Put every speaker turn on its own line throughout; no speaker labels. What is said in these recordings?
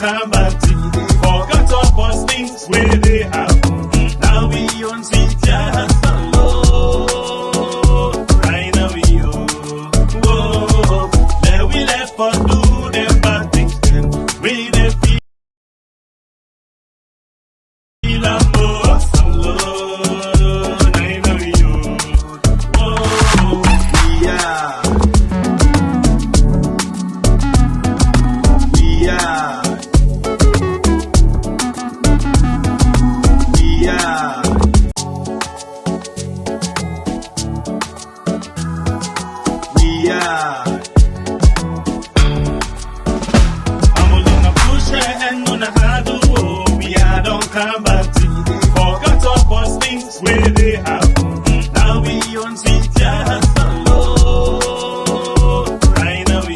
come back to. Forgot about things where they happen. Now we on sweet jazz alone. Right now we then we left for do them bad things. Then we the feel alone. Right now we come back to. Forgot about things where they happen. Now we on sweet jazz alone. Right now we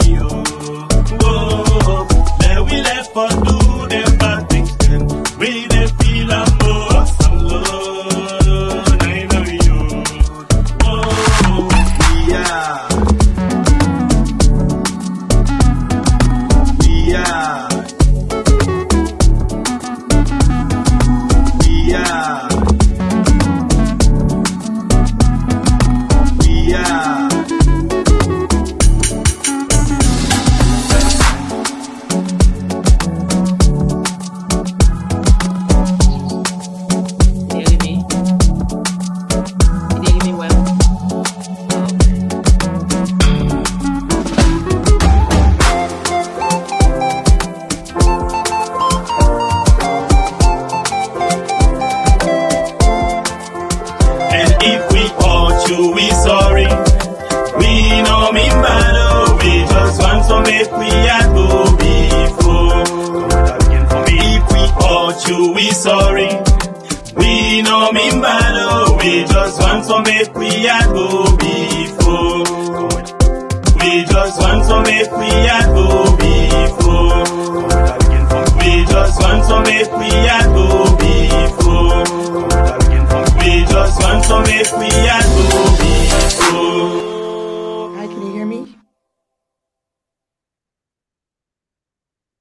then we left for do them bad things. Then we the feel alone. Right now we we sorry. We know me bad, we just want to make we a go before. If we hurt you, we sorry. We know me bad, we just want to make we a go before. We just want to make we a go before. We just want to make we a go before. We just want to make we a go before.
Hi, can you hear me?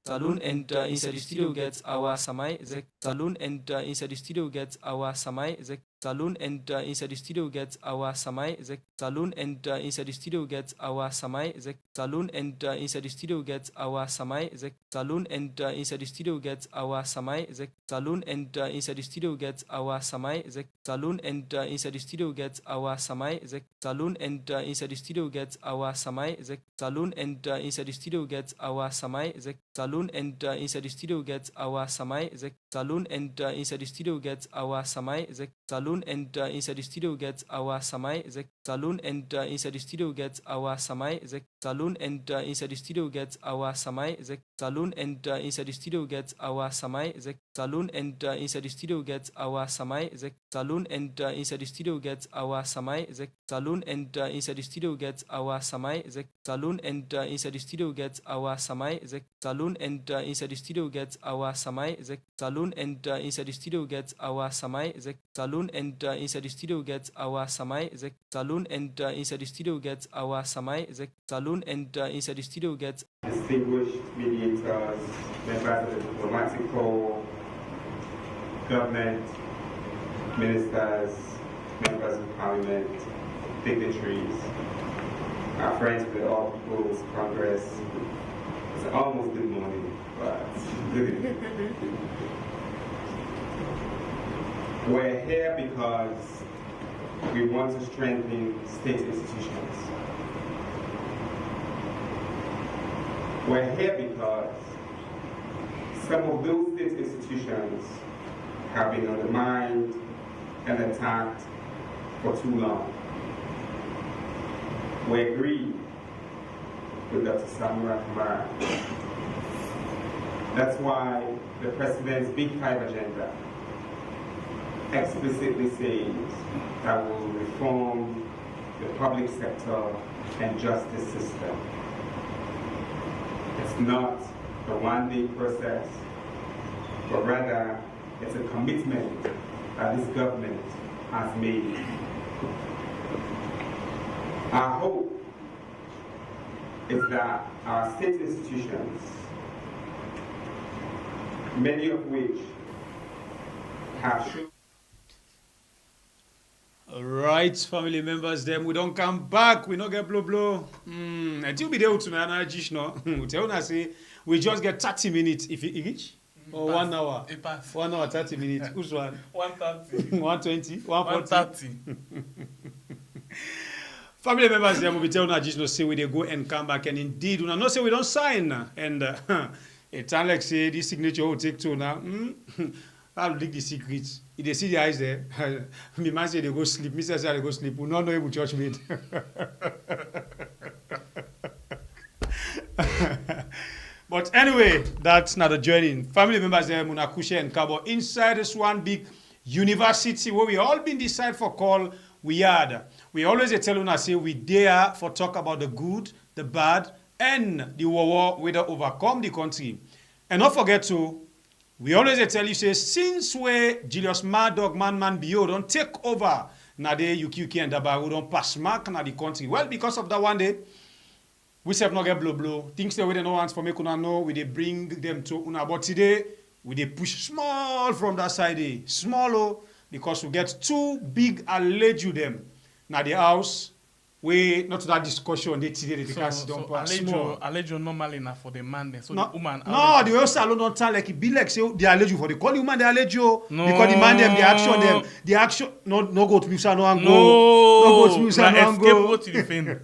Saloon and inside the studio gets our Samai Zek Saloon and inside the studio gets our Samai Zek Saloon and inside the studio gets our Samai Zek Saloon and inside the studio gets our Samai Zek Saloon and inside the studio gets our Samai Zek Saloon and inside the studio gets our Samai Zek Saloon and inside the studio gets our Samai Zek Saloon and inside the studio gets our Samai Zek Saloon and inside the studio gets our Samai Zek Saloon and inside the studio gets our Samai Zek Saloon and inside the studio gets our Samai Zek Saloon and inside the studio gets our Samai Zek Saloon and inside the studio gets our Samai Zek Saloon and inside the studio gets our Samai Zek Saloon and inside the studio gets our Samai Zek Saloon and inside the studio gets our Samai Zek Saloon and inside the studio gets our Samai Zek Saloon and inside the studio gets our Samai Zek Saloon and inside the studio gets our Samai Zek Saloon and inside the studio gets our Samai Zek Saloon and inside the studio gets our Samai Zek Saloon and inside the studio gets our Samai Zek Saloon and inside the studio gets our Samai Zek Saloon and inside the studio gets our Samai Zek Saloon and inside the studio gets
distinguished mediators, members of the diplomatic corps, government, ministers, members of parliament, dignitaries, our friends with the All People's Congress. It's almost good morning, but good evening. We're here because we want to strengthen state institutions. We're here because some of those state institutions have been undermined and attacked for too long. We agree with Dr. Samura Kamara. That's why the President's Big Five agenda explicitly says that we will reform the public sector and justice system. It's not a one-day process, but rather it's a commitment that this government has made. Our hope is that our state institutions many of which have shown.
All right, family members, them we don't come back. We don't get blow. Until we do to manage, no. Tell us say we just get 30 minutes if it reach. Or 1 hour. 1 hour 30 minutes. Who's one?
130.
120.
130.
Family members, them will be telling us no say we they go and come back, and indeed, we not say we don't sign, and it's like say this signature will take two now. I'll leak the secrets. If they see the eyes there, me man say they go sleep. Me say they go sleep. We not know able church mate. But anyway, that's not a journey. Family members there, Munakushe and Kabo, inside this one big university where we all been decided for call we had. We always tell us say we dare for talk about the good, the bad, and the war whether overcome the country. And don't forget to. We always tell you, say, since we Julius Mardog, man, Bio, don't take over, na de UK and Dabaru don't pass mark na the country. Well, because of that one day, we have not get blow. Things that we don't want for me, kuna know, we they bring them to una. But today, we they push small from that side, small, because we get too big alleged them. Na the house, we not that discussion they today they can't sit down small.
Alleged normally na for the man then. So
no,
the woman.
No, the also alone don't tell like it be like say they allege you for the call the woman they allege you because the man them the action no go to Musa no and go no go to Musa no and go
to defend.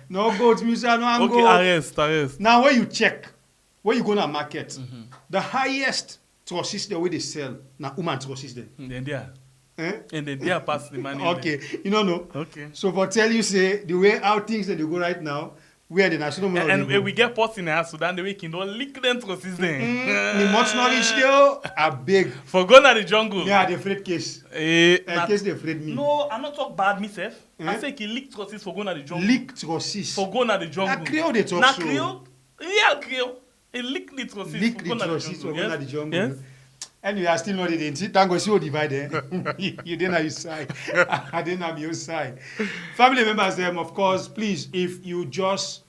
No go to Musa no and go.
Okay, arrest.
Now when you check, when you go to market, the highest trusses the way they sell now woman trusses them.
Then they are.
Eh?
And then they are pass the money.
Okay, you don't know.
Okay.
So for tell you say the way how things that they go right now, where the national money
and we get pots in the house, so then the way can don't lick them to the system.
The much knowledge there are big.
For going to the jungle.
Yeah, the afraid case. Case they afraid me.
No, I'm not talk bad myself. I say he lick trusses for going to the jungle.
Lick trusses.
For going to the jungle.
Na Creole they talk
Na
so.
Creole? Real Creole. He lick the trusses
Lick
for
the
going to the
trusses for
jungle.
going to the jungle.
Yes.
Anyway, I still know the identity. Thank God, see what divide there. You didn't have your side. I didn't have your side. Family members, of course, please, if you just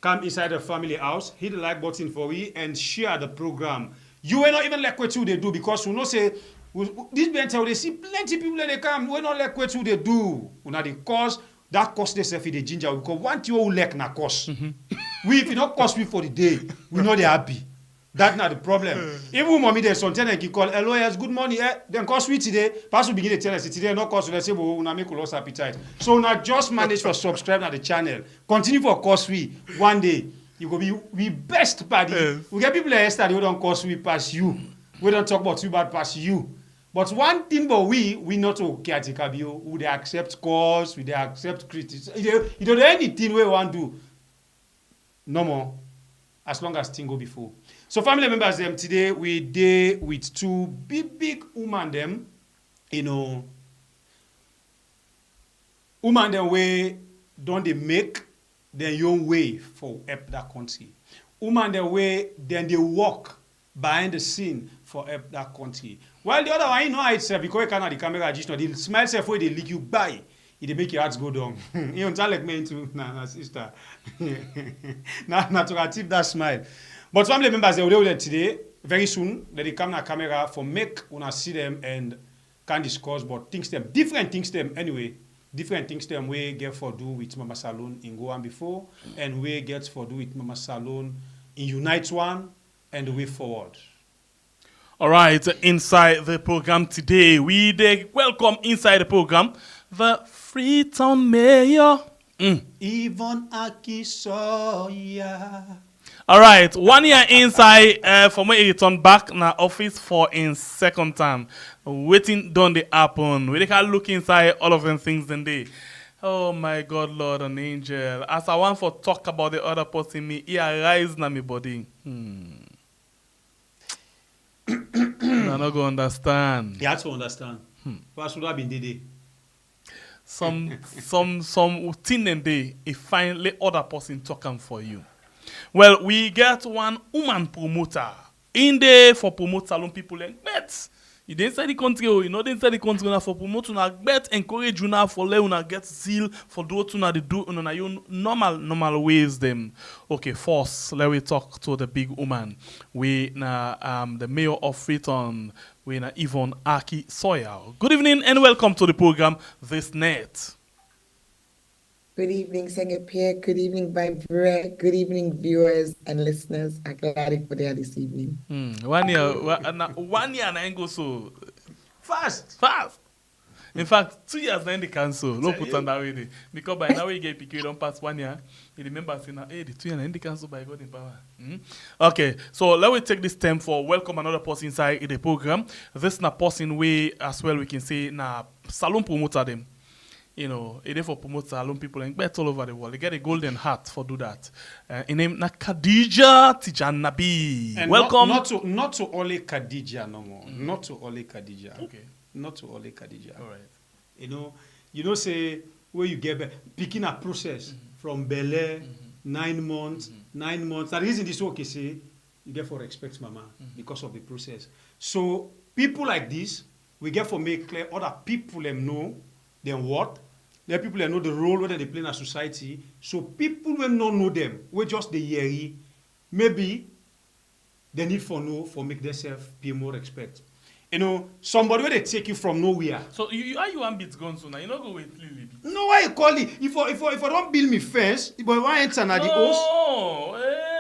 come inside the family house, hit the like button for me and share the program. You will not even like what they do because we know say this mentor they see plenty people that they come. We not like what they do. We not the cause that cost they self the ginger because one thing we like na cost. We if you not cost we for the day, we know they happy. That's not the problem. Even mommy there's something like you call LOS, good morning, then cost we today. Pastor begin to tell us today no cost we say we una make lost appetite. So now just manage for subscribe to the channel. Continue for cost we one day. You go be we best party. Yes. We get people that study we don't cost we pass you. We don't talk about you bad pass you. But one thing but we not okay we they accept cause, we they accept criticism. You don't do anything we want to do. No more. As long as things go before. So family members, today we day with two big women them, you know, women them way don't they make their own way for help that country. Women them way then they walk behind the scene for help that country. While the other one, you know how it's because you cannot the camera just know the smile self where they leak you by. It make your heart go down. You don't tell like me into nah sister. Nah to achieve that smile. But family members, they will today, very soon, they come na camera for make una see them and can discuss about things them, different things them anyway, different things them we get for do with Mama Salon in Goan before, and we get for do with Mama Salon in Unite One and the way forward.
All right, inside the program today, we welcome inside the program the Freetown Mayor.
Yvonne Akisoya.
All right, 1 year inside from where he returned back in office for in second time. Waiting done the happen. We can look inside all of them things in there. Oh my God, Lord, an angel. As I want for talk about the other person, me, he arise na me body. I'm not gonna understand.
You have to understand. What should have been the
Some thing in there, if finally other person talking for you. Well, we get one woman promoter in there for promote salon people like met. You dey inside the country, oh, you know dey inside the country now for promote una get encourage una for let una get zeal for do what una dey do una your normal ways them. Okay, first let we talk to the big woman. We na the mayor of Freetown, we na Yvonne Aki Sawyer. Good evening and welcome to the program this night.
Good evening, Sengapia. Good evening, Vibrant. Good evening, viewers and listeners. I'm glad for there this evening.
1 year, 1 year and I go so
Fast.
In fact, 2 years then they cancel. No put on that way. Because by now we get picked, we don't pass 1 year. You remember saying, hey, the 2 years then they cancel by God in power. Okay, so let me take this time for welcome another person inside the program. This na person way as well we can say na salon promoter them. You know, it is for promote salon people and bet all over the world. They get a golden heart for do that. In name na Khadija Tejan Nabie.
And
Welcome.
Not to only Khadija no more. Not to only Khadija.
Okay.
Not to only Khadija.
All right.
You know, say where you get picking a process from Bel Air, 9 months, 9 months. That reason this okay say you get for respect mama because of the process. So people like this, we get for make clear other people them know them what. Let people that know the role whether they play in a society. So people will not know them. We just the year maybe they need for make themselves pay more respect. You know, somebody where they take you from nowhere.
So you are you ambit gone so now? You not go with Lily.
No, why you call it? If I don't build me first, if I want enter na the house.
No,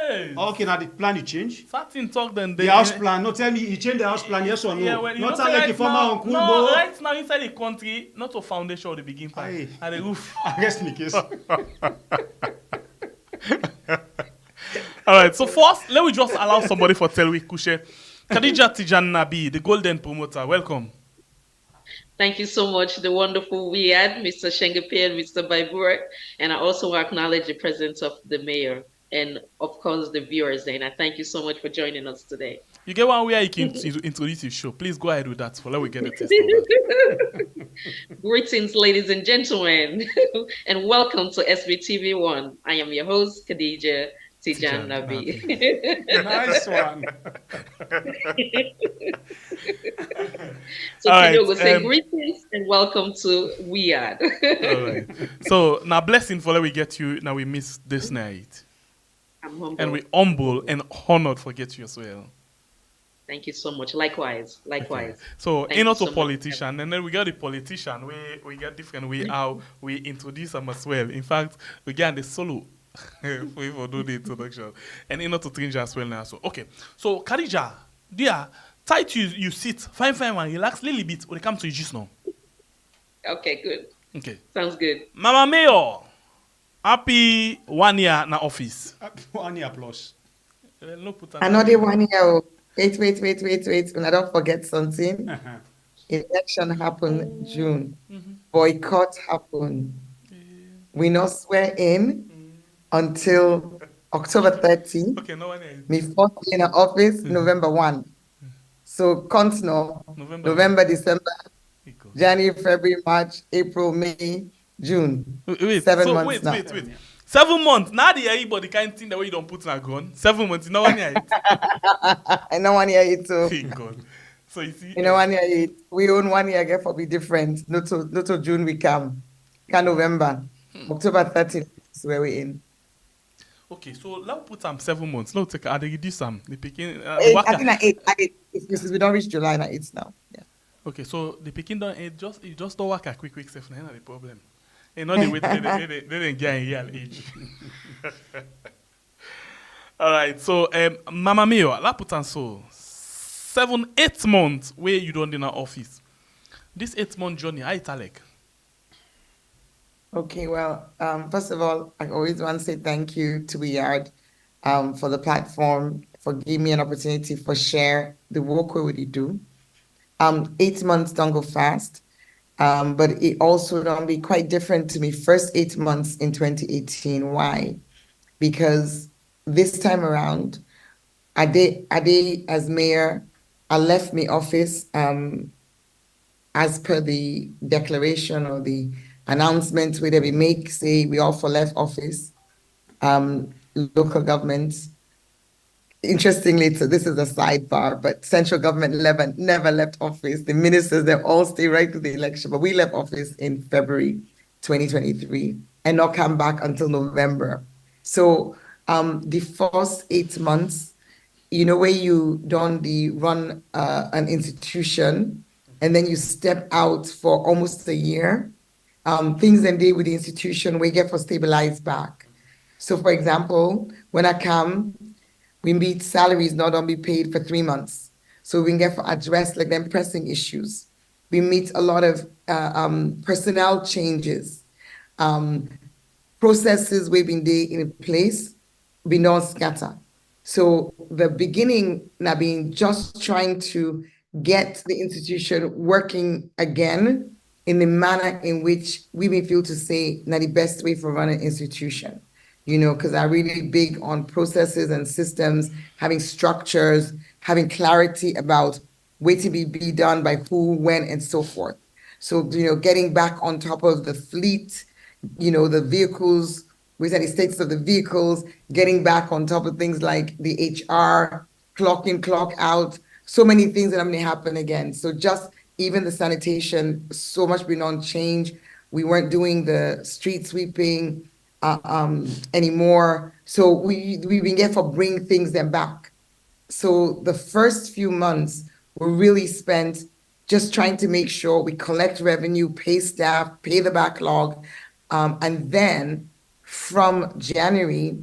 hey.
Okay, now the plan you change.
Certain talk then
The house plan. No, tell me you change the house plan, yes or no?
Yeah, well,
not
know,
like
right
a former
now,
uncle.
no, right now inside the country, not a foundation or the begin part.
Aye.
And the roof.
I guess me case.
All right, so first, let me just allow somebody for tell we Kushe. Khadija Tejan Nabie, the golden promoter. Welcome.
Thank you so much, the wonderful Wiad, Mr. Shengape and Mr. Baibur. And I also acknowledge the presence of the mayor and, of course, the viewers. And I thank you so much for joining us today.
You get one where you can introduce your show. Please go ahead with that. For let we get the test of that.
Greetings, ladies and gentlemen, and welcome to SBTV 1. I am your host, Khadija Tejan Nabie.
Nice one.
So
All right,
will say greetings and welcome to Wiad.
All right. So now blessing for let we get you. Now we miss this night.
I'm humble.
And we humble and honored for get you as well.
Thank you so much. Likewise.
Okay. So
Thank
in
you
also
so much.
politician, and then we got the politician. We get different way how we introduce them as well. In fact, we get the solo for do the introduction, and in to change as well now. So okay. So Khadija, dear, tight you sit, fine and relax a little bit when it comes to you just now.
Okay, good.
Okay.
Sounds good.
Mama Mayor, happy 1 year na office.
1 year plus.
No put
Another 1 year. Wait. And I don't forget something. Election happened June. Boycott happened. We not swear in until October 30.
Okay, no one else.
Me first day in the office, November 1. So continue. November, December, January, February, March, April, May, June.
Wait,
7
so
months now.
wait. 7 months. Now the everybody can't think the way you don't put in a gun. 7 months. No one hear it.
I know 1 year it too.
Thank God. So you see.
You know 1 year it. We own 1 year get for be different. Not to June we come. Can November. October 30th is where we in.
Okay, so let's put some 7 months. No, take I reduce some. The picking.
I think at 8. We don't reach July now. It's now. Yeah.
Okay, so the picking done. It just don't work a quick safe. Now the problem. You know the way they didn't get in real age. All right, so Mama Mayor, let's put on so 7-8 months where you don't in our office. This 8-month journey, how it like?
Okay, well, first of all, I always want to say thank you to Yard for the platform, for giving me an opportunity for share the work we really do. 8 months don't go fast, but it also don't be quite different to me. First 8 months in 2018. Why? Because this time around, I did as mayor, I left my office as per the declaration or the announcement where we make, say we all for left office, local governments. interestingly, so this is a sidebar, but central government never left office. The ministers, they all stay right through the election, but we left office in February 2023 and not come back until November. So the first 8 months, you know, where you run an institution and then you step out for almost a year, things and day with the institution we get for stabilized back. So for example, when I come, we meet salaries not only paid for 3 months. So we can get for address like them pressing issues. We meet a lot of personnel changes, processes we've been in place, we not scatter. So the beginning, Nabie, just trying to get the institution working again in the manner in which we may feel to say now the best way for running an institution. You know, because I'm really big on processes and systems, having structures, having clarity about what to be done by who, when, and so forth. So, you know, getting back on top of the fleet, you know, the vehicles, with the status of the vehicles, getting back on top of things like the HR, clock in, clock out, so many things that are going to happen again. So just even the sanitation, so much been on change. We weren't doing the street sweeping anymore. So we've been careful bring things then back. So the first few months were really spent just trying to make sure we collect revenue, pay staff, pay the backlog. And then from January,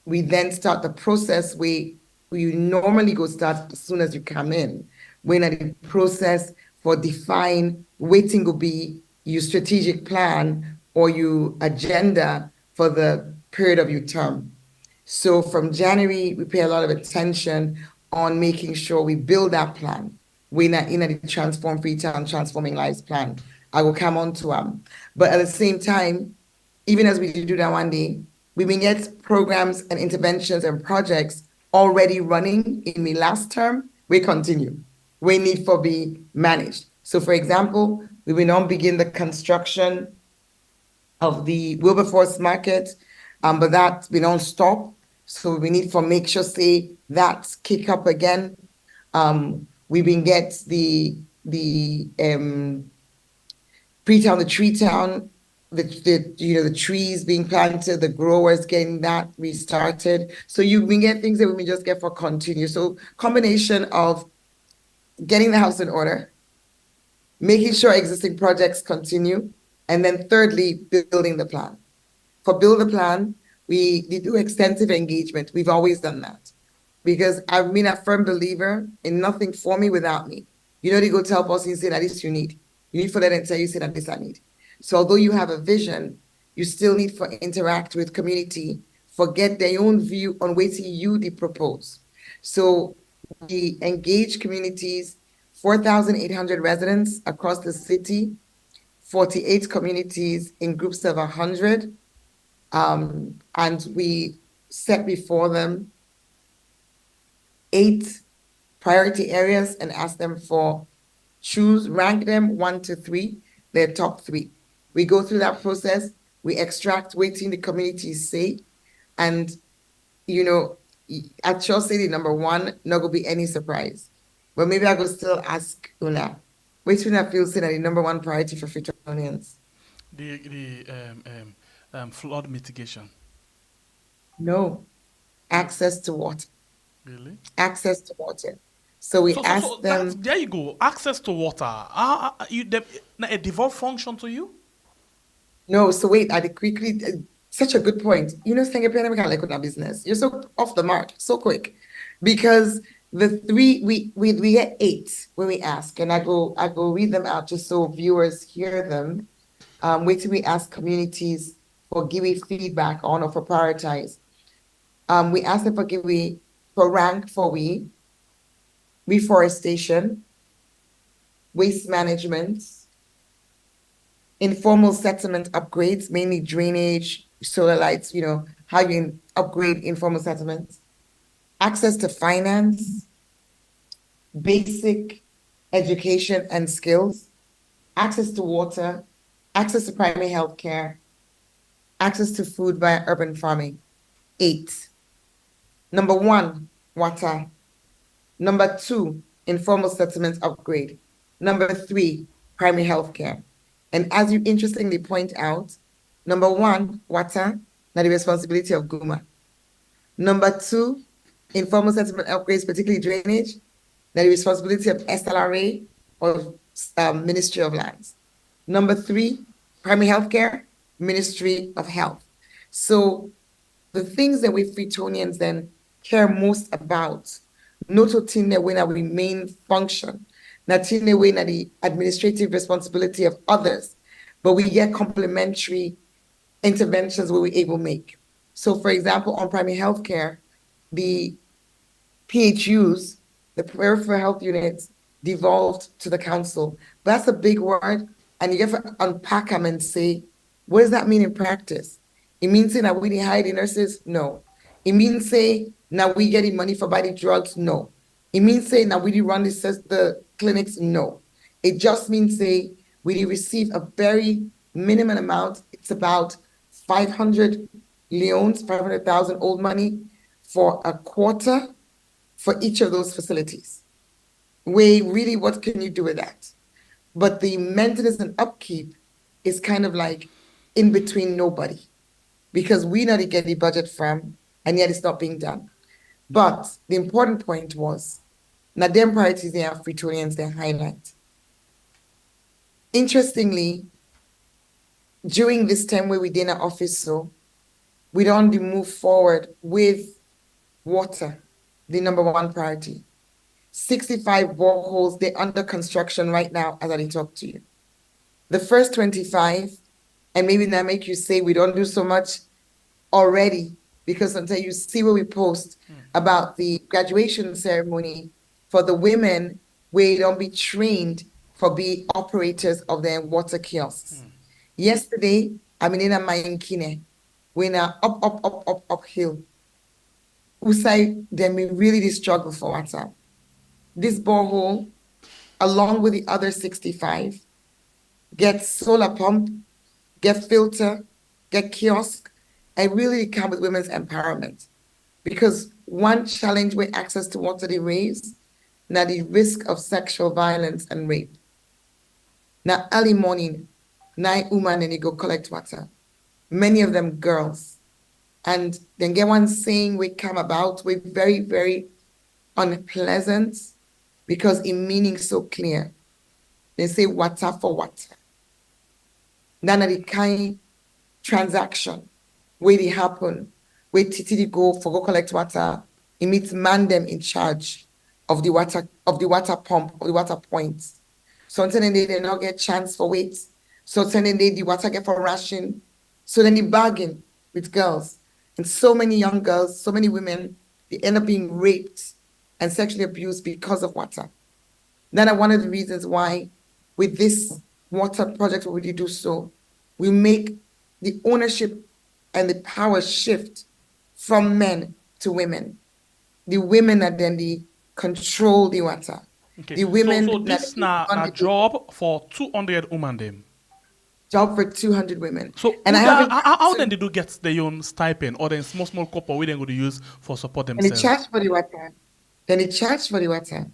we then start the process where you normally go start as soon as you come in. When the process for define waiting will be your strategic plan or your agenda for the period of your term. So from January, we pay a lot of attention on making sure we build that plan. We're in the Transform Freetown, Transforming Lives plan. I will come on to but at the same time, even as we do that one day, we will get programs and interventions and projects already running in the last term. We continue. We need for be managed. So for example, we will now begin the construction of the Wilberforce market, but that we don't stop. So we need for make sure say that kick up again. We will get the Freetown, the tree town, the trees being planted, the growers getting that restarted. So you can get things that we may just get for continue. So combination of getting the house in order, making sure existing projects continue, and then thirdly, building the plan. For build the plan, we do extensive engagement. We've always done that because I've been a firm believer in nothing for me without me. You know, they go tell us and say that this you need. You need for that and tell you say that this I need. So although you have a vision, you still need for interact with community, forget their own view on what you propose. So we engage communities, 4,800 residents across the city, 48 communities in groups of 100. And we set before them 8 priority areas and ask them for rank them 1 to 3, their top 3. We go through that process, we extract waiting the communities say, and you know, I just say the number 1, not gonna be any surprise. But maybe I go still ask Una, which one I feel say that the number 1 priority for Freetownians?
The flood mitigation.
No, access to water.
Really?
Access to water. So we ask them.
There you go. Access to water. A devolved function to you?
No, so wait, I quickly, such a good point. You know, saying a pandemic like with our business. You're so off the mark, so quick. Because the 3, we get 8 when we ask, and I go read them out just so viewers hear them. Wait till we ask communities for giving feedback on or for prioritize. We ask them for rank for reforestation, waste management, informal settlement upgrades, mainly drainage, solar lights, you know, how you can upgrade informal settlements, access to finance, basic education and skills, access to water, access to primary health care, access to food via urban farming. 8. Number one, water. Number two, informal settlements upgrade. Number three, primary healthcare. And as you interestingly point out, number one, water, not the responsibility of Guma. Number two, informal settlement upgrades, particularly drainage, not the responsibility of SLRA or Ministry of Lands. Number three, primary healthcare, Ministry of Health. So the things that we Freetonians then care most about, not to when we main function, not in when the administrative responsibility of others, but we get complementary interventions where we're able to make. So for example, on primary healthcare, the PHUs, the peripheral health units, devolved to the council. But that's a big word, and you have to unpack them and say, what does that mean in practice? It means saying that we didn't hire the nurses? No. It means saying now we getting money for buying drugs? No. It means saying that we didn't run the clinics? No. It just means say we did receive a very minimum amount. It's about 500 leones, 500,000 old money for a quarter for each of those facilities. Really, what can you do with that? But the maintenance and upkeep is kind of like in between nobody, because we know to get the budget from, and yet it's not being done. But the important point was, now them priorities they are Freetonians, they highlight. Interestingly, during this time where we did in our office, so we don't move forward with water, the number one priority. 65 boreholes, they're under construction right now as I talk to you. The first 25, and maybe that make you say we don't do so much already, because until you see what we post about the graduation ceremony for the women, we don't be trained for be operators of their water kiosks. Yesterday, I'm in a Mayinkine, we're uphill. Usai, then we really did struggle for water. This borehole, along with the other 65, get solar pump, get filter, get kiosk, and really come with women's empowerment. Because one challenge with access to water they raise, now the risk of sexual violence and rape. Now early morning, 9 women and they go collect water. Many of them girls. And then get one saying we come about with very, very unpleasant, because in meaning so clear. They say water for water. None of the kind transaction where they happen, where TTD go for go collect water, it means man them in charge of the water pump, of the water points. So until then they not get chance for wait. So until then the water get for ration. So then they bargain with girls. And so many young girls, so many women, they end up being raped and sexually abused because of water. That's one of the reasons why with this water project, what we do so, we make the ownership and the power shift from men to women. The women are then the control the water.
Okay.
The women
so this na job for 200 women them.
Job for 200 women.
So
and
how then they do get their own stipend, or then small couple we then go to use for support themselves?
And they charge for the water. Then they charge for the water.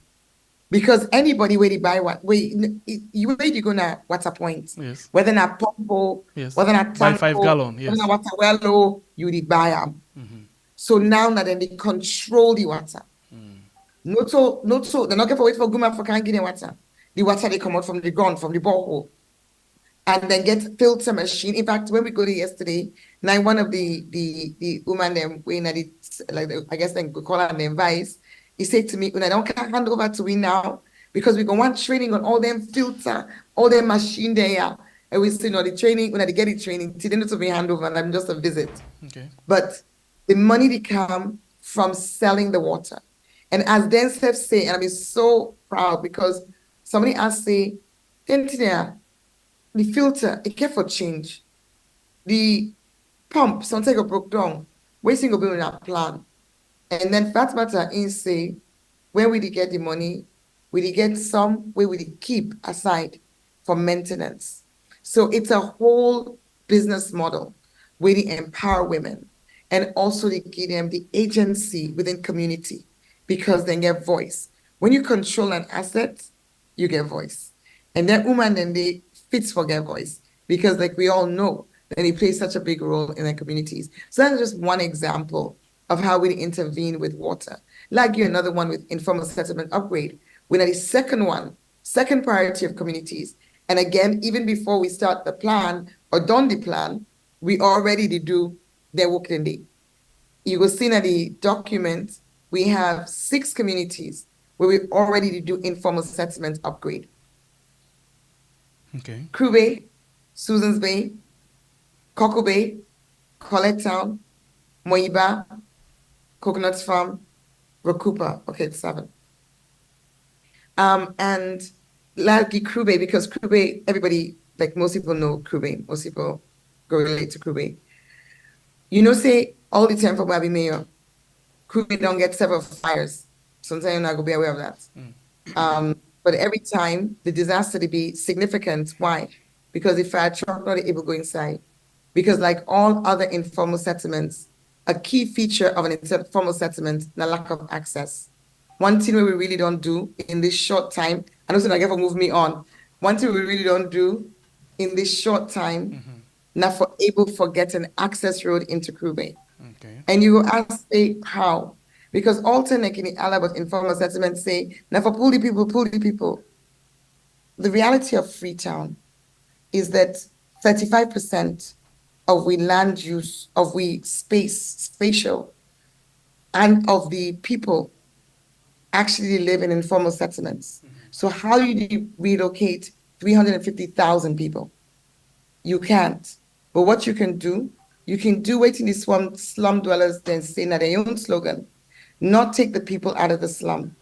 Because anybody where they buy what you where you go na water point.
Yes.
Whether not pump,
yes.
whether not
buy 5 gallon, yes.
whether not water well, you they buy them. So now that then they control the water. Not so they're not going to wait for Guma for can't get the water. The water they come out from the ground, from the borehole. And then get filter machine. In fact, when we go there yesterday, now one of the woman them when I guess then we call her the vice, he said to me, I don't can't hand over to we now because we go want training on all them filter, all them machine there. And we say no, the training, when I get the training, they didn't to be hand over and I'm just a visit.
Okay.
But the money they come from selling the water. And as then Steph say, and I'm so proud because somebody asked say, the filter, it kept for change. The pump, something got broke down. Wasting go be on our plan. And then fact matter is say, where will they get the money? Will they get some? Where will they keep aside for maintenance? So it's a whole business model where they empower women. and also they give them the agency within community because they get voice. When you control an asset, you get voice. And that woman then they fits for get voice because like we all know that they play such a big role in their communities. So that's just one example of how we intervene with water. Like you, another one with informal settlement upgrade. We're at the second one, second priority of communities. And again, even before we start the plan or done the plan, we already do their work in day. You will see in the document, we have 6 communities where we already do informal settlement upgrade.
Okay.
Crew Bay, Susan's Bay, Cocoa Bay, Colette Town, Moiba, Coconut Farm, Rakupa. Okay, it's 7. And Lalgi Crew Bay, because Crew Bay, everybody, like most people know Crew Bay. Most people go relate to Crew Bay. You know, say all the time for Baby Mayor, Crew Bay don't get several fires. Sometimes you're not going to be aware of that. But every time the disaster to be significant. Why? Because the fire truck not able to go inside. Because like all other informal settlements, a key feature of an informal settlement is the lack of access. One thing we really don't do in this short time, I know I ever move me on. One thing we really don't do in this short time, not for able to get an access road into Crew Bay.
Okay.
And you will ask, say, how? Because alternate in the Alabama informal settlement say, now for pull the people. The reality of Freetown is that 35% of we land use, of we spatial, and of the people actually live in informal settlements. So how do you relocate 350,000 people? You can't. But what you can do wait in the slum dwellers then say that their own slogan, not take the people out of the slum,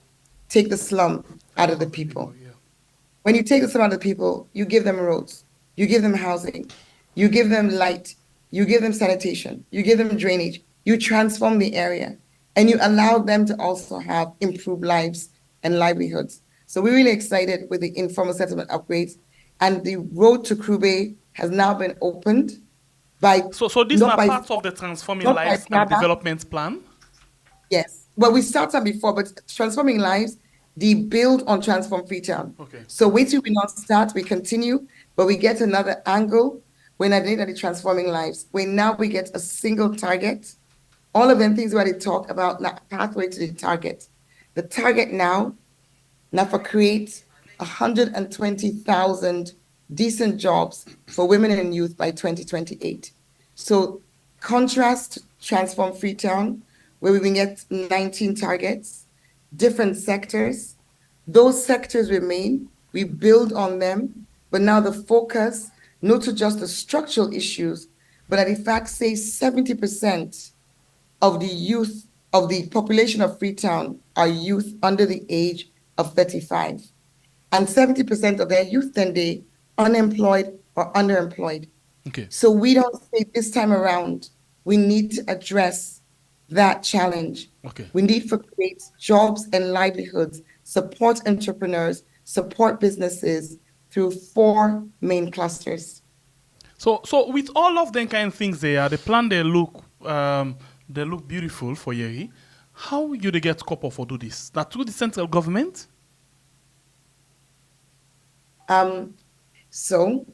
take the slum out of the people. When you take the slum out of the people, you give them roads, you give them housing, you give them light, you give them sanitation, you give them drainage, you transform the area, and you allow them to also have improved lives and livelihoods. So we're really excited with the informal settlement upgrades, and the road to Crew Bay has now been opened by.
So this is not part of the Transforming
not by
Lives and
Canada.
Development Plan?
Yes. Well, we started before, but Transforming Lives, they build on Transform Freetown.
Okay.
So wait till we not start, we continue, but we get another angle when I did at the Transforming Lives, when now we get a single target. All of them things where they talk about not pathway to the target. The target now for create 120,000 decent jobs for women and youth by 2028. So contrast Transform Freetown, where we will get 19 targets, different sectors. Those sectors remain, we build on them, but now the focus, not to just the structural issues, but that in fact say 70% of the youth, of the population of Freetown are youth under the age of 35. And 70% of their youth then they unemployed or underemployed.
Okay.
So we don't say this time around, we need to address that challenge.
Okay.
We need to create jobs and livelihoods, support entrepreneurs, support businesses through 4 main clusters.
So with all of them kind of things there, the plan they look beautiful for Yeri. How you they get copper for do this? That through the central government?
So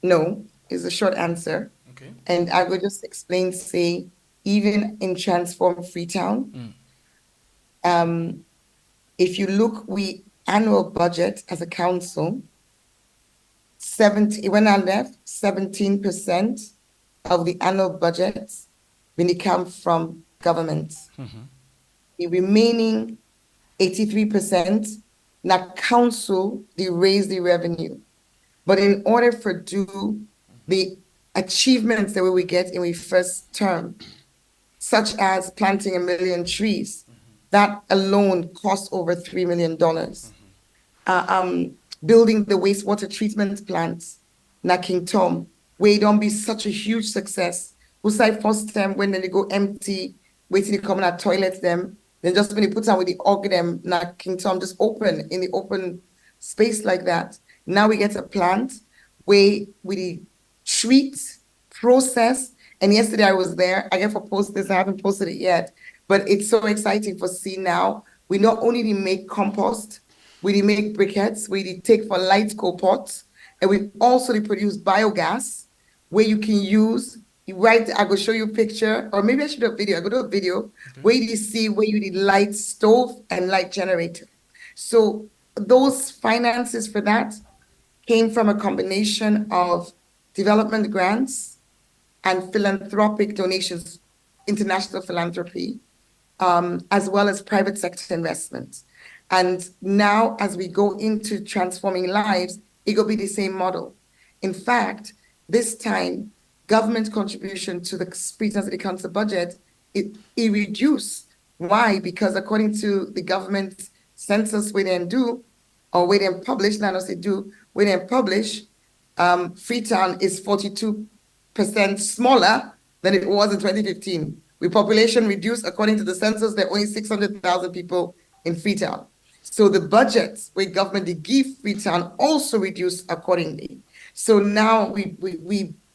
no is the short answer.
Okay.
And I will just explain, say, even in Transform Freetown, if you look, we annual budget as a council, when I left, 17% of the annual budget when it comes from government. The remaining 83%, now council, they raise the revenue. But in order for do the achievements that we get in the first term, such as planting 1 million trees, that alone costs over $3 million. Building the wastewater treatment plants, na King Tom, where it don't be such a huge success. Who say first time when they go empty, waiting to come in our toilet them, then just when you put on with the organ them, na King Tom just open in the open space like that. Now we get a plant where we treat, process, And yesterday I was there. I get for post this. I haven't posted it yet, but it's so exciting for see now. We not only did make compost, we did make briquettes, we did take for light pots, and we also did produce biogas where you can use. Right, I go show you a picture, or maybe I should do a video. I go do a video where you see where you need light stove and light generator. So those finances for that came from a combination of development grants and philanthropic donations, international philanthropy, as well as private sector investments. And now, as we go into transforming lives, it will be the same model. In fact, this time, government contribution to the Freetown City Council budget, it reduced. Why? Because according to the government census, we didn't do, or we didn't publish, not us they do, we didn't publish, Freetown is 42% smaller than it was in 2015. With population reduced, according to the census, there are only 600,000 people in Freetown. So the budgets where government they give Freetown also reduced accordingly. So now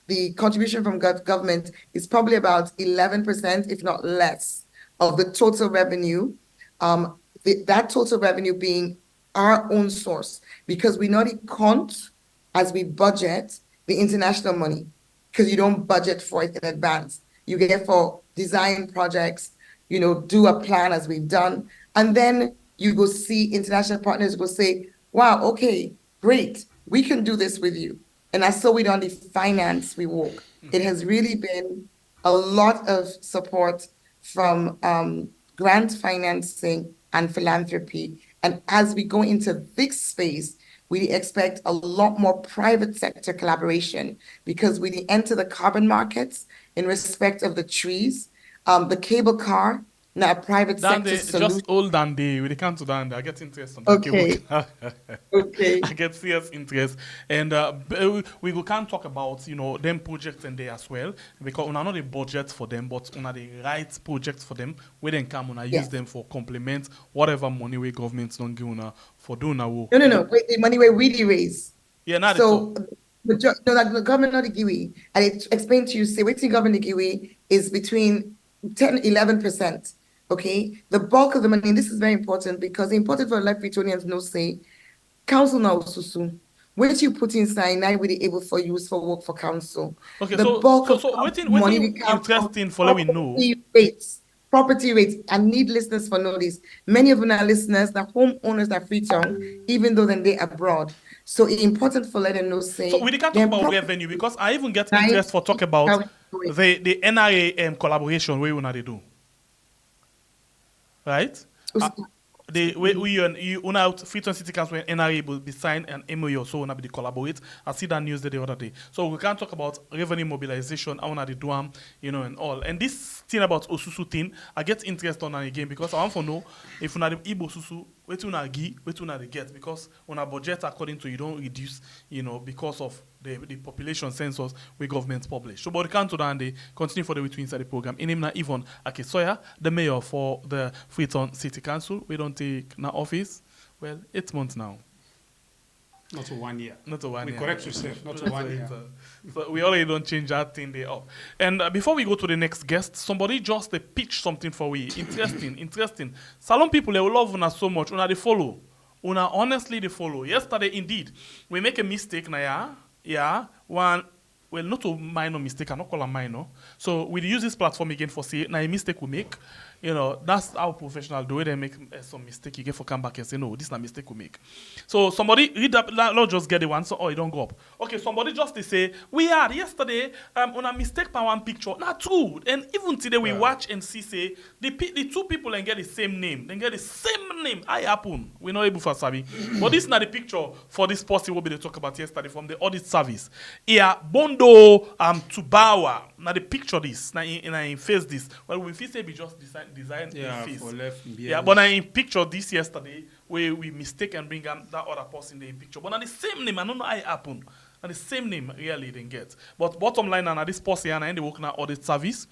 the contribution from government is probably about 11%, if not less, of the total revenue. That total revenue being our own source, because we not count as we budget the international money, because you don't budget for it in advance. You get for design projects, do a plan as we've done, and then you go see international partners will say, wow, okay, great, we can do this with you. And that's so we don't finance we work. It has really been a lot of support from grant financing and philanthropy. And as we go into this space, we expect a lot more private sector collaboration, because we enter the carbon markets in respect of the trees, the cable car, now private sector solution.
Just hold on there. We can't do that. I get interest on
Okay. Okay.
I get serious interest. And we can't talk about, them projects in there as well, because we not a budget for them, but we the right projects for them. We then come and use them for complement whatever money we governments don't give for doing our work.
No. Wait, the money we really raise.
Yeah, not
so the government not the GIWI. And it explained to you, say, waiting government the GIWI is between 10-11%. Okay, the bulk of the money, and this is very important, because it's important for like Freetonians know, say, council now susu. When you put inside, now we able for use for work for council.
Okay,
the
bulk of money interesting for let we know.
Property rates, and need listeners for know this. Many of our listeners, the homeowners are Freetown, even though then they abroad. So it's important for letting know, say.
So we can't talk about revenue, because I even get interest for talk about the NRA collaboration where we they do. Right? Freetown City Council and NRA will be signed an MOU, so we'll be collaborate. I see that news the other day. So we can't talk about revenue mobilization, I want to do and all. And this thing about Osusu thing, I get interest on that again, because I want to know if we have Igbo Susu, what you get, because on a budget according to you don't reduce, because of the population census we governments publish. So but we can't do that, and they continue for the way to inside the program. In him na Yvonne Akesoya, the mayor for the Freetown City Council. We don't take na office. Well, 8 months now.
Not to 1 year.
Not to 1 year.
Correct yourself. Not to 1 year.
So we already don't change that thing there up. And before we go to the next guest, somebody just pitch something for we. Interesting. Salon people, they will love una so much. Una they follow. Una honestly they follow. Yesterday, indeed, we make a mistake now. Yeah, one. Well, not a minor mistake. I not call a minor. So we use this platform again for say now a mistake we make. That's how professional do it. They make some mistake. You get for come back and say no, this is not a mistake we make. So somebody read that. Not just get the one. So it don't go up. Okay, somebody just they say we had yesterday on a mistake by one picture. Not true. And even today we watch and see say the two people and get the same name. Then get the same name. I happen. We're not able for Sabi. But this is not the picture for this person what we talk about yesterday from the audit service. Yeah, Bondo Tubawa. Now the picture this. Now in face this. Well, we feel say we just design the face.
For left,
but now in picture this yesterday where we mistake and bring that other person in the picture. But now the same name, I don't know how it happened. And the same name really didn't get. But bottom line now this person and they work now audit service.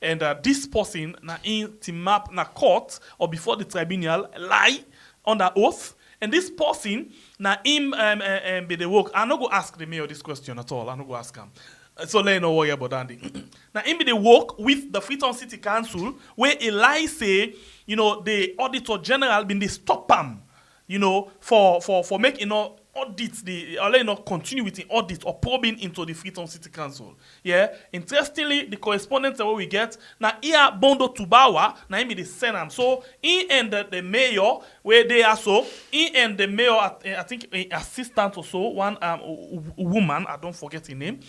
And this person now in the map na court or before the tribunal lie under oath. And this person now him be the work. I'm not go ask the mayor this question at all. I'm not go ask him. So let you know worry about that. Now, in be they work with the Freetown City Council, where Eli say, the Auditor General been they stop them, for making audits, continue with the audit or probing into the Freetown City Council. Yeah. Interestingly, the correspondence that we get now here Bondo Tubawa, now him be the Senate. So he and the mayor where they are so he and the mayor I think assistant or so one woman, I don't forget her name,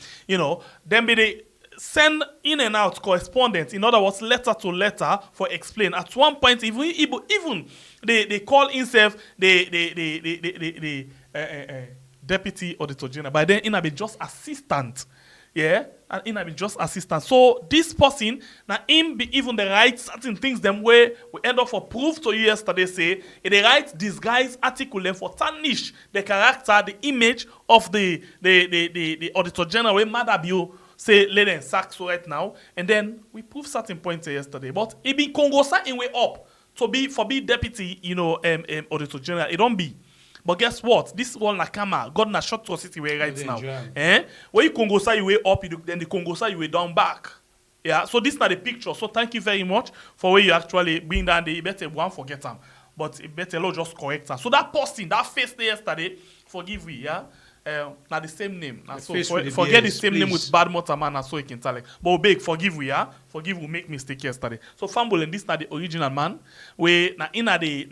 then be the send in and out correspondence, in other words, letter to letter for explain. At one point, even they call himself the deputy auditor general. By then, in be just assistant. Yeah, and in be just assistant. So this person, now him be even the right certain things them where we end up for proof to you yesterday say they write disguise article them for tarnish the character, the image of the auditor general where Madam you say let them sack so right now, and then we proved certain points yesterday. But it be Congo in way up to be deputy, auditor general. It don't be. But guess what? This one Nakama, God na short city way right now. Where you Congo you way up, then the Congo you way down back. Yeah. So this is not the picture. So thank you very much for where you actually bring down the better one forget them. But it better just correct them. So that posting, that face there yesterday, forgive me, yeah. Now the same name. So forget the same name with bad motorman, so you can tell it. But big, forgive we, yeah. Forgive we make mistake yesterday. So Fumble and this na the original man. We na the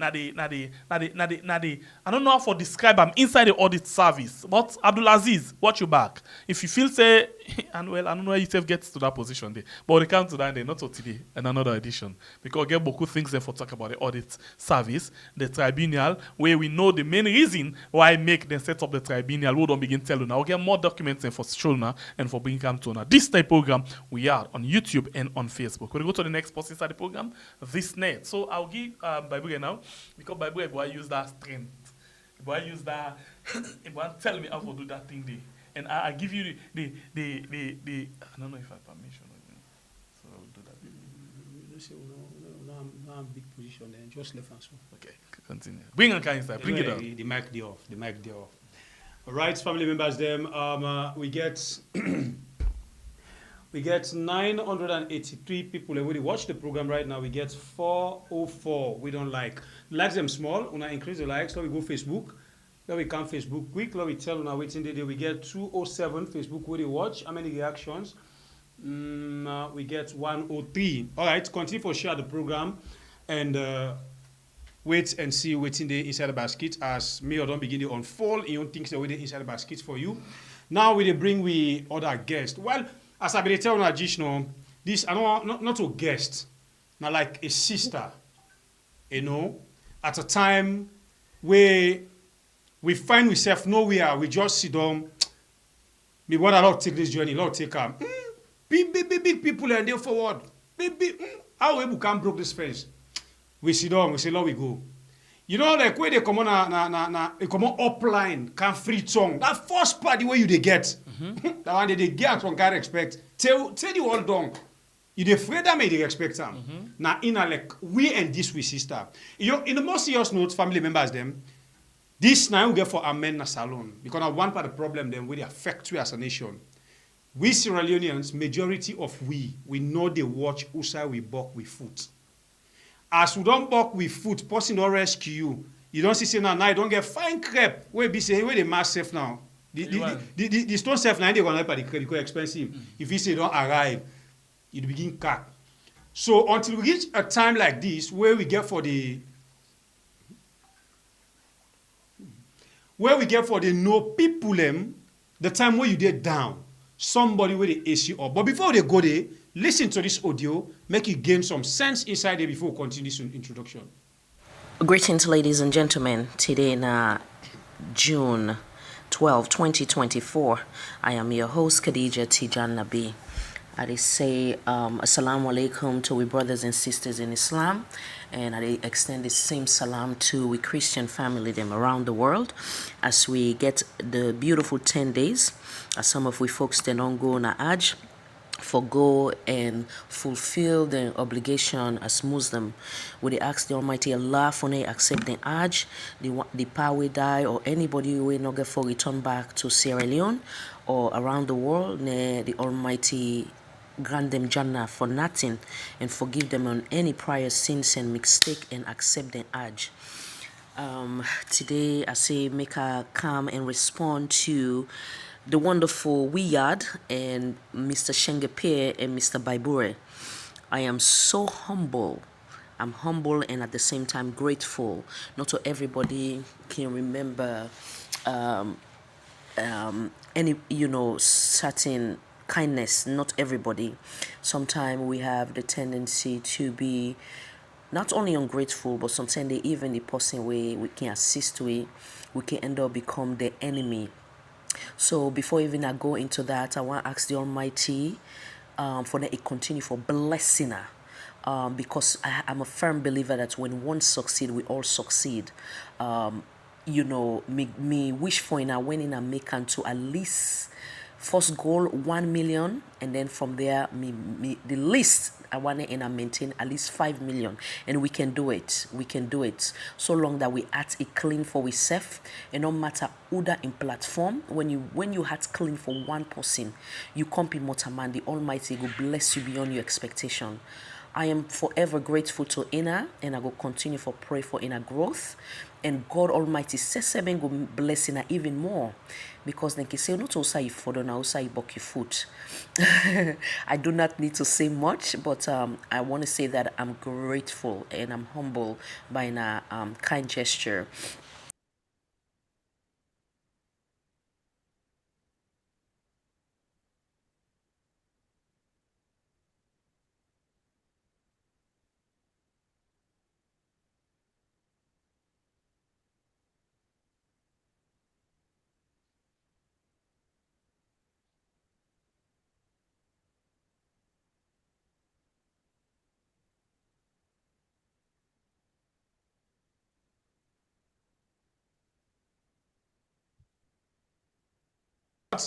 I don't know how to describe him inside the audit service. But Abdulaziz, watch you back. If you feel say and well, I don't know how you self gets to that position there. But we come to that day, not to today, and another edition. Because we get beaucoup things there for talk about the audit service, the tribunal, where we know the main reason why I make them set up the tribunal. We don't begin telling now. We'll get more documents for show now and for bringing come to now. This type program we are on YouTube and on Facebook. We'll go to the next post inside the program, this net. So I'll give Bible now, because Bible will use that strength. It will use that, it will tell me how to do that thing there. And I give you the I don't know if I have permission or not. So I will do that.
No, I'm big position then. Just left and so.
Okay, continue. Bring on inside. Bring it up.
The mic there off. The mic there off. All right, family members. Them we get we get 983 people already watch the program right now. We get 404. We don't like them small. When I increase the likes, so we go Facebook. Then we come Facebook quick. Then we tell now waiting the day. We get 207 Facebook where they watch. How many reactions? We get 103. All right, continue for share the program and wait and see what's in the inside the basket as me or don't begin to unfold. You don't think that we the inside the basket for you. Now we bring we other guests. Well, as I be tell now, this I don't not a guest, now like a sister, at a time where we find ourselves nowhere, we just sit down. Me want a lot take this journey, Lord take them. Big people and they forward. How we can break this fence? We sit down, we say, Lord, we go. Like where they come on they come on upline, can free tongue. That first part the way you they get. That one they get one can't expect. Tell you all down. You they afraid that may they expect them. Now like we and this we sister. In the most serious note, family members them. This now we get for amen na salon because now one part of the problem then we affect we as a nation. We Sierra Leoneans, majority of we know they watch outside we buck with foot. As we don't buck with foot, person don't rescue you. You don't see say now you don't get fine crepe. We be saying where the mass safe now. The stone safe now they gonna help the credit because expensive. If you say don't arrive, you begin cack. So until we reach a time like this where we get for the no people them, the time where you get down, somebody where they ace you up. But before they go there, listen to this audio, make you gain some sense inside there before we continue this introduction.
Greetings, ladies and gentlemen. Today in June 12, 2024, I am your host, Khadija Tejan Nabie. I say assalamu alaikum to we brothers and sisters in Islam, and I extend the same salam to we Christian family them around the world as we get the beautiful 10 days. As some of we folks they don't go on a Hajj, forgo and fulfill their obligation as Muslim. We they ask the Almighty Allah for they accept the Hajj, the power die or anybody who will not get for return back to Sierra Leone or around the world. May the Almighty grant them Jannah for nothing and forgive them on any prior sins and mistake and accept the Hajj. Today I say make a come and respond to the wonderful Wiyad and Mr. Shengepe and Mr. Baibure. I am so humble. I'm humble and at the same time grateful. Not to everybody can remember any certain kindness. Not everybody. Sometimes we have the tendency to be not only ungrateful, but sometimes even the person we can assist with, we can end up become the enemy. So before even I go into that, I want to ask the Almighty for that it continue for blessing her. Because I'm a firm believer that when one succeed, we all succeed. Me wish for in a winning and make to at least first goal 1 million, and then from there the least I want to maintain at least 5 million, and we can do it. We can do it so long that we act it clean for we self, and no matter who that in platform. When you act clean for one person, you can't be more man. The Almighty will bless you beyond your expectation. I am forever grateful to Ina, and I will continue for pray for Ina growth. And God Almighty says seven go bless Ina even more. Because then can say not also you for now also you buck your foot. I do not need to say much, but I want to say that I'm grateful and I'm humble by a kind gesture.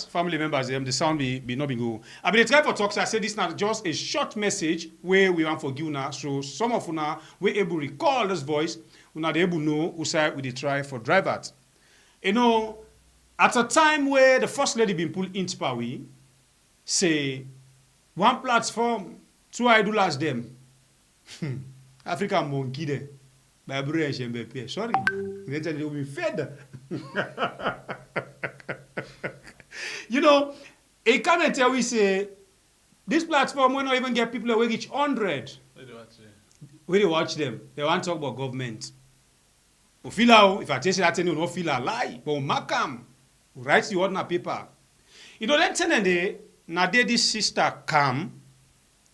Family members, the sound be not be go. I been try for talks. I say this now just a short message where we want for you now. So some of una we able recall this voice. Una they able know who side we dey try for drive at. You know, at a time where the first lady been pulled into power, say one platform, two idols them. African monkey there. Sorry, they will be fed. You know, a comment here we say this platform will not even get people who reach 100. Where they watch them, they want to talk about government. If I tell you that you don't feel a lie, but Makam writes the word on paper. You know, then tell them now this sister come,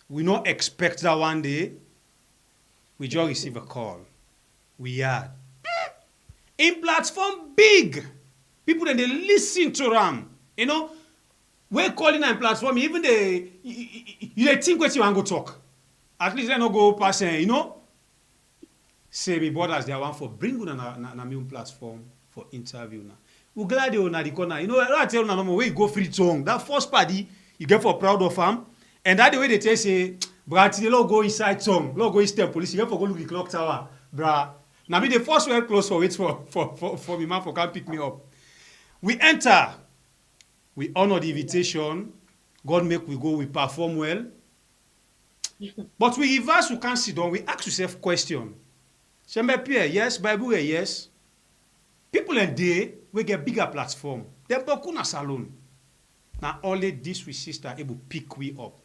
we not expect that one day. We just receive a call. We are in platform big. People then they listen to them. You know, we're calling on platform, even you think what you want to go talk. At least they not go pass, you know. Say me brothers, they want for bring you na new platform for interview now. We glad you na the corner. You know, I tell you now, where you go Freetown, that first party you get for proud of them, and that the way they tell say, brah, they don't go inside town, don't go inside police. You get for go look the clock tower, brah. Now be the first one close for wait for me man for come pick me up. We enter. We honor the invitation. God make we go, we perform well. But we reverse, we can't sit down. We ask yourself question. Shembe Pierre, yes. Bible, yes. People in day, we get bigger platform. They're na salon. Now only this we sister able to pick we up.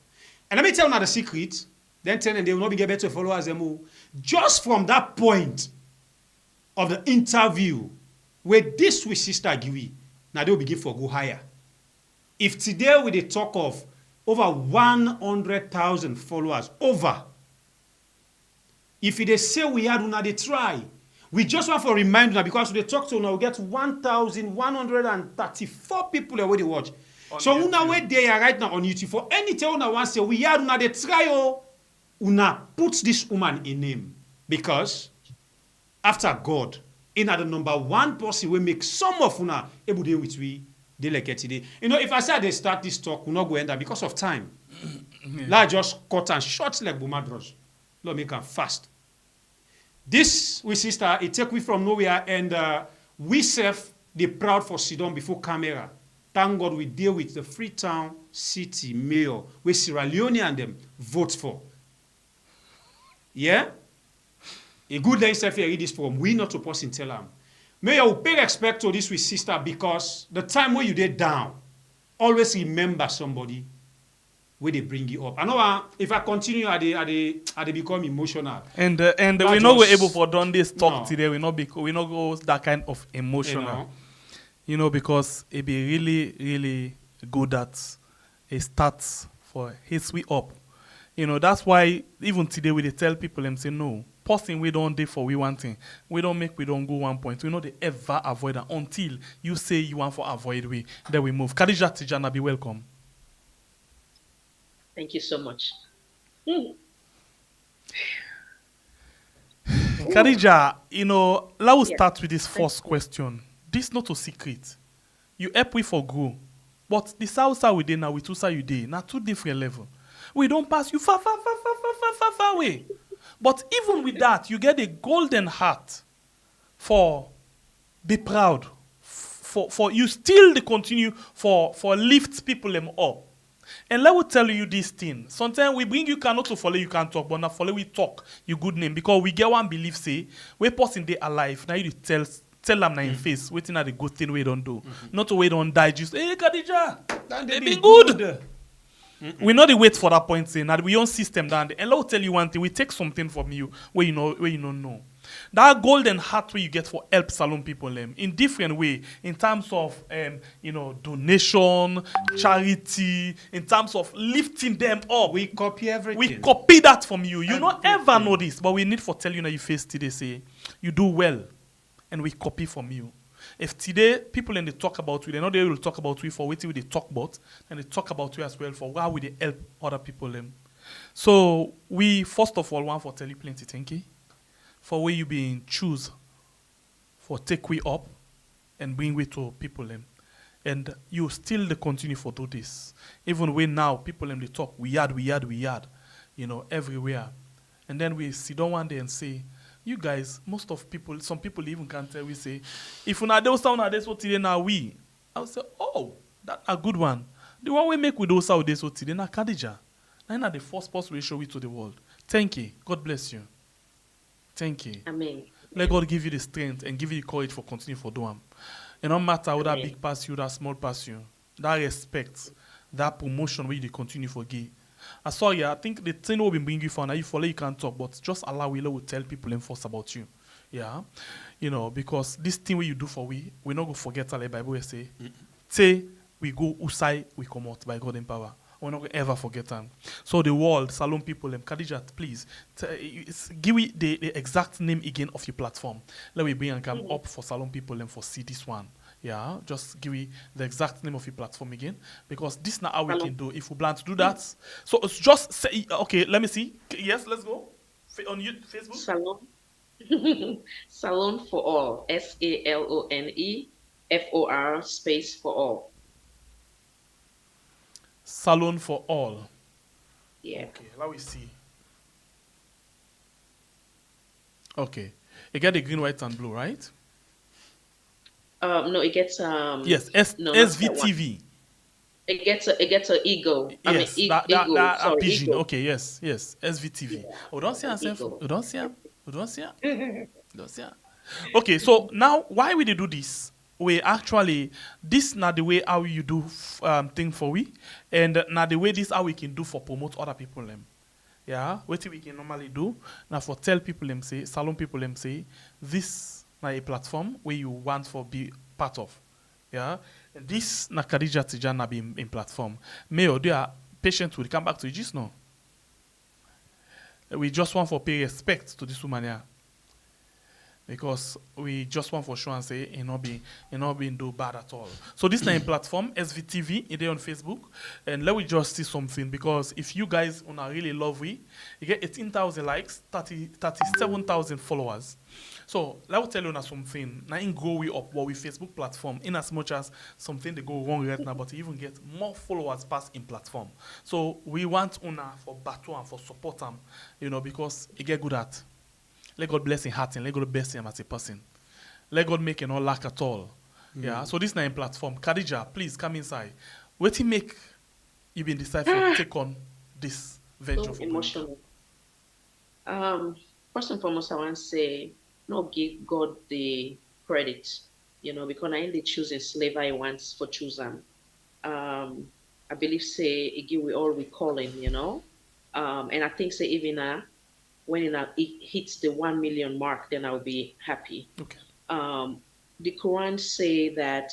And let me tell you now the secret. Then tell them they will not be get better followers them. Just from that point of the interview, where this we sister give we, now they will begin for go higher. If today we dey talk of over 100,000 followers, over. If they say we had una they try, we just want to remind una because we talk to una we get 1,134 people where they watch. So una where they are right now on YouTube for anything una want say we had una they try una put this woman in name because after God, in the number one person we make some of una able to with we. They like it today. You know, if I say they start this talk, we'll not go enter because of time. La just cut and short like Bumadros. Let me can fast. This, we sister, it take we from nowhere, and we self, they proud for Sidon before camera. Thank God we deal with the Freetown City Mayor, where Sierra Leone and them vote for. Yeah? A good day self here read this form. We not supposed to tell them. Mayor, we pay respect to this with sister because the time when you did down, always remember somebody where they bring you up. I know if I continue, I become emotional.
And we're not able for done this talk today. We not go that kind of emotional. You know, because it be really, really good at a start for his way up. You know, that's why even today we dey tell people and say no. Person we don't do for we one thing. We don't go 1 point. We know they ever avoid that until you say you want for avoid we. Then we move. Khadija Tejan Nabie, welcome.
Thank you so much.
Khadija, you know, let's start with this first question. This not a secret. You help we for grow. But the south we dey now with two side you dey. Now two different level. We don't pass you far away. But even with that, you get a golden heart for be proud. For you still they continue for lift people them up. And let me tell you this thing. Sometimes we bring you cannot to follow you can talk, but not follow we talk you good name. Because we get one belief say, we person they alive. Now you tell them na in face, waiting at the good thing we don't do. Not to wait on die just, hey Khadija, they been good. We not the wait for that point saying that we own system down there. And let me tell you one thing, we take something from you where you don't know. That golden heart where you get for help salon people in different way, in terms of donation, charity, in terms of lifting them up.
We copy everything.
We copy that from you. You not ever know this, but we need for tell you now you face today say you do well, and we copy from you. If today people and they talk about you, they know they will talk about you for what they talk about, and they talk about you as well for how we they help other people. So we first of all want for tell you plenty thank you for where you being choose for take we up and bring we to people and you still the continue for do this. Even when now people they talk we had, everywhere. And then we sit down one day and say, you guys, most of people, some people even can't tell, we say, if you not those sound this what today now we. I'll say, oh, that's a good one. The one we make with those sound this what today now Khadija. Now the first post we show it to the world. Thank you. God bless you. Thank you.
Amen.
Let God give you the strength and give you the courage for continue for doing. It no matter whether big pass you, that small pass you, that respect, that promotion where you continue for give. I saw you. I think the thing will be bring you for now. You follow, you can't talk, but just allow we will tell people and first about you. Yeah, because this thing what you do for we not go forget. Like Bible will say, say we go usai we come out by God in power. We're not going to ever forget them. So the world, Salon people, Khadija, please, give me the exact name again of your platform. Let me bring and come up for Salon people and for see this one. Yeah, just give me the exact name of your platform again. Because this is not how we can do if we plan to do that. So it's just say, okay, let me see. Yes, let's go. On you, Facebook?
Salon. Salon for all. SALONE FOR space for all.
Salon for all.
Yeah.
Okay, let me see. Okay. You get the green, white, and blue, right?
No, it gets
yes, SVTV.
It gets a ego.
Yes,
ego.
That pigeon.
Ego.
Okay, yes, SVTV.
Yeah.
Oh, don't see yourself. Oh, don't see him. Don't see him. Okay, so now why we do this? We actually this not the way how you do thing for we, and not the way this how we can do for promote other people Yeah, what we can normally do now for tell people say salon people say this na a platform where you want for be part of. Yeah, and this na Khadija Tejan Nabie in platform. Mayor, they are patient will come back to you just now. We just want for pay respect to this woman here. because we just want for sure and say it not being do bad at all. So this name platform SVTV it is on Facebook, and let me just see something, because if you guys wanna really love we, you get 18,000 likes, 37,000 followers. So let me tell you now something. Now in go we up what we Facebook platform in as much as something they go wrong right now, but you even get more followers past in platform. So we want una for battle and for support them, because it get good at. Let God bless him heart and let God bless him as a person. Let God make it not lack at all. Yeah. So this name platform. Khadija, please come inside. What you make you been decide to take on this venture?
So emotional. First and foremost, I want to say, no, give God the credit, because I ain't choosing slavery once for choosing. I believe say again we all recalling, and I think say even when it hits the 1 million mark, then I'll be happy.
Okay.
The Quran say that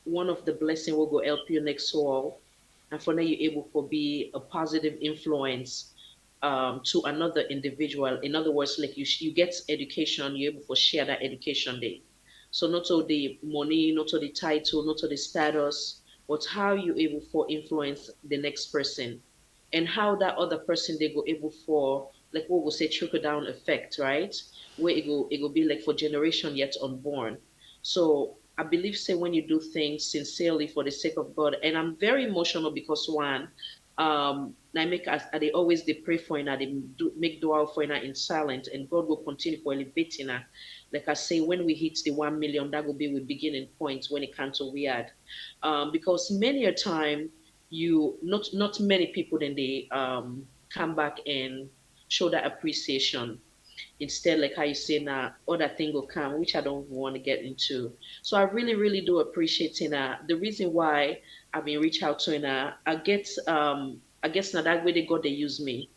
one of the blessing will go help you next soul, and for now you're able to be a positive influence to another individual. In other words, like you get education, you're able to share that education day. So not to the money, not to the title, not to the status, but how you able for influence the next person, and how that other person they go able for, like what we say, trickle down effect, right? Where it go be like for generation yet unborn. So I believe say when you do things sincerely for the sake of God, and I'm very emotional because one, I make as they always they pray for ina, they make dua for ina in silence, and God will continue for elevating her. Like I say, when we hit the 1 million, that will be the beginning point when it comes to weird. Because many a time you not many people then they come back and show that appreciation. Instead, like how you say now, other thing will come, which I don't want to get into. So I really, really do appreciate the reason why I've been reached out to I guess now that way they got they use me.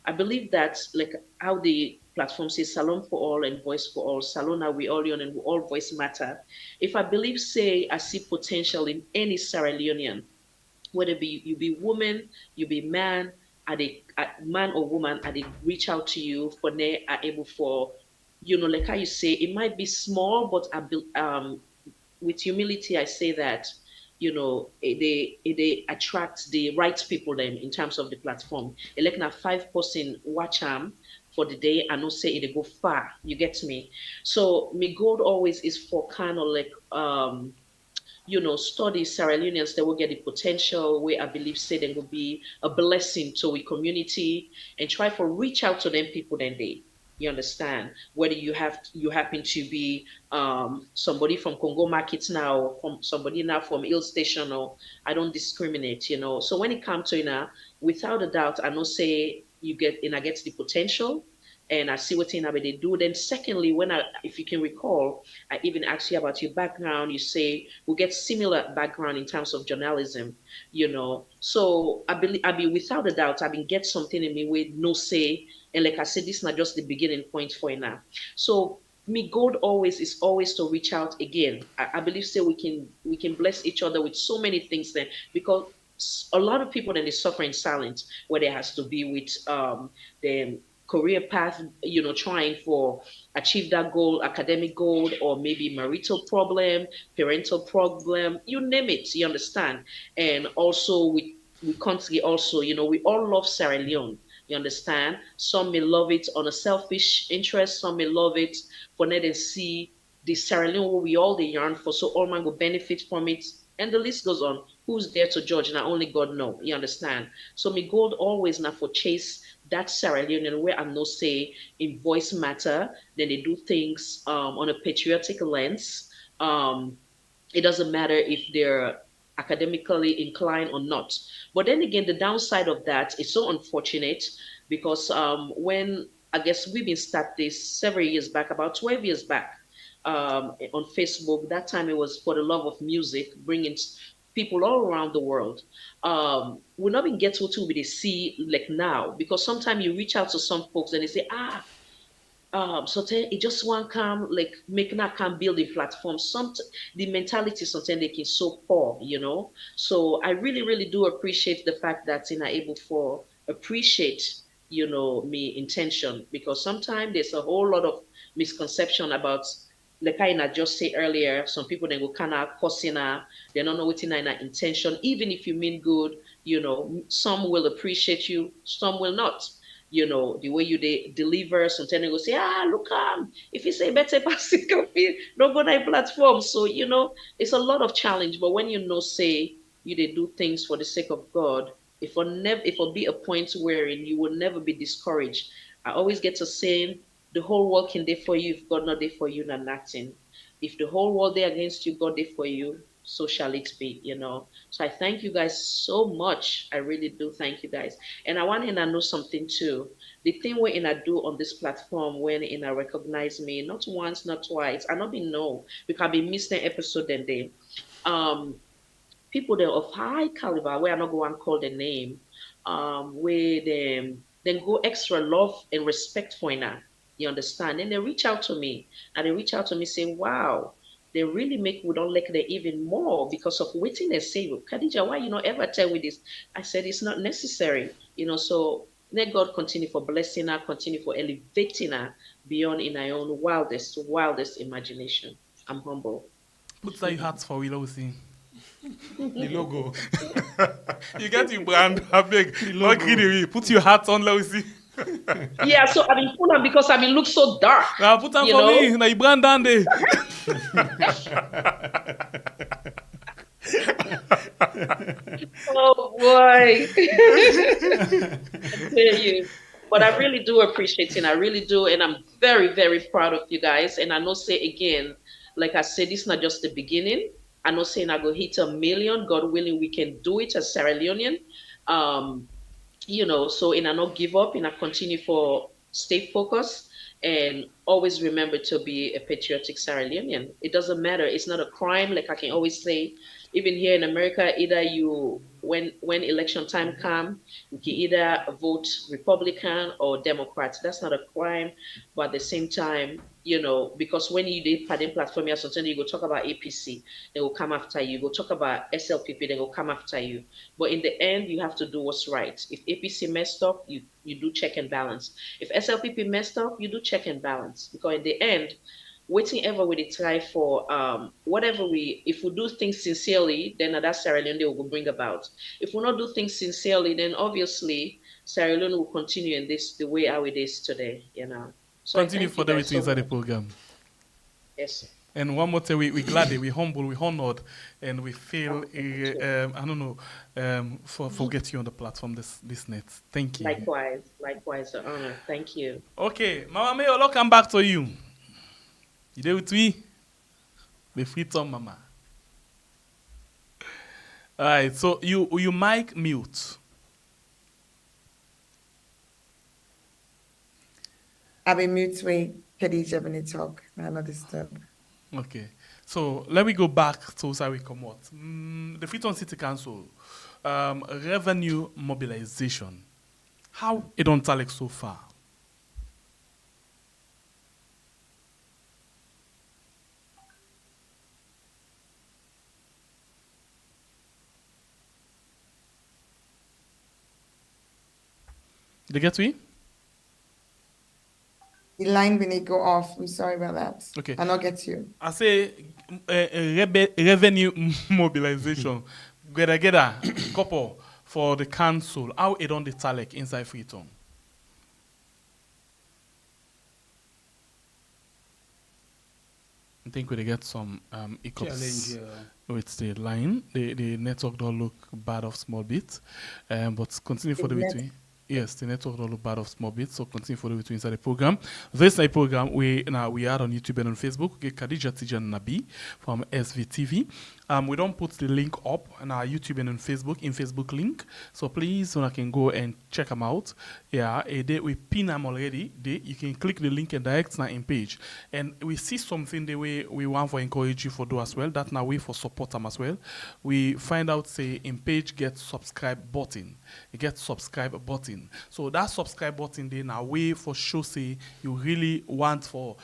I believe that like how the platform says salon for all and voice for all, salon are we all young and we all voice matter. If I believe say I see potential in any Sierra Leonean, whether you be woman, you be man, man or woman, they reach out to you for they are able for, like how you say, it might be small, but with humility, I say that, they attract the right people then in terms of the platform. Like now 5% watch them for the day and not say it go far. You get me? So my goal always is for kind of like study Sierra Leoneans that will get the potential where I believe say they will be a blessing to a community, and try to reach out to them people then they. You understand? Whether you happen to be somebody from Congo markets now, or from somebody now from Hill Station, or I don't discriminate, So when it comes to without a doubt, I know say you get gets the potential, and I see what they do. Then secondly, if you can recall, I even asked you about your background. You say we get similar background in terms of journalism, So I be without a doubt, I've been get something in me with no say. And like I said, this is not just the beginning point for you now. So me goal is always to reach out again. I believe say we can bless each other with so many things then, because a lot of people then they suffer in silence, where there has to be with them career path, trying for achieve that goal, academic goal, or maybe marital problem, parental problem, you name it, you understand? And also we constantly also, we all love Sierra Leone, you understand? Some may love it on a selfish interest, some may love it for let them see the Sierra Leone where we all the yarn for, so all man will benefit from it. And the list goes on. Who's there to judge? Now only God know. You understand? So my goal always now for chase that Sierra Leone where I know say in voice matter, then they do things on a patriotic lens. It doesn't matter if they're academically inclined or not. But then again, the downside of that is so unfortunate, because when I guess we've been start this several years back, about 12 years back, on Facebook. That time it was for the love of music, bringing people all around the world. We're not been get to be they see like now, because sometimes you reach out to some folks and they say, so it just want come like make not come build a platform. The mentality sometimes they can so poor, So I really, really do appreciate the fact that I'm able for appreciate, me intention, because sometimes there's a whole lot of misconception about like I just say earlier, some people then go kind of cussing her, they don't know what's in her intention. Even if you mean good, some will appreciate you, some will not. The way you deliver, sometimes they go say, look, if you say better pass it coffee, don't go that platform. So, it's a lot of challenge. But when say they do things for the sake of God, if will be a point wherein you will never be discouraged. I always get to saying, the whole world can there for you. If God not there for you, not nothing. If the whole world there against you, God there for you, so shall it be, So I thank you guys so much. I really do thank you guys. And I want to know something too. The thing when I do on this platform, when I recognize me, not once, not twice, I not be know, because I've been missing episode and day. People there of high caliber, where I'm not going to call the name, where them then go extra love and respect for now. You understand? And they reach out to me, saying, wow, they really make we don't like them even more because of waiting and say, Khadija, why you not ever tell me this? I said, it's not necessary. So let God continue for blessing her, continue for elevating her beyond in her own wildest imagination. I'm humble.
Put your hats for Willow see.
The logo.
You get your brand, I beg. Not kidding. Put your hats on, Lucy.
Yeah, so I've been put on because I've been look so dark.
Now put on for me. Now you brand down there.
Oh boy. I tell you. But I really do appreciate it. I really do. And I'm very, very proud of you guys. And I know say again, like I said, this is not just the beginning. I know saying I go hit 1 million. God willing, we can do it as Sierra Leonean. So I not give up and I continue for stay focused and always remember to be a patriotic Sierra Leonean. It doesn't matter. It's not a crime. Like I can always say, even here in America, either when election time come, you can either vote Republican or Democrat. That's not a crime. But at the same time, because when you did pardon platform, sometimes you go talk about APC, they will come after you. Go talk about SLPP, they will come after you. But in the end, you have to do what's right. If APC messed up, you do check and balance. If SLPP messed up, you do check and balance. Because in the end, waiting ever we try for if we do things sincerely, then that's Sierra Leone will bring about. If we not do things sincerely, then obviously Sierra Leone will continue in this the way how it is today, So
continue for them inside the program.
Yes. Sir.
And one more thing, we glad, we humble, we honored, and we feel for get you on the platform this night. Thank you.
Likewise, the honor. Thank you.
Okay, Mama Mayor, I'll come back to you. You there with me? The Freetown Mama. All right, so you mic mute.
I've been mute way Khadija when you talk. I'm not disturbed.
Okay, so let me go back to how we come out. The Freetown City Council, revenue mobilization. How it don't tell so far? They get me?
The line when it go off. I'm sorry about that.
Okay.
I'll not get you.
I say revenue mobilization. Get a couple for the council. How it on the talek inside Freetown? I think we get some hiccups with the line. The network don't look bad of small bit, but continue for the between. Yes, the network don't look bad of small bit, so continue for the between inside the program. This is the program we are on YouTube and on Facebook. Okay, Khadija Tejan Nabie from SBTV. We don't put the link up on our YouTube and on Facebook in Facebook link, so please, when I can go and check them out. Yeah, we pin them already. You can click the link and direct now in page. And we see something the way we want to encourage you for do as well. That's now way for support them as well. We find out say in page get subscribe button. You get subscribe button. button. So that subscribe button then a way for show say you really want for,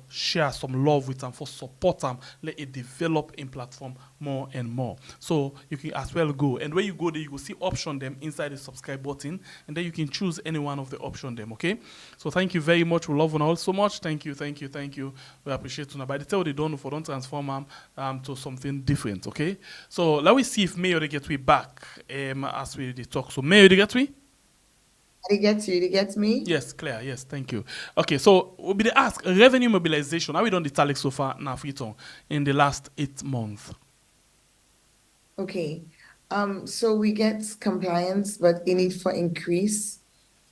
share some love with them, for support them, let it develop in platform more and more. So you can as well go. And when you go there, you will see option them inside the subscribe button, and then you can choose any one of the option them, okay? So thank you very much. We love you all so much. Thank you. We appreciate you. By the time they don't for don't transform them to something different, okay? So let me see if Mayor they get we back as we talk. So Mayor they get we?
Did you get me?
Yes, clear. Yes, thank you. Okay, so we'll be the ask revenue mobilization. How we done the tally so far now, Freetown, in the last 8 months?
Okay. So we get compliance, but the need for increase.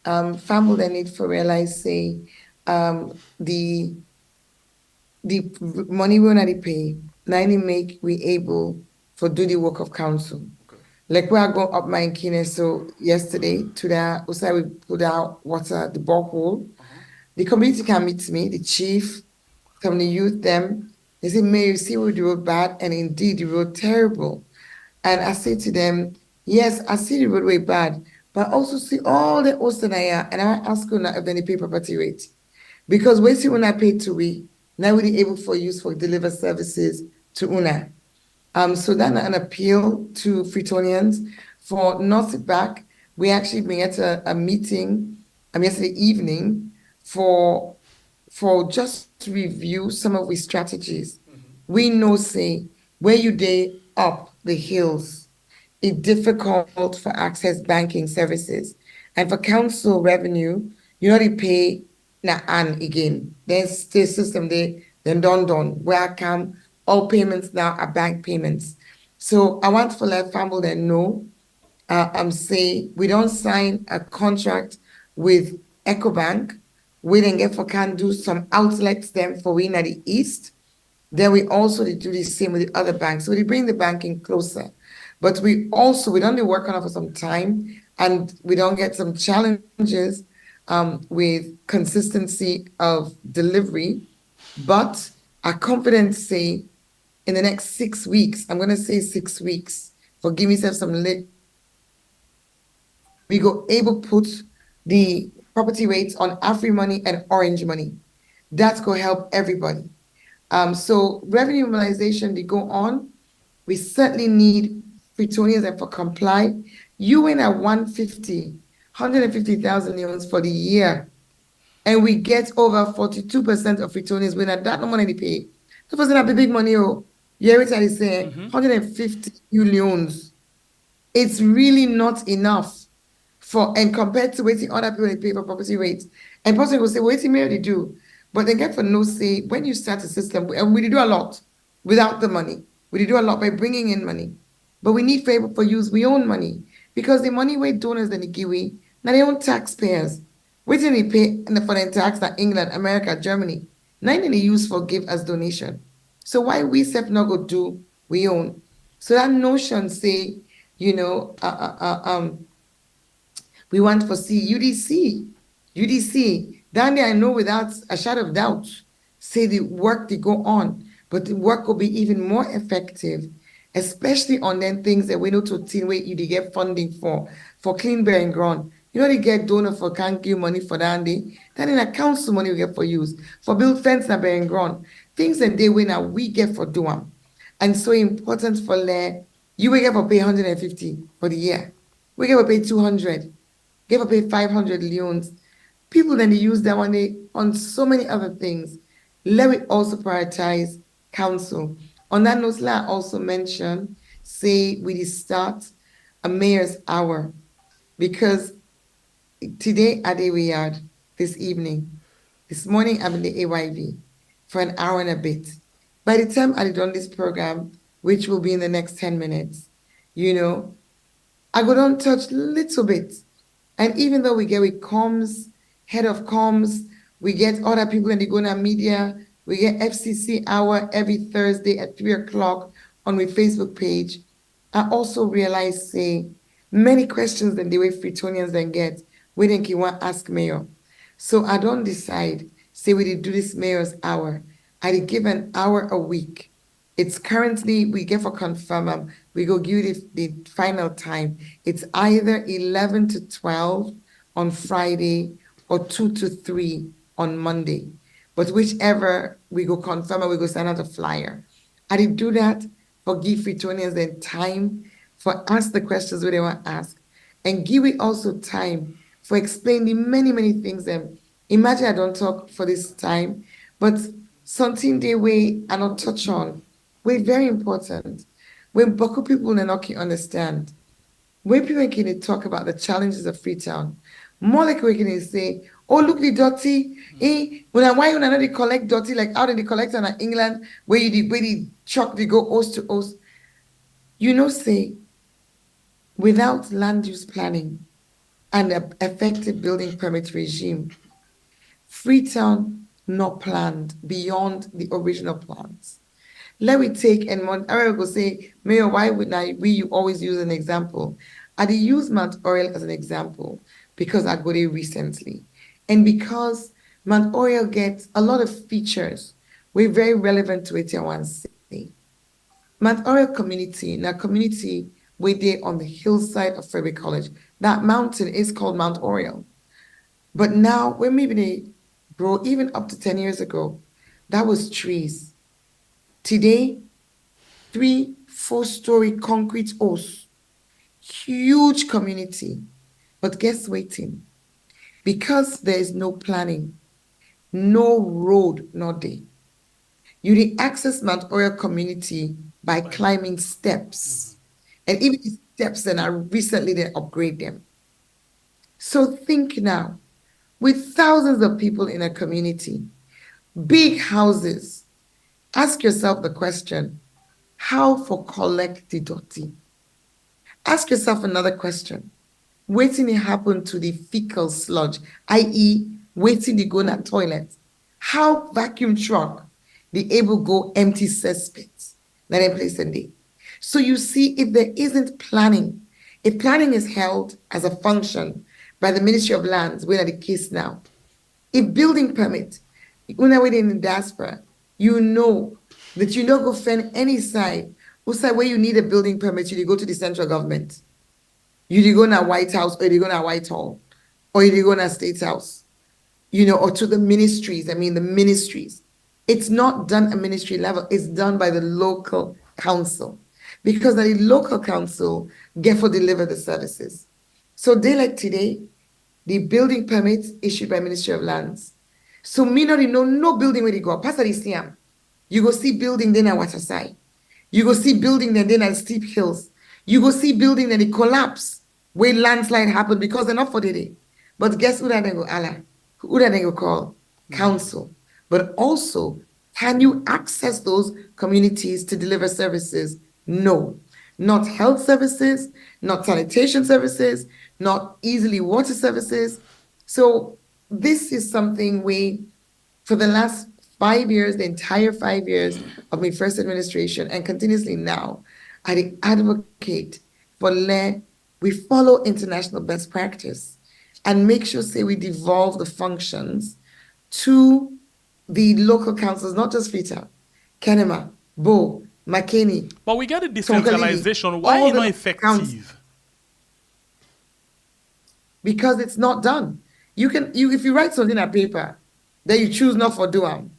Family the need for realize say the money we already pay, now make we able for do the work of council. Okay. Like we are going up my Kine, so yesterday to that also we put out water, the borehole. The community can meet me, the chief, from the youth them. They say, May you see we do road bad, and indeed the road terrible. And I say to them, yes, I see the roadway bad, but I also see all the Ostanaya, and I ask you now if they pay property rate. Because we see when I pay to we, now we're able for use for deliver services to UNA. So that's an appeal to Freetonians for not sit back. We actually been at a meeting yesterday evening for just to review some of the strategies. We know say where you day up the hills, it's difficult for access banking services. And for council revenue, you know they pay na and again. There's the system they then done. Where I come, all payments now are bank payments. So I want to let family that know, say we don't sign a contract with EcoBank. We then get for can do some outlets them for we in the east. Then we also do the same with the other banks. So we bring the banking closer. But we don't work on it for some time, and we don't get some challenges with consistency of delivery. But I confident say in the next 6 weeks, I'm gonna say 6 weeks, for give myself some lit. We go able put the property rates on AfriMoney and Orange Money. That's gonna help everybody. So revenue mobilization, they go on. We certainly need Freetonians and for comply. You in at 150,000 leones for the year. And we get over 42% of Freetonians when that no money they pay. That wasn't a big money. Oh, you every time they say 150 leones. It's really not enough and compared to waiting other people they pay for property rates. And person will say, waiting me they do. But they get for no say when you start a system, and we do a lot without the money. We do a lot by bringing in money. But we need for use we own money. Because the money we donors then they give we, now they own taxpayers. We didn't pay for the tax that England, America, Germany. Now they use for give as donation. So why we self not go do we own? So that notion say, we want for UDC. Down there I know without a shadow of doubt, say the work they go on, but the work will be even more effective, especially on them things that we know to teen way you get funding for clean bearing ground. You know they get donor for can't give money for that day. Then in a council money we get for use for build fence na bearing ground. Things that they win now we get for do them. And so important for you will get for pay 150 for the year. We get for pay 200, get for pay 500 leones. People then they use that one day on so many other things. Let me also prioritize council. On that note, I also mention, say we start a mayor's hour, because today at the yard, this morning I'm in the AYV for an hour and a bit. By the time I done this program, which will be in the next 10 minutes, I go down touch little bit. And even though we get with comms, head of comms, we get other people in the Gona media, we get FCC hour every Thursday at 3 o'clock on my Facebook page. I also realize, say, many questions than the way Freetonians then get, we think you want to ask mayor. So I don't decide, say we did do this mayor's hour. I did give an hour a week. It's currently, we get for confirm, we go give you the final time. It's either 11 to 12 on Friday or 2 to 3 on Monday. But whichever we go confirm and we go send out a flyer. I did do that for give Freetonians then time for ask the questions we they want to ask. And give it also time for explaining many, many things. Imagine I don't talk for this time, but something they way I don't touch on. We're very important. When Boku people are not can understand, when people can talk about the challenges of Freetown, more like we can say, oh, look the dirty, why you not they collect dirty like out in the collector in England, where the truck they go host to host. Say, without land use planning and an effective building permit regime, Freetown not planned beyond the original plans. Let me take and I will say, Mayor, why would you always use an example? I use Mount Oriel as an example because I go there recently. And because Mount Oriel gets a lot of features, we're very relevant to it, I want to say. Mount Oriel community, now community, we're there on the hillside of Frederick College. That mountain is called Mount Oriel. But now, when maybe they grow, even up to 10 years ago, that was trees. Today, 3, 4-story concrete house, huge community. But guess waiting, because there is no planning, no road, not there. You dey access Mount Oriel community by climbing steps. And even the steps then are recently they upgrade them. So think now, with thousands of people in a community, big houses, ask yourself the question, how for collect the dirty? Ask yourself another question. Waiting to happen to the fecal sludge, i.e. waiting to go in a toilet. How vacuum truck be able to go empty cesspits that in place in day. So you see, if there isn't planning, if planning is held as a function by the Ministry of Lands, we're at the case now. If building permit, when I wait in the diaspora, you know that you don't go fend any side. Who side where you need a building permit, you go to the central government. You go to a White House, or you go to a Whitehall, or you go to a State House, or to the ministries. The ministries. It's not done at ministry level. It's done by the local council, because the local council get for deliver the services. So they like today, the building permits issued by Ministry of Lands. So me not know no building where they go. Pass the Siam. You go see building then at Waterside. You go see building then at Steep Hills. You go see building then it collapse where landslide happened because they're not for the day. But guess who that they go Allah? Who that they go call? Council. But also, can you access those communities to deliver services? No. Not health services, not sanitation services, not easily water services. So this is something we, for the last 5 years, the entire 5 years of my first administration and continuously now, I advocate for we follow international best practice and make sure, say, we devolve the functions to the local councils, not just Freetown, Kenema, Bo, McKinney.
But we got a decentralization. Why is it not effective?
Because it's not done. If you write something on paper, then you choose not for doing.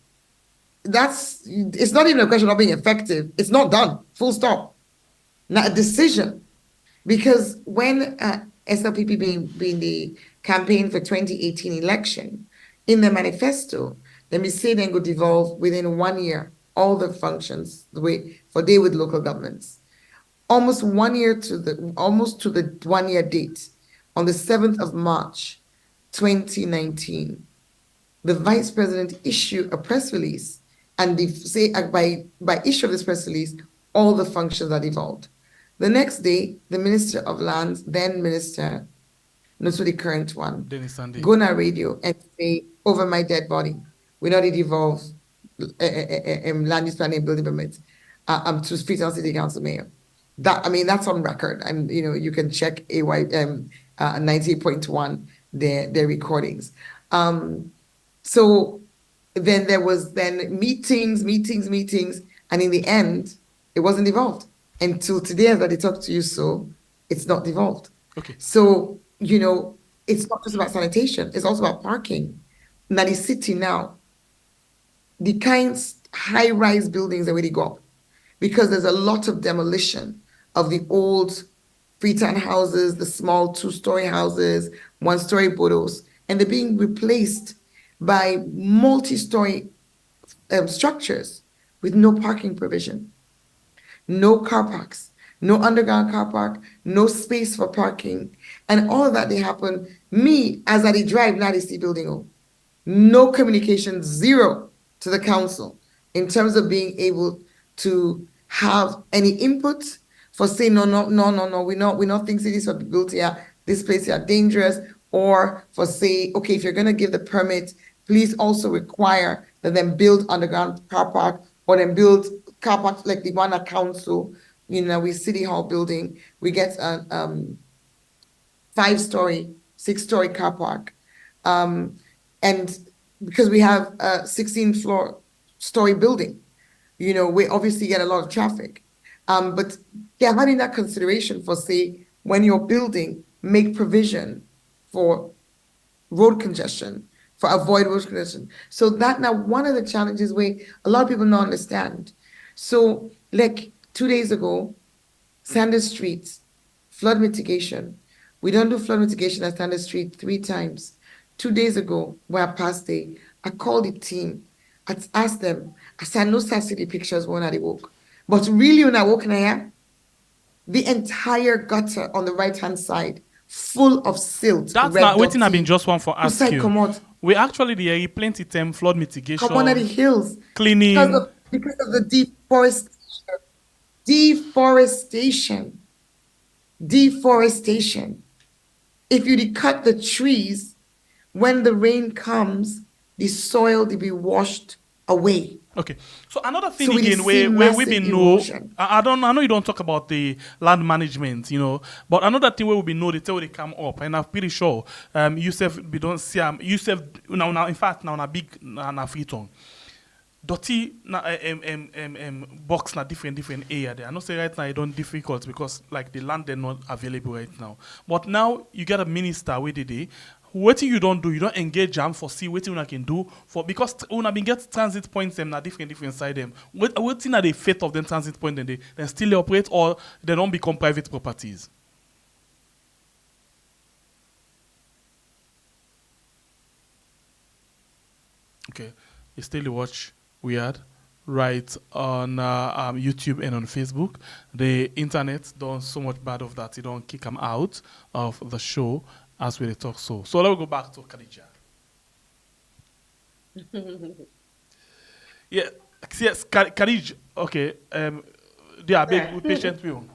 It's not even a question of being effective. It's not done. Full stop. Not a decision. Because when SLPP being the campaign for 2018 election, in the manifesto, let me say then go devolve within 1 year, all the functions for day with local governments. Almost 1 year to the 1 year date, on the 7th of March, 2019, the Vice President issued a press release and say by issue of this press release, all the functions are devolved. The next day, the Minister of Lands, then Minister, not the current one, go on radio and say, over my dead body, we not devolve land use planning and building permits to Freetown City Council Mayor. That's on record, and you can check AY 98.1 their recordings. So then there was meetings, and in the end, it wasn't devolved. Until today, as I talk to you, so it's not devolved.
Okay.
So it's not just about sanitation, it's also about parking. Now the city now, the kinds high-rise buildings already go up because there's a lot of demolition of the old Freetown houses, the small two-story houses, one-story bodos, and they're being replaced by multi-story structures with no parking provision, no car parks, no underground car park, no space for parking, and all of that they happen. Me, as I dey drive, now they see building up. No communication, zero to the council in terms of being able to have any input for saying no, we not think cities are built here, this place here dangerous, or for say, okay, if you're gonna give the permit, please also require that them build underground car park or then build car park like the one at council, with City Hall building, we get a 5-story, 6-story car park. And because we have a 16-story building, we obviously get a lot of traffic. But yeah, having that consideration for, say, when you're building, make provision for road congestion, for avoid road congestion. So that now one of the challenges where a lot of people don't understand. So like 2 days ago, Sanders Street, flood mitigation. We don't do flood mitigation at Sanders Street 3 times. 2 days ago, where I passed day, I called the team. I asked them, I said, no start see the pictures when I walk. But really, when I walk in here, the entire gutter on the right-hand side, full of silt.
That's not waiting. I've been just one for ask you.
Come out.
We actually the plenty term flood mitigation.
Come on at the hills.
Cleaning.
Because of the deforestation. If you cut the trees, when the rain comes, the soil will be washed away.
Okay, so another thing again where we've been know, I know you don't talk about the land management, but another thing where we've been know the tell they come up, and I'm pretty sure Yusuf we don't see Yusuf now in fact now a big na Freetown. Dirty box na different area there. I know say right now it don't difficult because like the land they're not available right now. But now you get a minister where they what you don't do, you don't engage them for see what you can do for because when I been get transit points them na different side them. What thing are the fate of them transit point then they still operate or they don't become private properties? Okay, you still watch Weird right on YouTube and on Facebook. The internet done so much bad of that, it don't kick them out of the show as we talk so. So let's go back to Khadija. Yes, Khadija. Okay, they are big patient with you.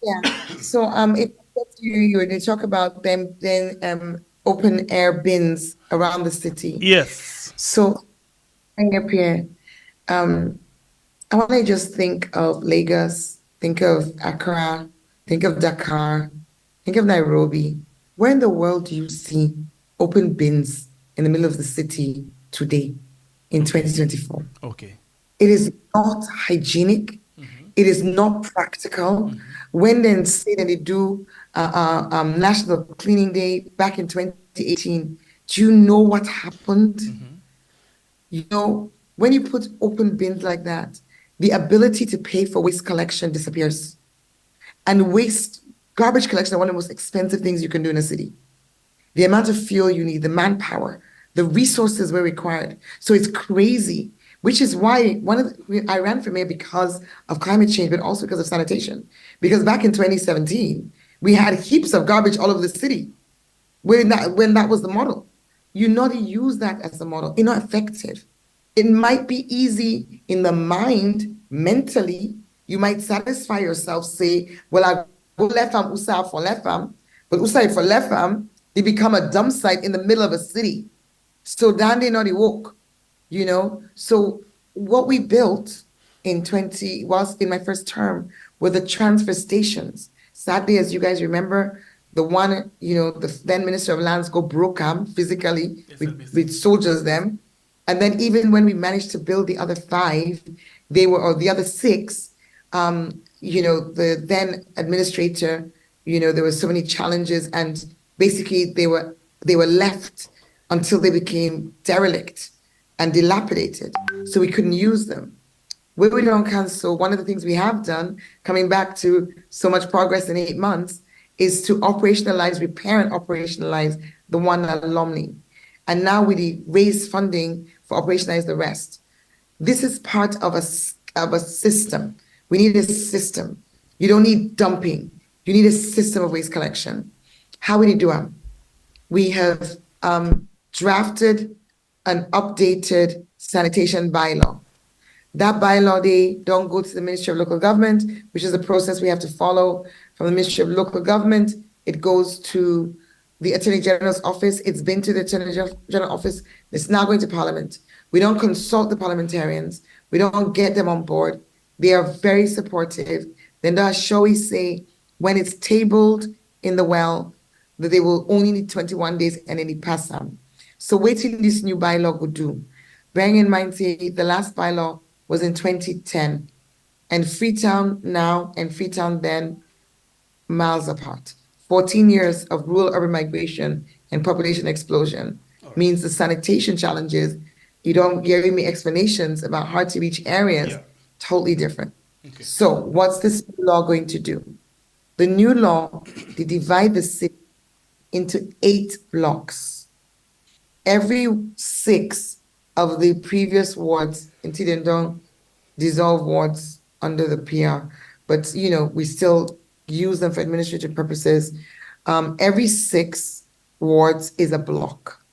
Yeah. So if you talk about them then open air bins around the city.
Yes.
So up here, I want to just think of Lagos, think of Accra, think of Dakar, think of Nairobi. Where in the world do you see open bins in the middle of the city today in 2024?
Okay.
It is not hygienic. It is not practical. When they say that they do National Cleaning Day back in 2018, do you know what happened? When you put open bins like that, the ability to pay for waste collection disappears. And garbage collection are one of the most expensive things you can do in a city. The amount of fuel you need, the manpower, the resources were required. So it's crazy, which is why I ran for mayor because of climate change, but also because of sanitation. Because back in 2017, we had heaps of garbage all over the city when that was the model. You not use that as a model. It's not effective. It might be easy in the mind, mentally. You might satisfy yourself, say, well, I go left arm, Usa for left arm, but Usa for left arm, they become a dump site in the middle of a city. So then they not walk, So what we built was in my first term were the transfer stations. Sadly, as you guys remember, the one, the then Minister of Lands go broke physically with soldiers them. And then even when we managed to build the other 5, or the other 6, the then administrator there were so many challenges, and basically they were left until they became derelict and dilapidated, so we couldn't use them. Waywardon Council, one of the things we have done, coming back to so much progress in 8 months, is to repair and operationalize the one alumni. And now we raise funding for operationalize the rest. This is part of a system. We need a system. You don't need dumping. You need a system of waste collection. How will you do it? We have drafted an updated sanitation bylaw. That bylaw, they don't go to the Ministry of Local Government, which is the process we have to follow. From the Ministry of Local Government, it goes to the Attorney General's office. It's been to the Attorney General office. It's now going to Parliament. We don't consult the parliamentarians. We don't get them on board. They are very supportive. Then shall we say, when it's tabled in the well, that they will only need 21 days and then it pass them. So waiting this new bylaw would do. Bearing in mind, say, the last bylaw was in 2010, and Freetown now and Freetown then, miles apart. 14 years of rural-urban migration and population explosion means the sanitation challenges, you don't give me explanations about hard-to-reach areas, totally different.
Okay.
So what's this law going to do? The new law, they divide the city into 8 blocks. Every 6 of the previous wards, until they don't dissolve wards under the PR, but we still use them for administrative purposes. Every 6 wards is a block.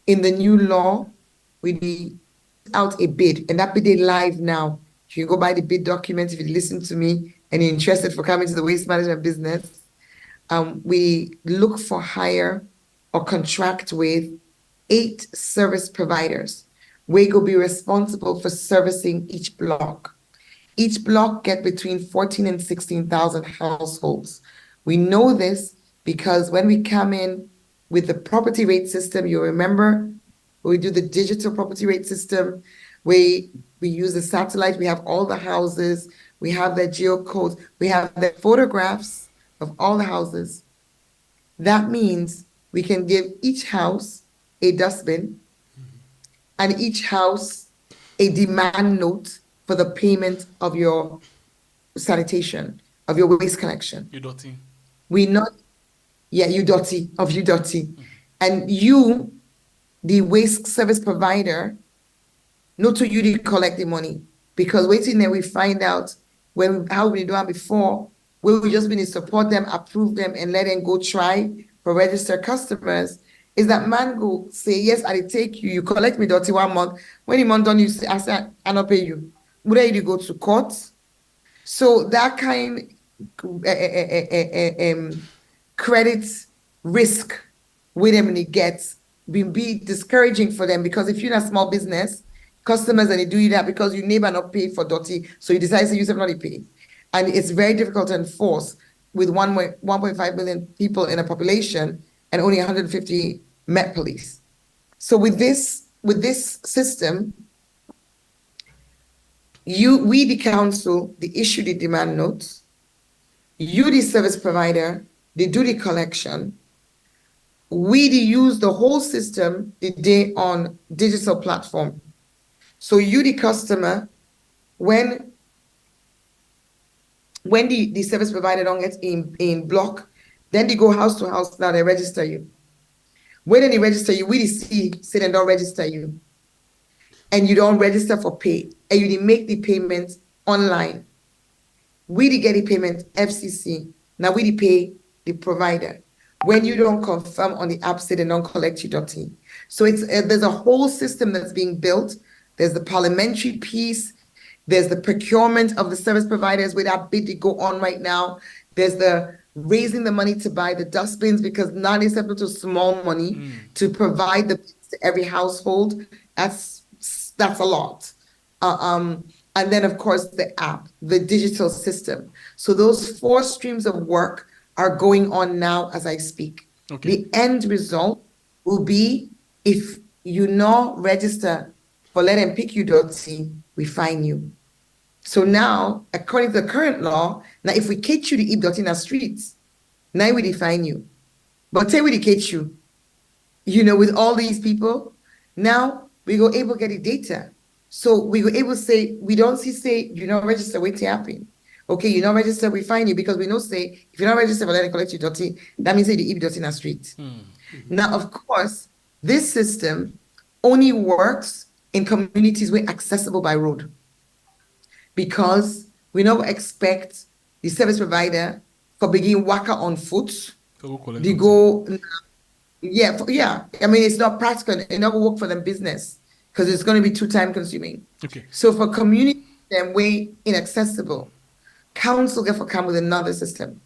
In the new law, we out a bid, and that bid is live now. You can go buy the bid document if you listen to me and you're interested for coming to the waste management business. We look for hire or contract with 8 service providers. We will be responsible for servicing each block. Each block get between 14 and 16,000 households. We know this because when we come in with the property rate system, you remember, we do the digital property rate system, we use the satellite, we have all the houses, we have the geocodes, we have the photographs of all the houses. That means we can give each house a dustbin and each house a demand note for the payment of your sanitation, of your waste collection.
You dirty.
You dirty. And you, the waste service provider, not to you to collect the money. Because waiting there, we find out how we do it before, we just been to support them, approve them, and let them go try for registered customers, is that man go say, yes, I take you, you collect me dirty 1 month. When the month done, you say, I say, I not pay you. Would I go to court? So that kind credit risk with them and it gets be discouraging for them, because if you're in a small business, customers and they do that because your neighbor not pay for dirty, so you decide to use them not pay. And it's very difficult to enforce with 1.5 million people in a population and only 150 Met Police. So with this system, we the council, they issue the demand notes. You the service provider, they do the collection. We use the whole system the day on digital platform. So you the customer, when the service provider don't get in block, then they go house to house, now they register you. When they register you, we say they don't register you. And you don't register for pay. And you make the payment online. We get the payment FCC. Now we pay the provider. When you don't confirm on the app, say they don't collect you dirty. So there's a whole system that's being built. There's the parliamentary piece. There's the procurement of the service providers where that bid they go on right now. There's the raising the money to buy the dustbins, because not acceptable to small money to provide the to every household. That's a lot. And then of course the app, the digital system. So those 4 streams of work are going on now as I speak. Okay. The end result will be, if you not register for let them pick you dirty, we fine you. So now, according to the current law, now if we catch you to eat dirty in the streets, now we define you. But say we catch you, with all these people, now we go able to get the data. So we were able to say, we don't say, you're not registered, wait till happen. Okay, you're not registered, we find you, because we know say, if you're not registered, let it collect your dirty, that means that you eat dirty in the street. Now, of course, this system only works in communities where accessible by road, because we don't expect the service provider for begin waka on foot. They go, yeah. I mean, it's not practical. It's not going to work for them business because it's going to be too time consuming.
Okay.
So for community, them way inaccessible, council get for come with another system.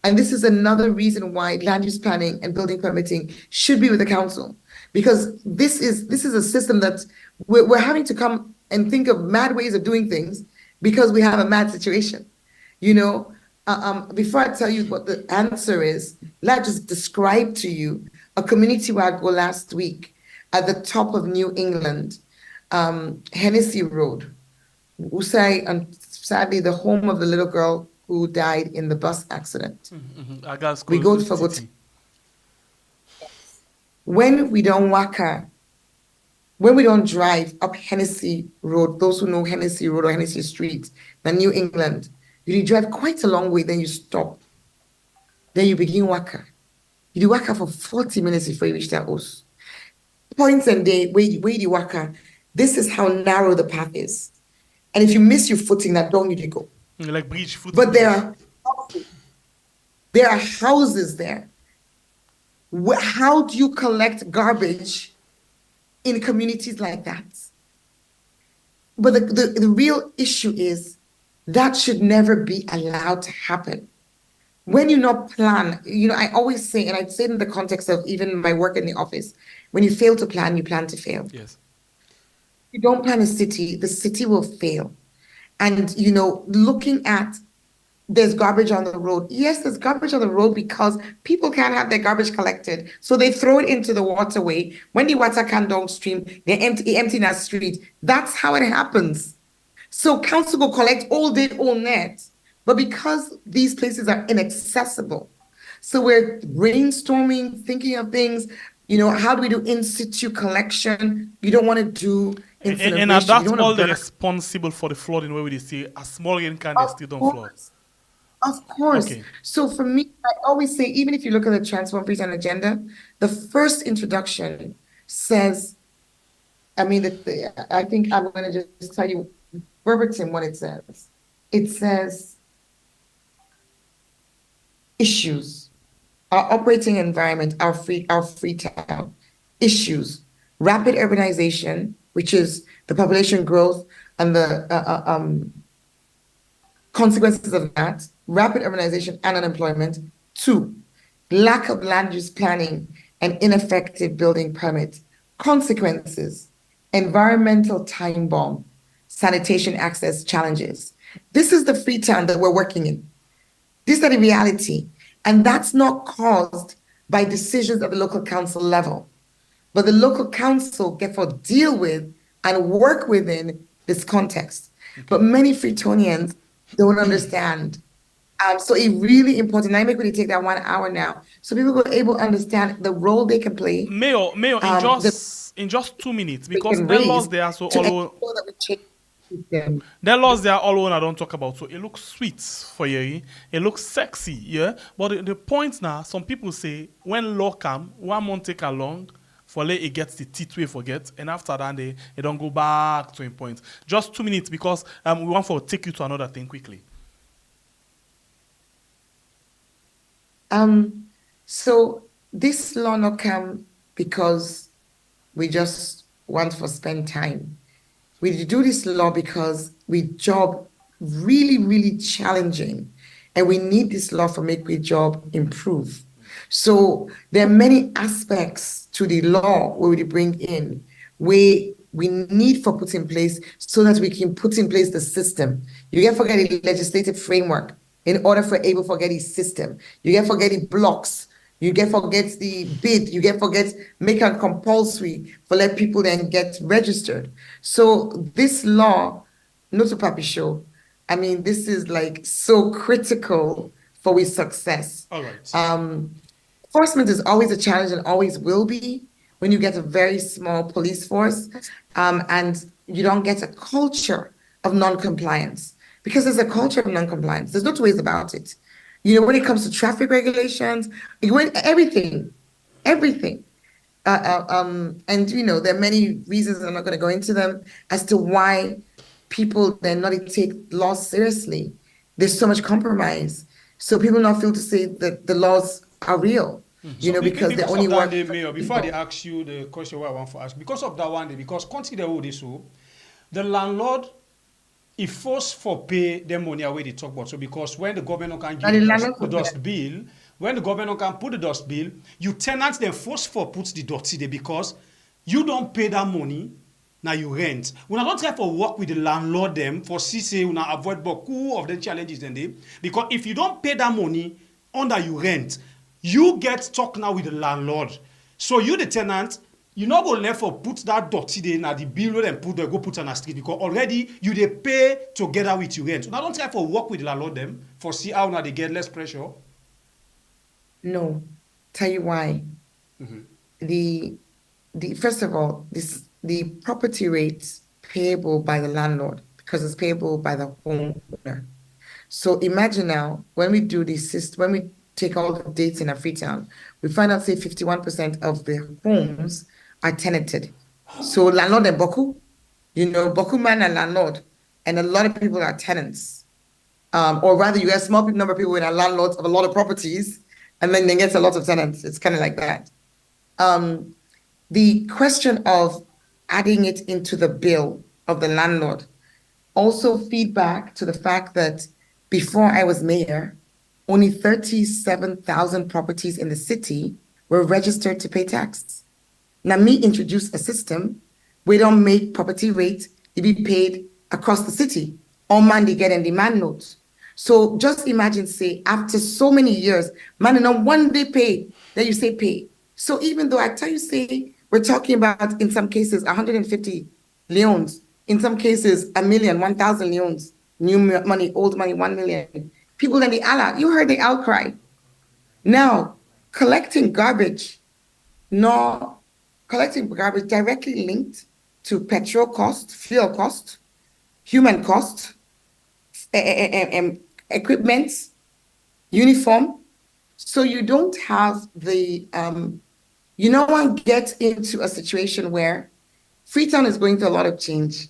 And this is another reason why land use planning and building permitting should be with the council, because this is a system that we're having to come and think of mad ways of doing things because we have a mad situation. Before I tell you what the answer is, let me just describe to you a community where I go last week at the top of New England, Hennessy Road, Usai, and sadly the home of the little girl who died in the bus accident. We go for good. When we don't when we don't drive up Hennessy Road, those who know Hennessy Road or Hennessy Street, the New England, you drive quite a long way, then you stop. Then you begin waka. You do waka for 40 minutes before you reach that house. Points and day, where you waka, this is how narrow the path is. And if you miss your footing, that don't you go.
Like bridge footing.
But there are houses there. How do you collect garbage in communities like that? But the real issue is that should never be allowed to happen. When you not plan, I always say, and I say it in the context of even my work in the office, when you fail to plan, you plan to fail.
Yes.
If you don't plan a city, the city will fail. And, looking at there's garbage on the road. Yes, there's garbage on the road because people can't have their garbage collected. So they throw it into the waterway. When the water can downstream, they empty in that street. That's how it happens. So council will collect all day, all night. But because these places are inaccessible, so we're brainstorming, thinking of things, how do we do in situ collection? You don't want to do incineration.
And that's all the responsible for the flooding where we see a small rain can they still don't flood.
Of course.
Okay.
So for me, I always say, even if you look at the Transform Freetown agenda, the first introduction says, I think I'm going to just tell you verbatim what it says. It says, issues, our operating environment, our Freetown, issues, rapid urbanization, which is the population growth and the consequences of that, rapid urbanization and unemployment. 2, lack of land use planning and ineffective building permit. Consequences, environmental time bomb, sanitation access challenges. This is the Freetown that we're working in. These are the reality. And that's not caused by decisions at the local council level. But the local council get to deal with and work within this context. Okay. But many Freetonians don't understand. So it's really important. I make really take that 1 hour now, so people will able to understand the role they can play.
Mayor, in just 2 minutes, because the laws they are so all the laws they are all one I don't talk about. So it looks sweet for you, it looks sexy, yeah. But the point now, some people say when law come, 1 month take along. For late, it gets the teeth we forget, and after that, they don't go back to a point. Just 2 minutes, because we want to take you to another thing quickly.
So this law not come because we just want to spend time. We do this law because we job really, really challenging, and we need this law for make we job improve. So there are many aspects to the law where we bring in, where we need for put in place so that we can put in place the system. You can forget the legislative framework in order for able to forget the system. You can forget the blocks. You can forget the bid. You can forget make it compulsory for let people then get registered. So this law, not to papi show, I mean, this is like so critical for we success.
All right.
Enforcement is always a challenge and always will be when you get a very small police force, and you don't get a culture of non-compliance, because there's a culture of non-compliance. There's no two ways about it. You know, when it comes to traffic regulations, everything. And you know, there are many reasons, I'm not going to go into them, as to why people then not take laws seriously. There's so much compromise. So people not feel to say that the laws are real, you know, because they only work.
Mayor, before they ask you the question what I want to ask, because of that one day, because consider all this, so the landlord, he forced for pay them money away they talk about. So because when the government can give the dust bill, when the government can put the dust bill, you tenants then force for put the dirty there because you don't pay that money. Now you rent. We not try for work with the landlord them for say we not avoid beaucoup of the challenges then they, because if you don't pay that money under you rent, you get stuck now with the landlord. So you the tenant, you not go left for put that dirty there now the bill and put go put on a street because already you they pay together with you rent. So now don't try for work with the landlord them for see how now they get less pressure.
No, tell you why. The first of all, the property rates payable by the landlord, because it's payable by the homeowner. So imagine now when we do this system, when we take all the dates in a Freetown, we find out say 51% of the homes are tenanted. So landlord and boku, you know, boku man and landlord, and a lot of people are tenants. Or rather, you have small number of people that are landlords of a lot of properties, and then they get a lot of tenants. It's kind of like that. The question of adding it into the bill of the landlord also feedback to the fact that before I was mayor, only 37,000 properties in the city were registered to pay tax. Now me introduce a system where don't make property rates to be paid across the city. All man they get in demand notes. So just imagine, say, after so many years, man, on one day pay, then you say pay. So even though I tell you, say, we're talking about, in some cases, 150 leons, in some cases, 1 million, 1,000 leons, new money, old money, 1 million. People in the Allah, you heard the outcry. Now, collecting garbage directly linked to petrol cost, fuel cost, human cost, equipment, uniform. So you don't have the, you don't want to get into a situation where Freetown is going through a lot of change.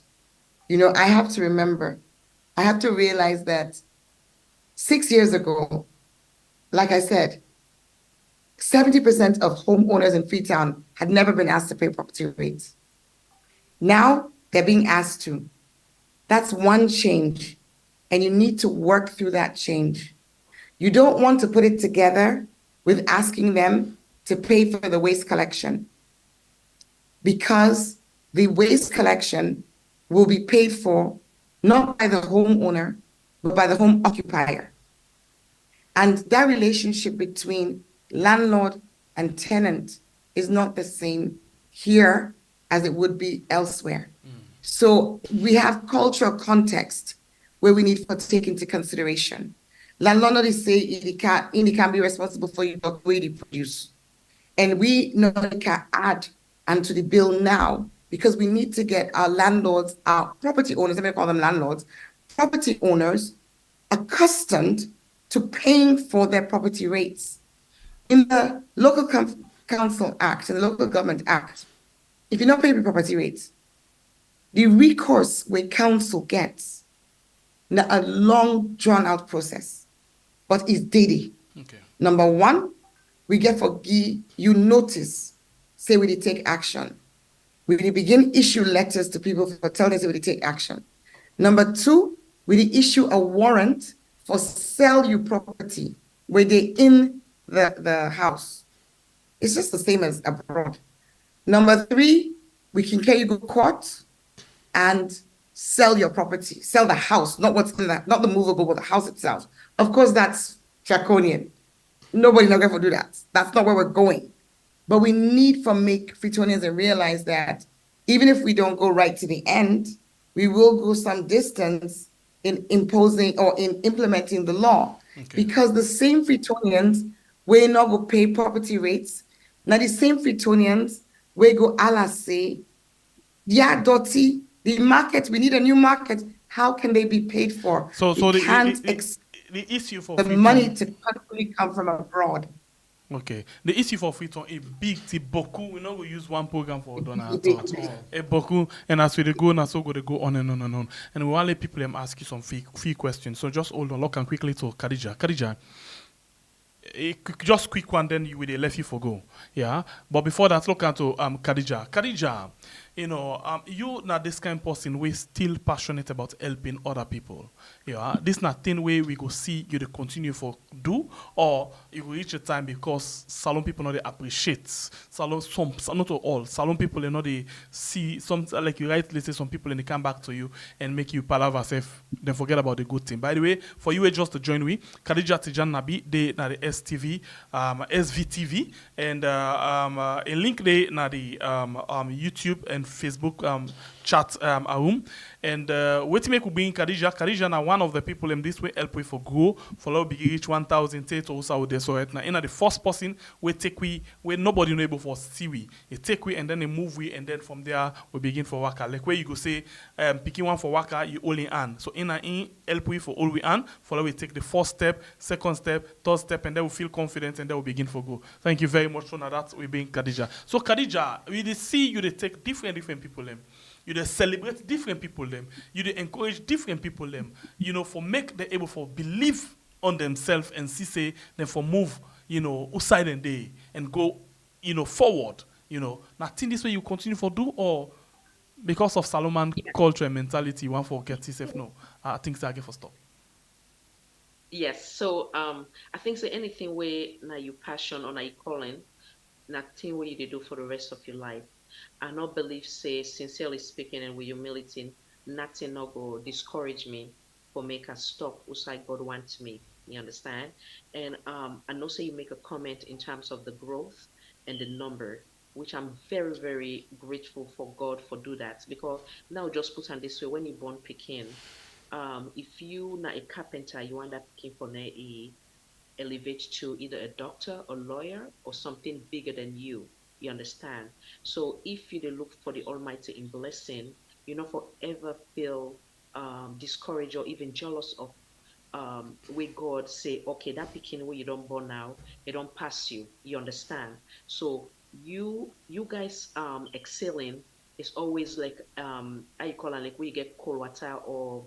You know, I have to realize that 6 years ago, like I said, 70% of homeowners in Freetown had never been asked to pay property rates. Now they're being asked to. That's one change, and you need to work through that change. You don't want to put it together with asking them to pay for the waste collection, because the waste collection will be paid for not by the homeowner, but by the home occupier. And that relationship between landlord and tenant is not the same here as it would be elsewhere. So we have cultural context where we need to take into consideration. Landlord is say it can be responsible for your way you produce. And we know it can add onto the bill now, because we need to get our landlords, our property owners, let me call them landlords, property owners accustomed to paying for their property rates. In the Local Council Act and the Local Government Act, if you don't pay the property rates, the recourse where council gets a long drawn out process, but it's daily.
Okay.
Number one, we get for you notice, say we did take action. We did begin issue letters to people for telling us we did take action. Number two, we did issue a warrant for sell you property where they in the house. It's just the same as abroad. Number three, we can carry you to court and sell your property, sell the house, not what's in that, not the movable, but the house itself. Of course, that's draconian. Nobody's not going to do that. That's not where we're going. But we need to make Freetonians and realize that even if we don't go right to the end, we will go some distance in imposing or in implementing the law.
Okay.
Because the same Freetonians will not go pay property rates. Now the same Freetonians will go say, yeah, dirty, the market, we need a new market. How can they be paid for?
So
They can't
the issue for
the
Freetown,
money to constantly come from abroad.
okay, the issue for Freetown is big. Ti boku. We not go use one program for done at all. A boku, and as we dey go, and so go they go on and on and on. And we want to let people ask you some few questions. So just hold on, look and quickly to Khadija. Khadija, just quick one, then you will let you for go. Yeah, but before that, look into Khadija. Khadija, you know, you not this kind of person we still passionate about helping other people. Yeah, this not thing way we go see you to continue for do, or you will reach a time because salon people not they appreciate salon some not all salon people they know they see some like you rightly say some people and they come back to you and make you palaver self then forget about the good thing. By the way, for you just to join we Khadija Tejan Nabie they na the STV SVTV and a link they na the YouTube and Facebook chat room and what make we bring Khadija now one of the people in this way help we for grow for love big reach 1,000 to also there so right now in the first person we take we where nobody know able for see we take we and then they move we and then from there we begin for waka like where you go say picking one for waka you only an so in help we for all we an follow we take the first step second step third step and then we feel confident and then we begin for go. Thank you very much for that we being Khadija. So Khadija we dey see you they take different people them. You dey celebrate different people them. You dey encourage different people them. You know, for make them able for believe on themselves and see say them for move, you know, outside and day and go, you know, forward. You know, nothing this way you continue for do or because of Solomon culture and mentality you want for get yourself no. I think that get for stop.
Yes. So I think say anything where now you passion or now you calling, nothing where you do for the rest of your life. I not believe say sincerely speaking and with humility, nothing not go discourage me for make us stop outside God wants me. You understand? And I know say you make a comment in terms of the growth and the number, which I'm very, very grateful for God for do that. Because now just put on this way, when you born Pekin, if you not a carpenter, you end up picking for a elevate to either a doctor or lawyer or something bigger than you. You understand? So if you look for the Almighty in blessing, you not forever feel discouraged or even jealous of where God say, okay, that picking where you don't born now, it don't pass you. You understand? So you guys excelling is always like how you call it, like where you get cold water or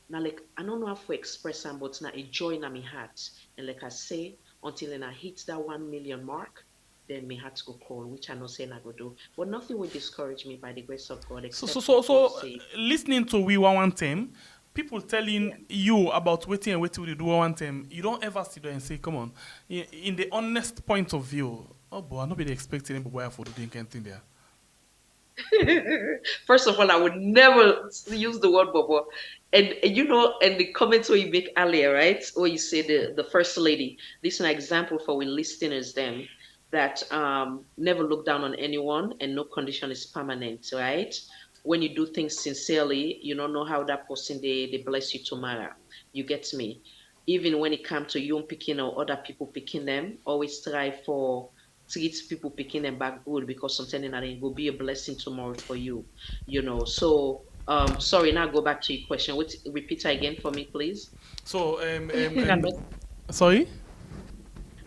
now like I don't know how to express them, but now a joy in my heart. And like I say, until I hit that 1 million mark, then my heart go cold, which I know say I go do. But nothing will discourage me by the grace of God.
So listening to we one time, people telling you about waiting and waiting to do one time, you don't ever sit there and say, come on, in the honest point of view, oh boy, I'm not really expecting anybody for doing anything there.
First of all, I would never use the word bobo. And you know, and the comments where you make earlier, right? Where you say the first lady. This is an example for we listeners them that never look down on anyone and no condition is permanent, right? When you do things sincerely, you don't know how that person they bless you tomorrow. You get me? Even when it comes to you picking or other people picking them, always strive for treat people picking them back good because something that it will be a blessing tomorrow for you, you know. So sorry, now go back to your question. Repeat it again for me, please.
So sorry?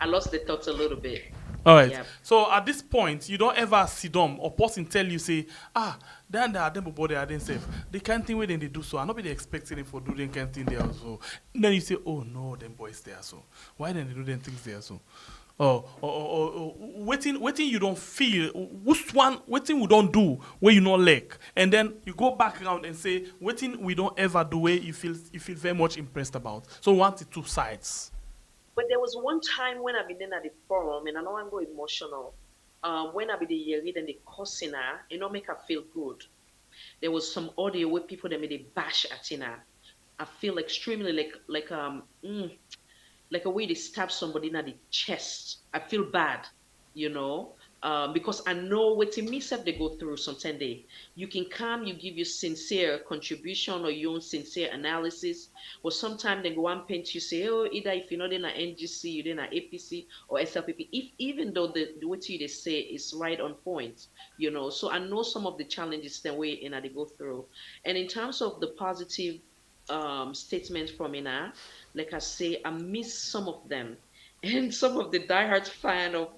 I lost the thoughts a little bit.
All right.
Yeah.
So at this point, you don't ever sit down or person tell you say, then they are them body are themselves. They can't think where they do so. I'm not be expecting them for doing can't think there also. Then you say, oh no, them boys there so. Why then they do them things there so? Waiting you don't feel which one waiting we don't do where you not like and then you go back around and say waiting we don't ever do where you feel very much impressed about. So we want the two sides.
But there was one time when I've been in at the forum and I know I'm going emotional. When I be the read and the cussing her, it don't make her feel good. There was some audio where people that made a bash at her. I feel extremely like a way they stab somebody in the chest. I feel bad, you know. because I know what me self they go through sometimes you can come, you give your sincere contribution or your own sincere analysis, but sometimes they go and paint you say, oh, either if you're not in an NGC, you're in an APC or SLPP, if even though the what you they say is right on point, so I know some of the challenges that way in they go through. And in terms of the positive statements from Ina, like I say, I miss some of them. And some of the diehard fan of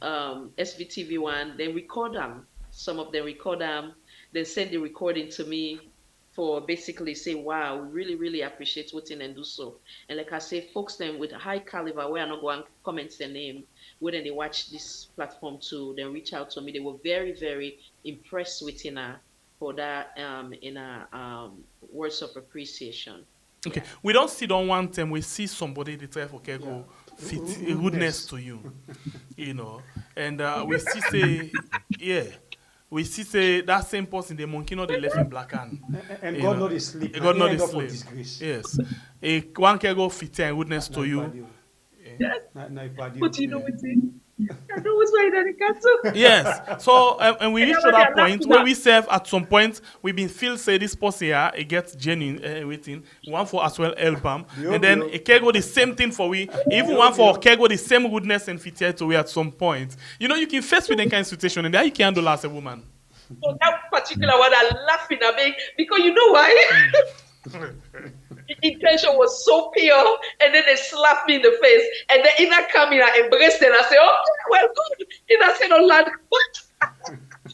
SBTV one, they record them. Some of them record them. They send the recording to me for basically say, wow, we really, really appreciate what in and do so. And like I say, folks then with high caliber, where I not go and comment their name, when they watch this platform too, then reach out to me. They were very, very impressed with Ina for that in a words of appreciation.
Okay, we don't sit on one time. We see somebody they try for go fit goodness to you, and we see say, we see say that same person the monkey not the left in black hand,
and God not is sleep.
God not is sleep. Yes, one can go fit and goodness to you.
Yes. But you know what I know what's why that cancel.
Yes. So and we reach to that point where we serve at some point we been feel say this person here it gets genuine everything. One for as well album. And then it can go the same thing for we. Even one for can go the same goodness and fit to we at some point. You can face with any kind of situation and then you can handle as a woman.
So that particular one I'm laughing at me because you know why? The intention was so pure, and then they slapped me in the face, and then Ina come in and embraced it, and I said, "Oh, well, good." Ina said, "Oh, lad."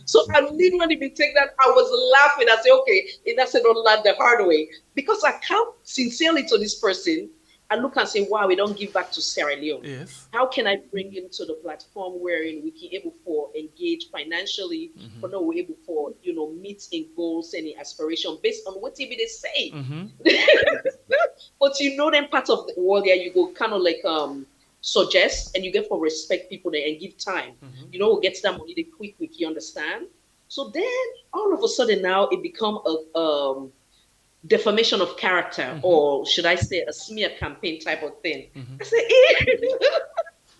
So I literally be take that. I was laughing. I said, "Okay." Ina said, "Oh, lad, the hard way," because I come sincerely to this person. I look and say, wow, we don't give back to Sierra Leone.
Yes.
How can I bring him to the platform wherein we can able for engage financially, but no, we're able for, meet in goals and in aspiration based on what TV they say. But them part of the world there, you go kind of like suggest and you get for respect people there and give time. We'll get that money the quick, you understand? So then all of a sudden now it become a defamation of character, or should I say a smear campaign type of thing. I say,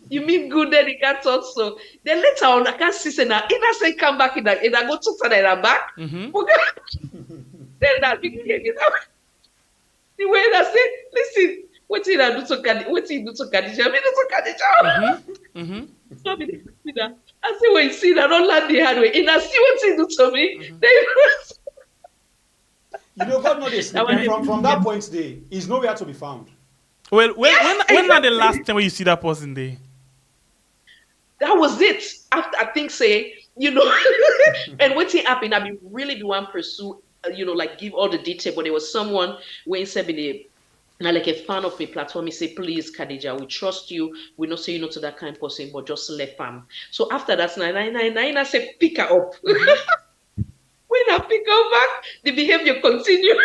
you mean good that you can't talk so. Then later on, I can't see now. If I say come back and I go to that back, then that begin again. The way I say, listen, what did I do to Khadija? What did you do to Khadija? I mean, to Khadija. I say, when you see that, don't land the hard way. And I see what you do to me.
God knows this. From that point there, he's nowhere to be found.
Well, when are the last time you see that person there?
That was it. After I think say, and what happened, I mean, really do want to pursue, like give all the detail, but there was someone when said like a fan of a platform, he say, please, Khadija, we trust you. We not say to that kind of person, but just let them. So after that, I say, pick her up. When I pick her back, the behavior continue.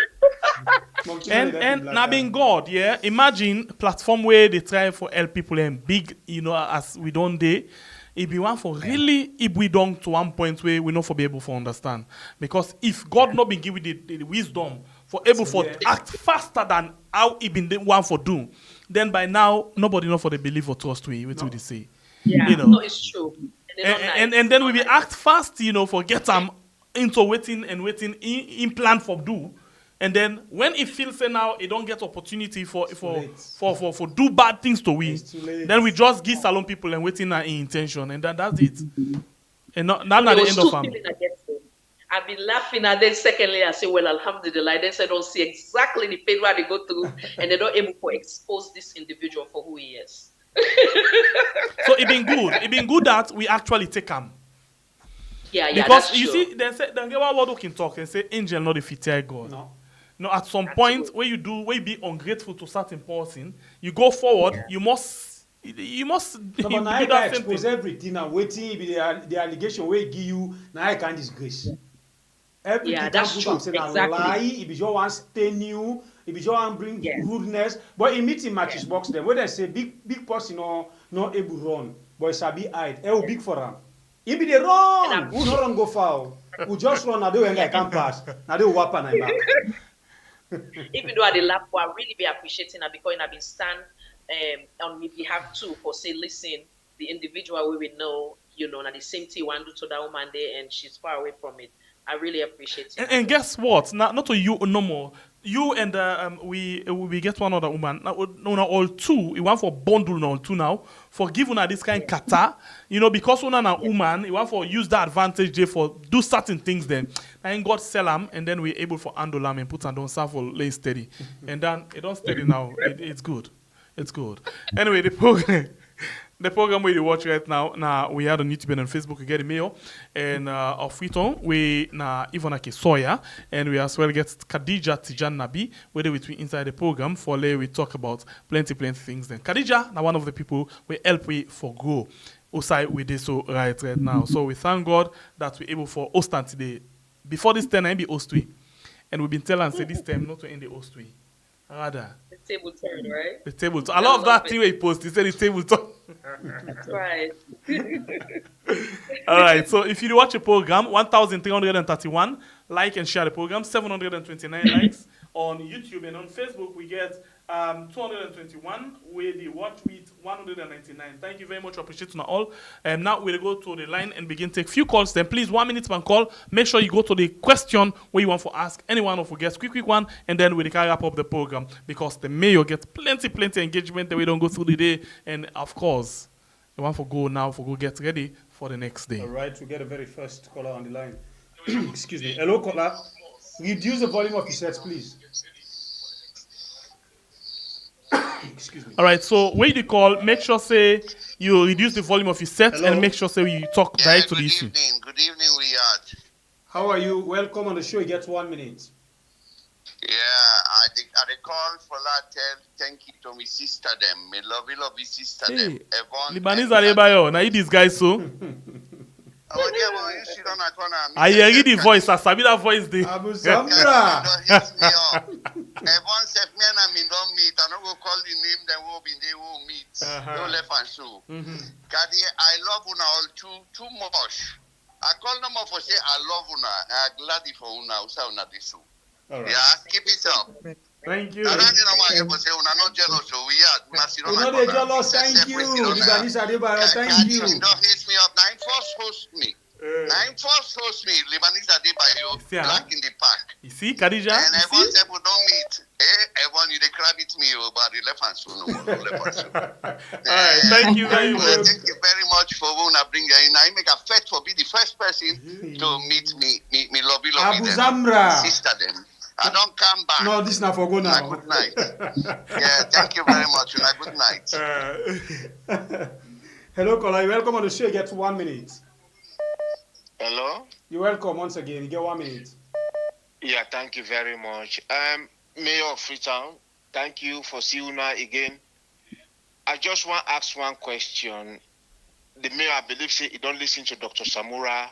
and now being God, yeah. Imagine platform where they try for help people and big, as we don't day. It be one for really if we don't to one point where we not for be able to understand. Because if God not been given the wisdom for able for act faster than how he been the one for do, then by now nobody know for the believe or trust we what they say.
Yeah, no, it's true.
And then we be act fast, for get them into waiting in plan for do. And then when it feels say now it don't get opportunity for do bad things to we, then we just give salon people and waiting in intention, and that's it. And not at the end of them.
I've been laughing at them. Secondly, I say, well, alhamdulillah. Then I don't see exactly the pain where they go through, and they don't able to expose this individual for who he is.
So it been good. It been good that we actually take him.
Yeah,
because
that's
you
true.
see, then get what we can talk and say angel not the fit God. No, at some point where you be ungrateful to certain person, you go forward, you must
no, but now I can expose everything and waiting be the allegation where give you now I can disgrace. Everything
that's true.
Exactly. Lie, if you just want stain you, if you just want bring rudeness, but in meeting matches box them where they say big person not able run, but it's a big hide. It will big for them. If they run, who not run go foul? Who just run, now they when I can pass. Now they whap and I back.
Even though I laugh, I really be appreciating her because I've been stand on my behalf too for say, listen, the individual we know, and the same thing you want to do to that woman there, and she's far away from it. I really appreciate it.
And guess what? Not to you no more. You and we get one other woman. Now all two. We want for bundle now two now. For give una this kind kata. Because una na woman, you want for use that advantage there for do certain things then. And God sell them, and then we're able for handle them and put them down for lay steady. And then it don't steady now. It's good. It's good. Anyway, the program we watch right now, we had on YouTube and on Facebook, we get a mail, and of Freetown, we Ivona Soya, and we as well get Khadija Tejan Nabie, where we inside the program for we talk about plenty things. Then Khadija, now one of the people we help we for grow. Osai we did so right now. So we thank God that we're able for host today. Before this time, I be host we, and we've been telling say this time not to end the host we. Rather.
The table turn, right?
The table turn. I love that thing where he posted. He said the table turn.
That's right.
All right. So if you watch a program, 1,331 like and share the program, 729 likes on YouTube, and on Facebook we get 221 with the watch with 199. Thank you very much. Appreciate you all. Now we'll go to the line and begin take few calls. Then please 1 minute per call. Make sure you go to the question where you want to ask anyone of you guests. Quick one, and then we'll wrap up the program because the mayor gets plenty engagement that we don't go through the day. And of course, the one for go now for go get ready for the next day.
All right, we get the very first caller on the line. Excuse me. Hello, caller. Reduce the volume of your sets, please. Excuse me.
All right, so when you call, make sure say you reduce the volume of your set. Hello? And make sure say you talk direct to the issue.
Good evening, Riyadh.
How are you? Welcome on the show. You get 1 minute.
Yeah, I call for that. Thank you to my sister them. My lovely sister them.
Libanese Adebayo. Now this guy so. I hear the voice. I sabi that voice there.
Abu Zambra.
Everyone said me and me don't meet. I don't go call the name. Then we'll be there. We'll meet. No left and so. Kadi, I love una all too much. I call them for say I love una. I'm glad for una. Usa una disu. Yeah, keep it up.
Thank you.
I don't know say una not jealous. So we are.
We're not jealous. Thank you. Libanese Adebayo. Thank you.
Don't hit me up. Nine first host me. Lebanese Adebayo, black in the park.
You see, Khadija?
And everyone said, we don't meet. Everyone, you crab it me about the left hand soon.
All right, thank you very much.
Thank you very much for when I bring you in. I make a fete for be the first person to meet me lovely
Abu Zambra.
Sister them. I don't come back.
No, this is not for go now.
Good night. Yeah, thank you very much. Good night.
Hello, caller. You're welcome on the show. You get 1 minute.
Hello?
You're welcome once again. You get 1 minute.
Yeah, thank you very much. Mayor of Freetown, thank you for seeing us again. I just want to ask one question. The mayor, I believe, say he don't listen to Dr. Samura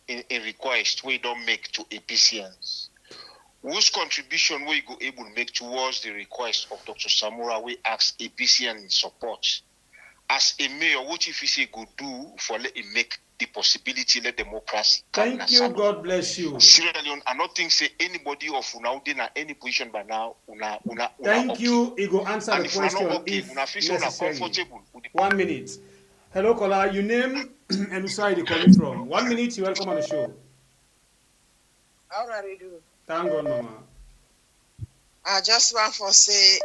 in request we don't make to APCNs. Whose contribution we go able to make towards the request of Dr. Samura we ask APCN in support? As a mayor, what if he say go do for let him make the possibility let democracy?
Thank you. God bless you.
Sierra Leone, I don't think say anybody of una in any position by now.
Thank you. He go answer
and
the question if necessary. 1 minute. Hello, caller. Your name and which side you calling from? 1 minute. You're welcome on the show.
How are you doing?
Thank God, Mama.
I just want to say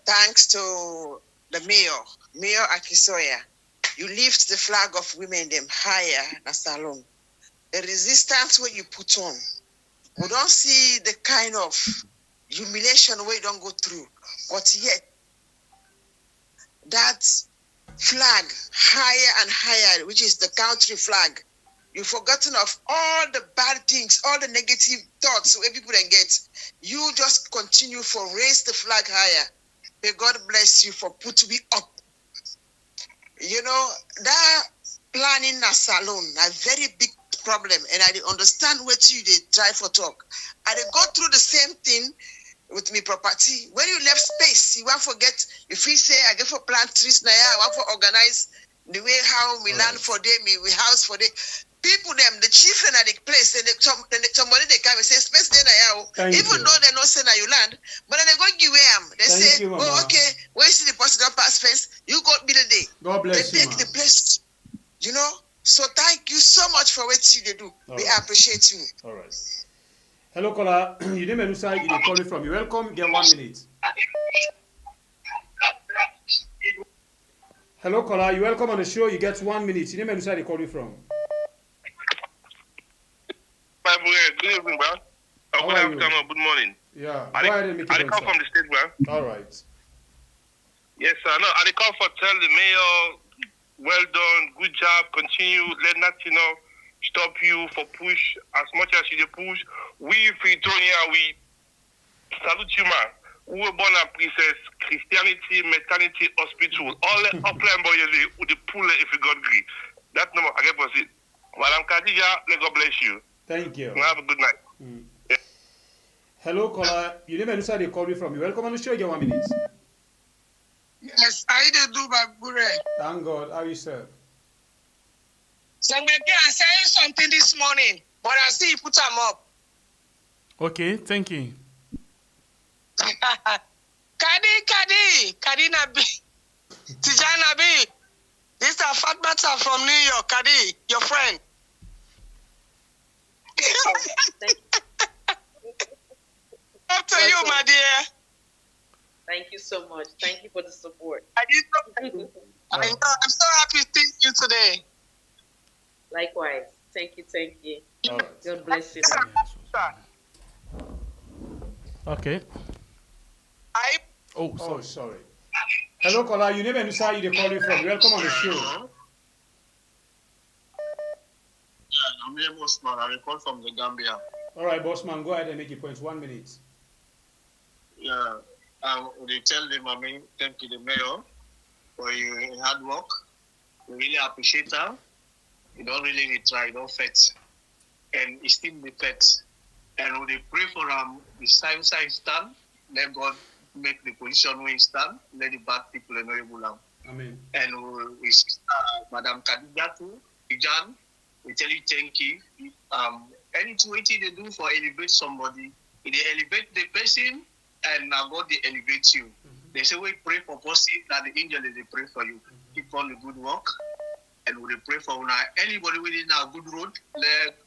thanks to the Mayor Akisoya. You lift the flag of women them higher, Nasalon. The resistance where you put on, we don't see the kind of humiliation we don't go through, but yet that flag higher and higher, which is the country flag, you've forgotten of all the bad things, all the negative thoughts where people then get. You just continue for raise the flag higher. May God bless you for put me up. You know, that planning a salon, a very big problem, and I understand what you did try for talk. I go through the same thing with me property. When you left space, you won't forget, if we say, I go for plant trees now, I want to organize the way how we land for them, we house for them. People, them, the children at the place, and somebody they come and say, space there now, even though they not say now you land, but then they go give them. They say, oh, okay, where is the person that pass fence? You go be the day.
God bless
they
you.
They take the place. You know? So thank you so much for what you do.
All
We
right.
appreciate you.
All right. Hello, caller. You name and side, you call it from. You welcome. Get 1 minute. Hello, caller. You welcome on the show. You get 1 minute. You name and side, you call it from.
Good evening, bro.
How
Good
are you?
afternoon, good morning.
Yeah.
I
Go ahead and make it
come from the state, bro.
All right.
Yes, sir. No, I come for tell the mayor, well done, good job, continue, let nothing stop you for push as much as you push. We Freetown, we salute you, man. We were born at Princess, Christianity, Maternity Hospital, all the upline boys with the pool if you got agree. That number, I get for it. Madam Khadija, let God bless you.
Thank you.
Have a good night.
Yeah. Hello, caller. You name and side, you call me from. You welcome on the show. You get 1 minute.
Yes, I did do my bure.
Thank God. How you, sir?
So maybe I said something this morning, but I see you put them up.
Okay, thank you.
Khadija Nabie, Tejan Nabie. This is Fatmata from New York. Khadija, your friend. Up to you, my dear.
Thank you so much. Thank you for the support.
I'm so happy to see you today.
Likewise. Thank you.
All right.
God bless you.
Okay.
Oh, sorry. Hello, caller. You name and side, you call you from. You welcome on the show.
I'm here, Bossman. I call from the Gambia.
All right, bossman, go ahead and make your points. 1 minute.
Yeah. They tell them, thank you, the mayor, for your hard work. We really appreciate her. You don't really try, you don't fight. And it's still the fight. And we pray for the side stand. Let God make the position where he stand. Let the bad people enable them.
Amen.
And we Madam Khadija Tejan, we tell you thank you. Anything they do for elevate somebody, they elevate the person, and now God they elevate you. They say we pray for person that the angel they pray for you. Keep on the good work, and we pray for anybody within a good road.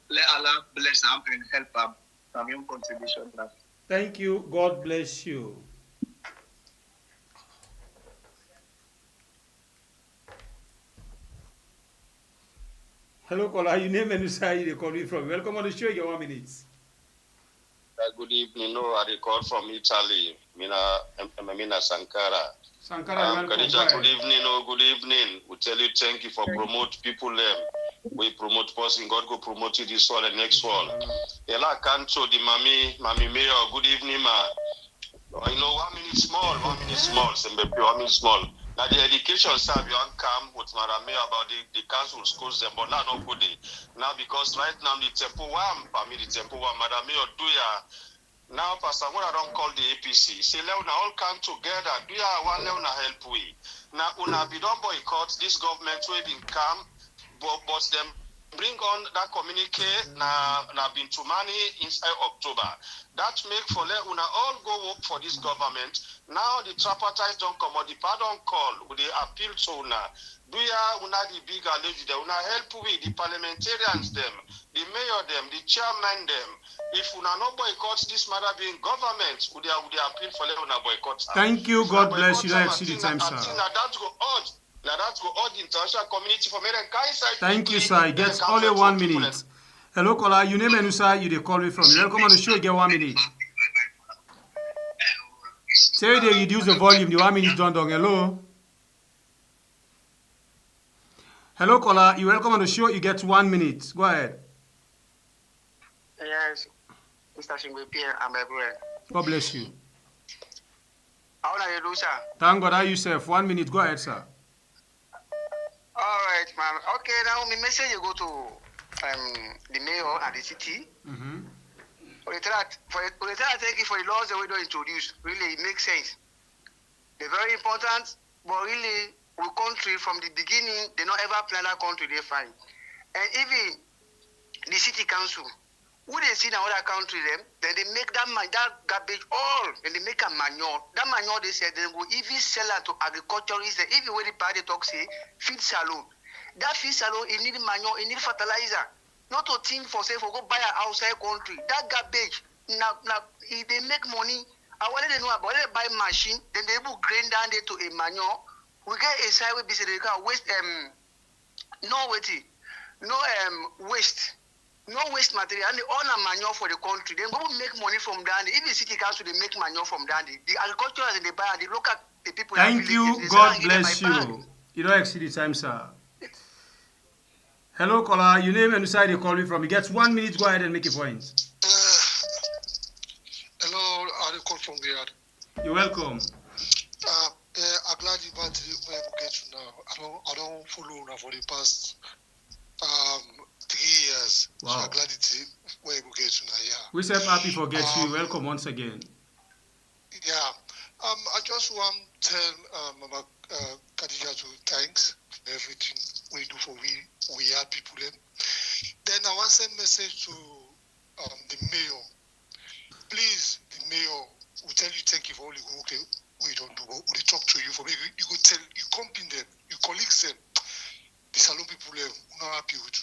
Let Allah bless them and help them from your contribution.
Thank you. God bless you. Hello, caller. You name and side you call me from. Welcome on the show. You 1 minute.
Good evening. No, I call from Italy. Mina Sankara.
Sankara, welcome.
Khadija, good evening. Good evening. We tell you thank you for promote people. We promote person. God go promote you this one and next one. Ela Kanto, the Mami Mayor. Good evening, ma. 1 minute small. 1 minute small. 1 minute small. Now the education side, you want come with Madam Mayor about the council schools them, but now not good. Now because right now the tempo one, Madam Mayor do ya. Now Pastor, what I don't call the APC. Say let una all come together. Do ya one let una help we. Now una be don't boycott this government we been come, but them bring on that communique na been to money inside October. That make for let una all go work for this government. Now the tripartite don't come or the pardon call with the appeal to una. Do ya una the big lady there? Una help with the parliamentarians them, the mayor them, the chairman them. If una no boycott this matter being government, would they appeal for let una boycott?
Thank you. God bless you. Don't exceed the time, sir.
Now that's go all the international community for me.
Thank you, sir. Get only 1 minute. Hello, caller. You name and sir, you they call me from. You welcome on the show. Get 1 minute. Say they reduce the volume. The 1 minute done. Hello. Hello, caller. You welcome on the show. You get 1 minute. Go ahead.
Yes, Mr. Shingwe, I'm everywhere.
God bless you.
How are you, sir?
Thank God. How you, sir? 1 minute. Go ahead, sir.
All right, ma'am. Okay, now my message you go to the mayor and the city.
Mm-hmm.
Thank you for the laws that we don't introduce. Really, it makes sense. They're very important, but really, our country from the beginning, they not ever plan that country they find. And even the city council, who they see in other country them, then they make that garbage all, and they make a manure. That manure they say they will even sell it to agriculturists. Even when the party talk say feed salon,
That fish alone, it need manure, it need fertilizer. Not to think for say for go buy an outside country. That garbage, now if they make money, I want to know about they buy machine, then they will grind down it to a manure. We get a side where they can waste waste. No waste material, and they own a manure for the country. They go make money from down there. If the city council, they make manure from down there. The agriculturers and they buy, the local the people.
Thank you. God bless you. You don't exceed the time, sir. Hello, caller. Your name and the side you call me from. You get 1 minute. Go ahead and make a point.
Hello, I call from Riyadh.
You're welcome.
I'm glad you went to where we get to now. I don't follow now for the past 3 years.
Wow.
So I'm glad it's where we get to now. Yeah.
We're so happy for get you. Welcome once again.
Yeah. I just want to tell Mama Khadija to thanks for everything we do for we are people. Then I want to send message to the mayor. Please, the mayor will tell you thank you for all the work we don't do. But we talk to you for maybe you could tell you company them, you colleagues them. The salon people are not happy with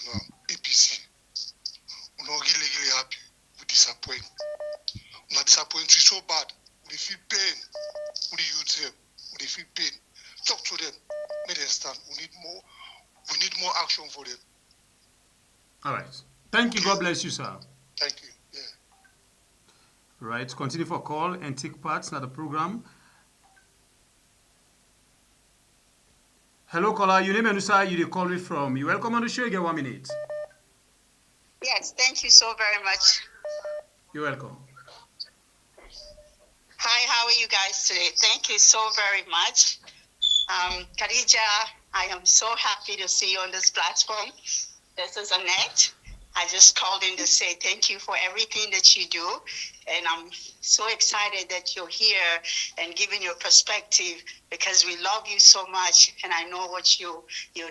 APC. We're not really happy with disappointment. We're not disappointed so bad. We feel pain. We youth them. We feel pain. Talk to them. Make them stand. We need more action for them.
All right. Thank you. God bless you, sir.
Thank you. Yeah.
Right. Continue for call and take part in the program. Hello, caller. Your name and sir, you call me from. You welcome on the show. You get 1 minute.
Yes, thank you so very much.
You're welcome.
Hi, how are you guys today? Thank you so very much. Khadija, I am so happy to see you on this platform. This is Annette. I just called in to say thank you for everything that you do. And I'm so excited that you're here and giving your perspective because we love you so much. And I know what you're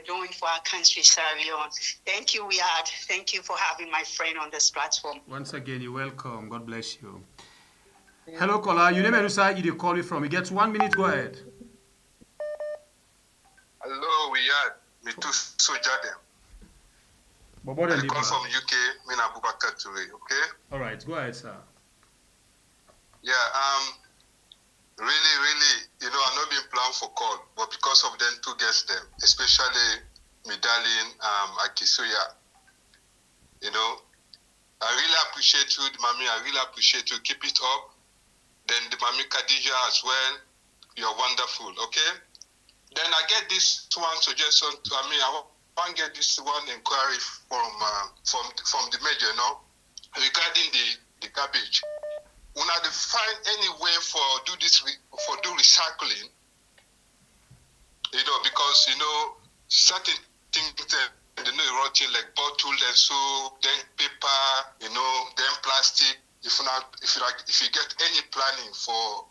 doing for our country, Sierra Leone. Thank you, Riyadh. Thank you for having my friend on this platform.
Once again, you're welcome. God bless you. Hello, caller. Your name and side you call me from. You get 1 minute. Go ahead.
Hello, Riyadh. Me too, so Jadem. I call from UK, Mina Abubakar Toure, okay?
All right, go ahead, sir.
Yeah, really, I'm not being planned for call, but because of them two guests them, especially my darling Akisoya, I really appreciate you, the mommy, I really appreciate you. Keep it up. Then the mommy Khadija as well, you're wonderful, okay? Then I get this one suggestion, I want to get this one inquiry from the major, regarding the garbage. When I find any way for do recycling, because certain things rotting like bottle and soap, then paper, then plastic. If you get any planning for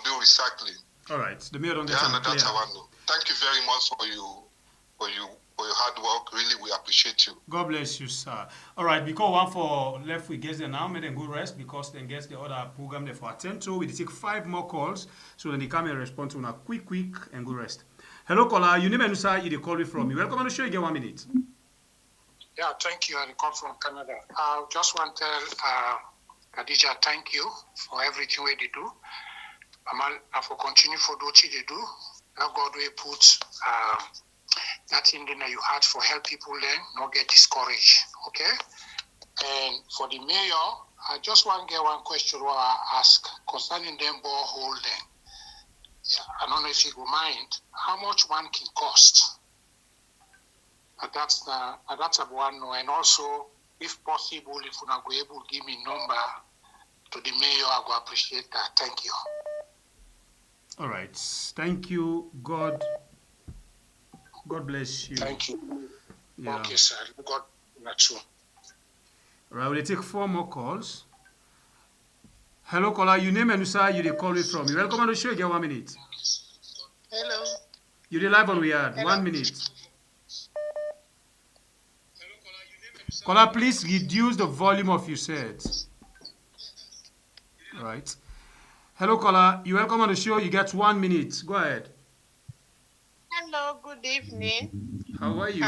do recycling.
All right, the mayor don't get
that's how I know. Thank you very much for your hard work. Really, we appreciate you.
God bless you, sir. All right, because one for left we guess them now, make them go rest because then guess the other program they for attend to. We take 5 more calls, so then they come and respond to a quick and go rest. Hello, caller. Your name and sir, you call me from. You welcome on the show. You get 1 minute.
Yeah, thank you. I come from Canada. I just want to tell Khadija, thank you for everything they do. I for continue for what they do. Now God will put that thing that you had for help people then not get discouraged. Okay? And for the mayor, I just want to get one question what I ask concerning them borehole then. Yeah, I don't know if you mind how much one can cost. That's one. And also, if possible, if you're not able to give me number to the mayor, I would appreciate that. Thank you.
All right. Thank you. God bless you.
Thank you.
Yeah.
Okay, sir. God bless you.
All right, we'll take 4 more calls. Hello, caller. Your name and sir, you call me from. You welcome on the show. Get 1 minute.
Hello.
You're live on We Are. 1 minute. Caller, please reduce the volume of your set. All right. Hello, caller. You welcome on the show. You get 1 minute. Go ahead.
Hello, good evening.
How are you?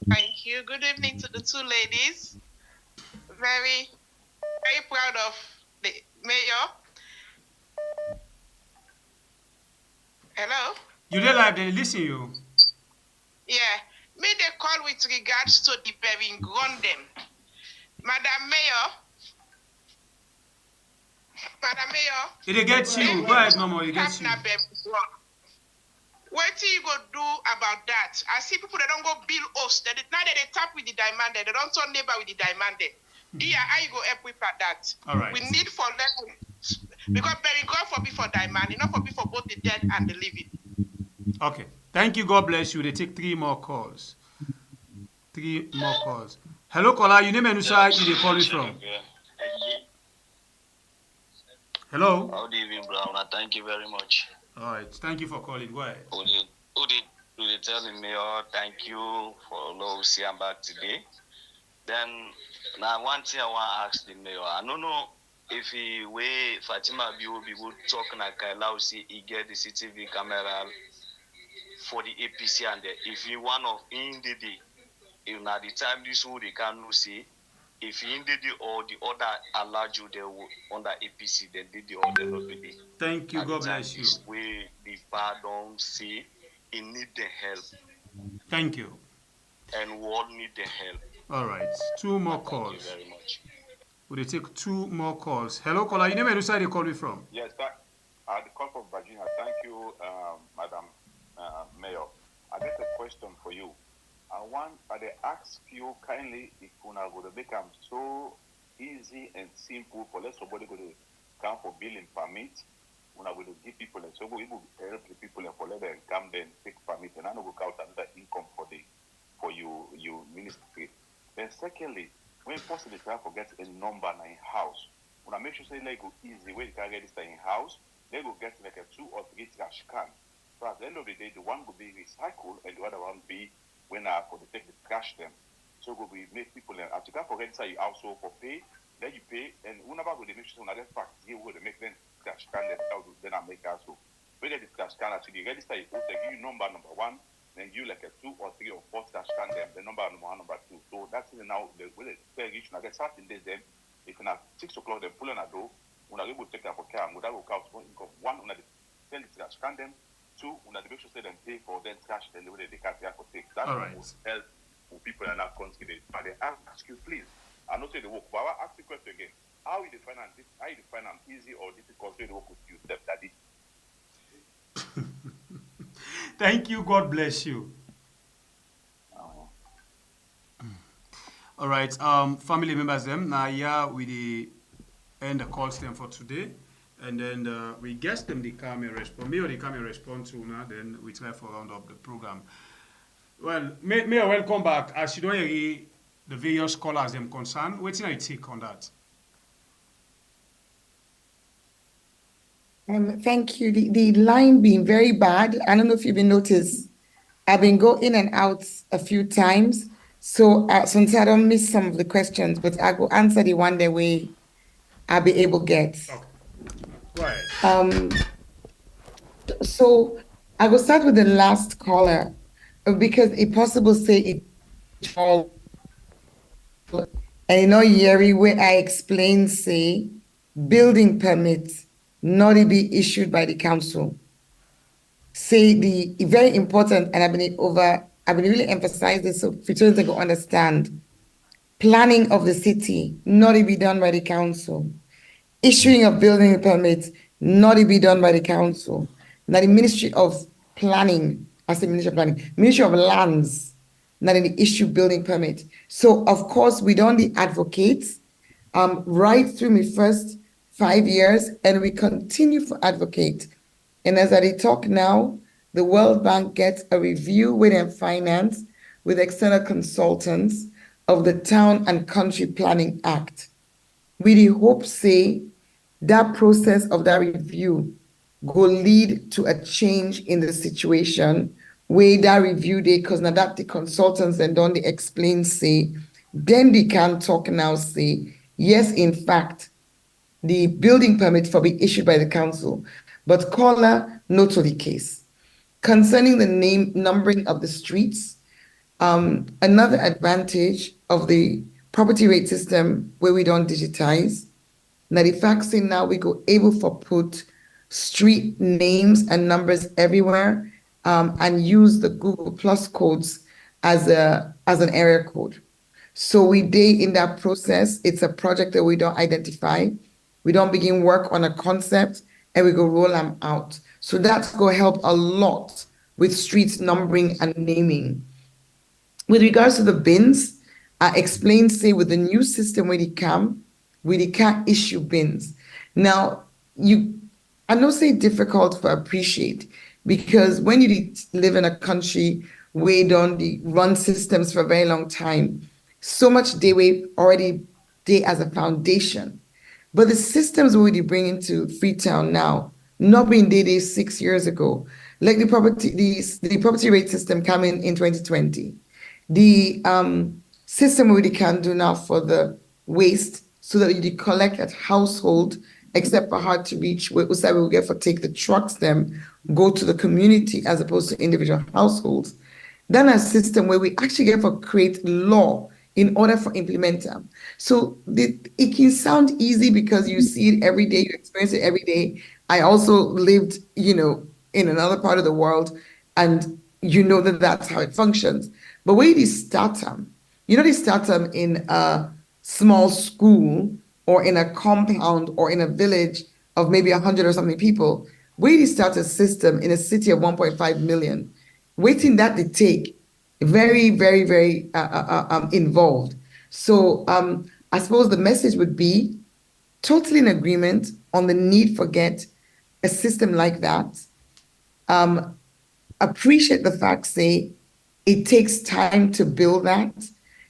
Thank you. Good evening to the two ladies. Very, very proud of the mayor. Hello?
You dey live, they listen you.
Yeah. Me they call with regards to the Bering Grondem. Madam Mayor. Madam Mayor.
It gets you. Go ahead, Mama, it gets you.
What do you go do about that? I see people that don't go bill us. Now that they tap with the demanded, they don't turn neighbor with the demanded. Dear, how you go help with that?
All right.
We need for them because very God forbid for demand, not forbid for both the dead and the living.
Okay. Thank you. God bless you. They take 3 more calls. 3 more calls. Hello, caller. You name and side you they call it from. Hello.
Good evening, Brown. Thank you very much.
All right. Thank you for calling. Go ahead.
Who did tell the mayor thank you for no see I'm back today. Then now one thing I want to ask the mayor. I don't know if he way Fatima be good talking like allow see he get the CCTV camera for the APC and if he one of in the day, if now the time this who they can see. If he did the or the other allowed you there under APC, then did the other not do it.
Thank you.
At
God
the time
bless you.
this way the pardon say he need the help.
Thank you.
And we all need the help.
All right. 2 more calls.
Thank you very much.
Will they take 2 more calls? Hello, caller. You name and side they call me from.
Yes, the call from Virginia. Thank you, Madam Mayor. I got a question for you. They ask you kindly if you are going to become so easy and simple for let somebody go to come for building permit. When I will give people and so we will help the people and for let them come then take permit and I know go count another income for you ministry. Then secondly, when possible try to get a number in house. When I make sure say like go easy way you can register in house, they will get like a 2 or 3 trash can. So at the end of the day, the one will be recycled and the other one be when I for the take the trash them. So we make people as you can for register you also for pay, then you pay and whenever we make sure that fact you will make them trash can then I make also. When the trash can actually register you put give you number 1, then you like a 2 or 3 or 4 trash can them, the number 1, number 2. So that's now the way they reach now get certain days then if you at 6 o'clock they pull on a door, when I go take them for care, would that will count income 1 on the sell the trash can them. 2, when they make sure say them pay for them trash then the way they can't for take. That will help for people in our country. But they ask you please, I know say the work, but I ask you question again. How you define this? How you define them easy or difficult to work with you, step daddy?
Thank you. God bless you. All right, family members, them now yeah we end the calls them for today. And then we guess them they come and respond. Me or they come and respond to now, then we try for round up the program. Well, Mayor, welcome back. As you don't hear the various callers them concerned, what's your take on that?
Thank you. The line being very bad. I don't know if you've been noticed. I've been go in and out a few times. So since I don't miss some of the questions, but I will answer the one the way I'll be able to get.
Okay. Go ahead.
So I will start with the last caller because it possible say it all and you know Yeri where I explain say building permits not to be issued by the council. Say the very important and I've been really emphasizing this so people can understand planning of the city not to be done by the council. Issuing of building permits not to be done by the council. Now the Ministry of Planning, I say Ministry of Planning, Ministry of Lands, not in the issue building permit. So of course we don't the advocates right through my first 5 years and we continue to advocate. And as I talk now, the World Bank gets a review within finance with external consultants of the Town and Country Planning Act. We the hope say that process of that review will lead to a change in the situation where that review day, because now that the consultants and don't they explain say, then they can talk now say, yes, in fact, the building permit for be issued by the council, but caller, not to the case. Concerning the name numbering of the streets, another advantage of the property rate system where we don't digitize, now the fact saying now we go able for put street names and numbers everywhere, and use the Google Plus codes as an area code. So we did in that process. It's a project that we don't identify. We don't begin work on a concept and we go roll them out. So that's going to help a lot with street numbering and naming. With regards to the bins, I explained, say, with the new system where they can't issue bins. Now, I know say difficult to appreciate because when you live in a country where don't run systems for a very long time, so much they were already there as a foundation. But the systems we already bring into Freetown now, not being there 6 years ago, like the property rate system came in 2020. The system we already can do now for the waste so that you collect at household, except for hard to reach, we say we will get for take the trucks them, go to the community as opposed to individual households. Then a system where we actually get for create law in order for implement them. So it can sound easy because you see it every day, you experience it every day. I also lived, in another part of the world, and that that's how it functions. But where they start them, they start them in a small school or in a compound or in a village of maybe 100 or something people. Where they start a system in a city of 1.5 million, waiting that they take very, very, very involved. So I suppose the message would be totally in agreement on the need for get a system like that. Appreciate the fact, say, it takes time to build that.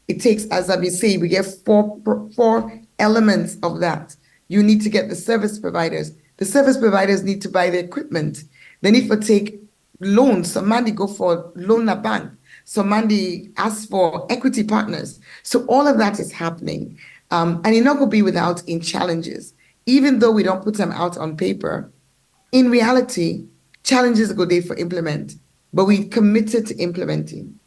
It takes, as I been saying, we get four elements of that. You need to get the service providers. The service providers need to buy the equipment. They need to take loans. Somebody go for loan a bank. Somebody ask for equity partners. So all of that is happening. And it's not going to be without in challenges. Even though we don't put them out on paper, in reality, challenges go there for implement, but we committed to implementing.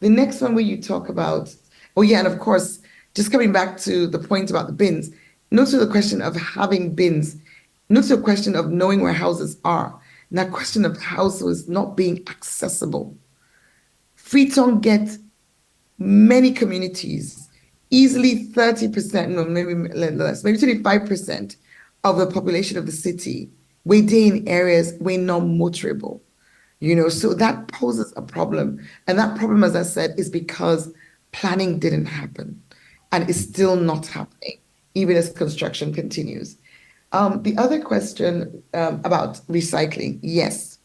The next one where you talk about, and of course, just coming back to the point about the bins, not to the question of having bins, not to the question of knowing where houses are, and that question of houses not being accessible. Freetown get many communities, easily 30%, no, maybe less, maybe 25% of the population of the city, where they in areas where not motorable. So that poses a problem. And that problem, as I said, is because planning didn't happen and is still not happening, even as construction continues. The other question about recycling, yes.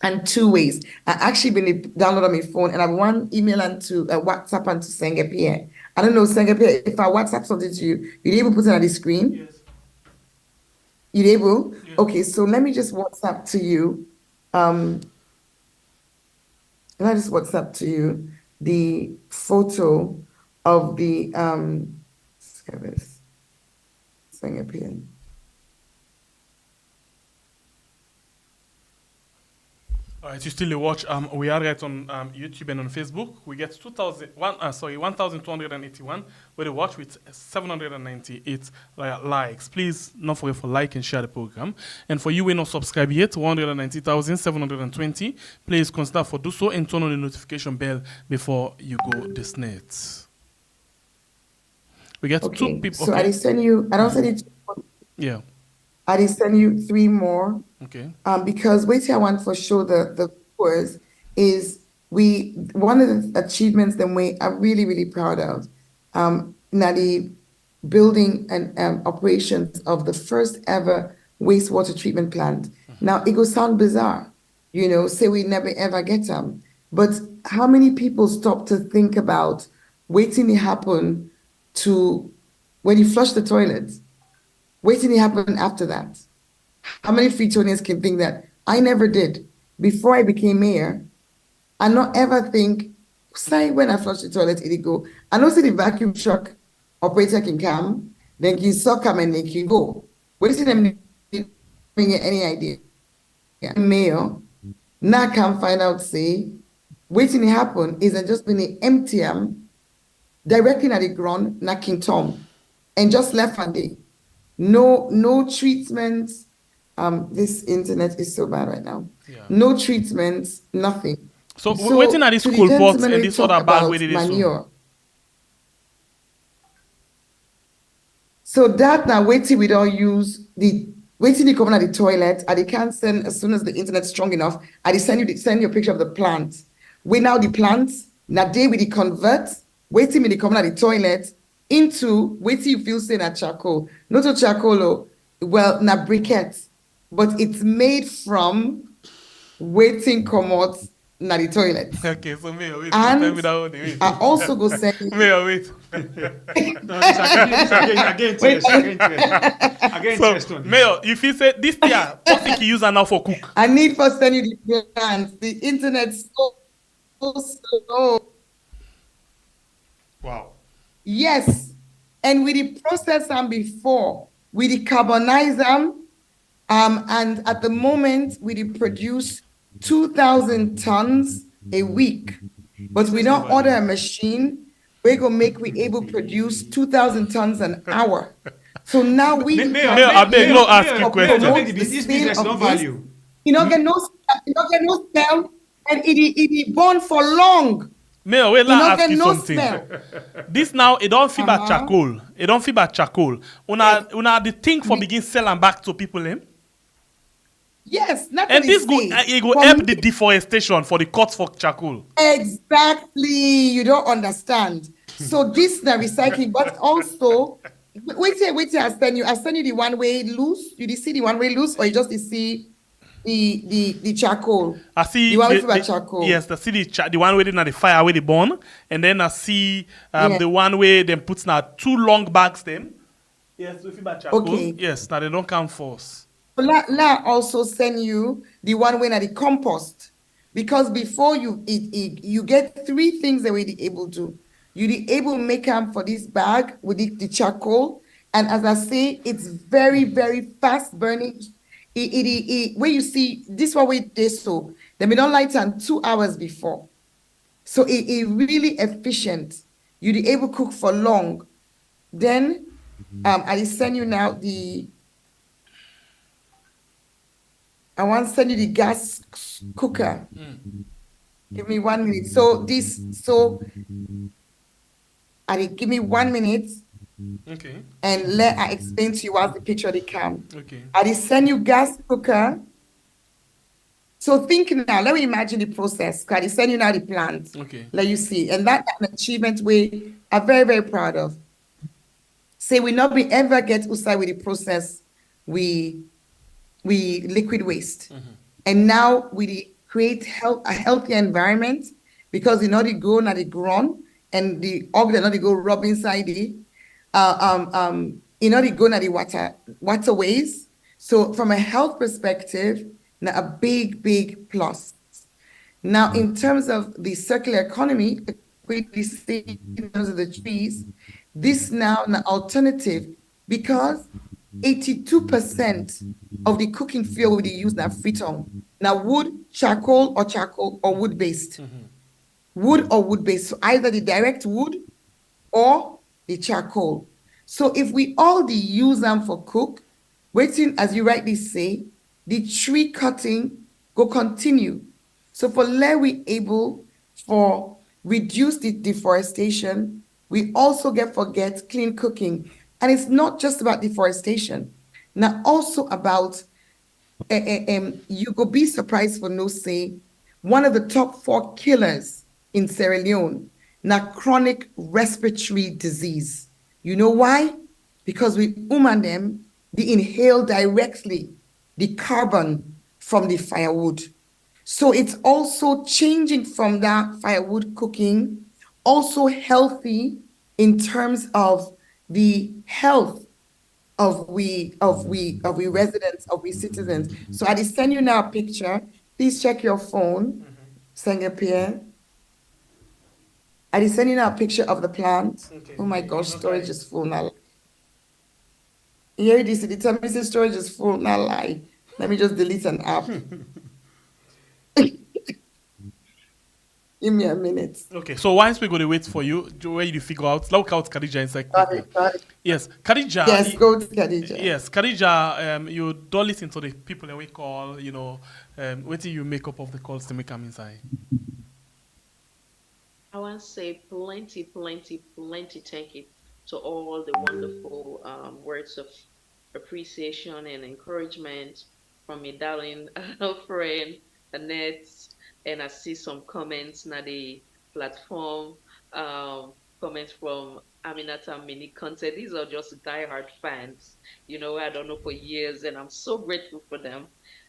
And two ways. I actually been download on my phone and I have one email and to WhatsApp and to Sengapia. I don't know, Sengapia, if I WhatsApp something to you, you're able to put it on the screen? Yes. You're able? Yes. Okay, so let me just WhatsApp to you. Let me just WhatsApp to you the photo of the service. Sengapia.
All right, you still watch. We are right on YouTube and on Facebook. We get 1,281 with the watch with 798 likes. Please don't forget for like and share the program. And for you who not subscribed yet, 190,720. Please consider for do so and turn on the notification bell before you go this net. We get two people.
So I send you. I don't send you.
Yeah.
I send you 3 more.
Okay.
Because wait, I want for sure the viewers is one of the achievements that we are really, really proud of. Now the building and operations of the first ever wastewater treatment plant. Now it will sound bizarre, say we never ever get them. But how many people stop to think about waiting to happen to when you flush the toilets? Waiting to happen after that. How many Freetonians can think that? I never did. Before I became mayor, I not ever think, say when I flush the toilet, it go. I know say the vacuum truck operator can come, then can suck come and they can go. Waiting them any idea. Yeah. Mayor, Now I can find out, say, waiting happen is just been an empty directly at the ground, na King Tom, and just left one day. No treatments. This internet is so bad right now.
Yeah.
No treatments, nothing.
So waiting at this
to the
cool pot
gentleman
and
we
this
talk
other bag
about
where did it
manure. So that now waiting we don't use the waiting they come at the toilet, and they can't send as soon as the internet's strong enough, and they send you a picture of the plant. We now the plants, now they with the convert, waiting me they come at the toilet into waiting you feel saying at charcoal. Not a charcoal, oh, well, na briquettes, but it's made from waiting come out na the toilet.
Okay, so Mayor, wait.
And
Tell me that one. Wait.
I also go send you.
Mayor, wait.
No, this again,
so, Mayor, if you say this year, what think you use now for cook?
I need for send you the plans. The internet's so slow.
Wow.
Yes. And we the process them before, we the carbonize them, and at the moment we the produce 2,000 tons a week. But we don't order a machine, we're gonna make we able produce 2,000 tons an hour. So now we
I beg no ask you question.
This business no value.
You don't get no smell, and it burn for long.
Mayor, wait, let ask you
no
something.
smell.
This now, it don't feel bad charcoal. It don't feel bad charcoal. Una the thing for begin selling back to people, eh?
Yes, not
and this go it go help the deforestation for the cuts for charcoal.
Exactly, you don't understand. So this na recycling, but also wait till I send you the one way loose. You see the one way loose, or you just see the charcoal.
I see
the one with charcoal.
Yes, I see the one way in the fire where they burn, and then I see the one way them puts now 2 long bags them. Yes, with charcoal.
Okay.
Yes, now they don't come force.
Now also send you the one way at the compost, because before you you get 3 things that we able to. You be able to make them for this bag with the charcoal, and as I say, it's very very fast burning. Where you see this one way they so they may not light on 2 hours before, so it really efficient. You be able to cook for long. Then I send you now I want to send you the gas cooker. Give me 1 minute. Give me 1 minute.
Okay.
And let I explain to you what's the picture they come.
Okay.
I send you gas cooker. So think now, let me imagine the process. I send you now the plant.
Okay.
Let you see. And that's an achievement we are very, very proud of. Say we not be ever get outside with the process we liquid waste. And now we create a healthier environment, because you know they go na the ground and the organ not they go rub inside it. You know they go na the waterways. So from a health perspective, now a big plus. Now in terms of the circular economy, we see in terms of the trees, this now an alternative, because 82% of the cooking fuel we use now Freetown. Now wood, charcoal or wood based. Wood or wood based. So either the direct wood or the charcoal. So if we all use them for cook, waiting, as you rightly say, the tree cutting go continue. So for let we able for reduce the deforestation, we also forget clean cooking. And it's not just about deforestation. Now also about, you go be surprised for no say, one of the top 4 killers in Sierra Leone, now chronic respiratory disease. You know why? Because we them, they inhale directly the carbon from the firewood. So it's also changing from that firewood cooking, also healthy in terms of the health of we residents, of we citizens. So I just send you now a picture. Please check your phone, Pierre. I just send you now a picture of the plant. Okay. Oh my gosh, storage is full now. Here it is. It tells me storage is full, not lie. Let me just delete an app. Give me a minute.
Okay, so once we're going to wait for you, where you figure out, look out Khadija inside quickly. Yes, Khadija.
Yes, go to Khadija.
Yes, Khadija, you don't listen to the people that we call, what do you make up of the calls to make them inside?
I want to say plenty thank you to all the wonderful words of appreciation and encouragement from my darling friend Annette, and I see some comments na the platform, comments from Aminata Mini Content. These are just diehard fans, I don't know for years, and I'm so grateful for them.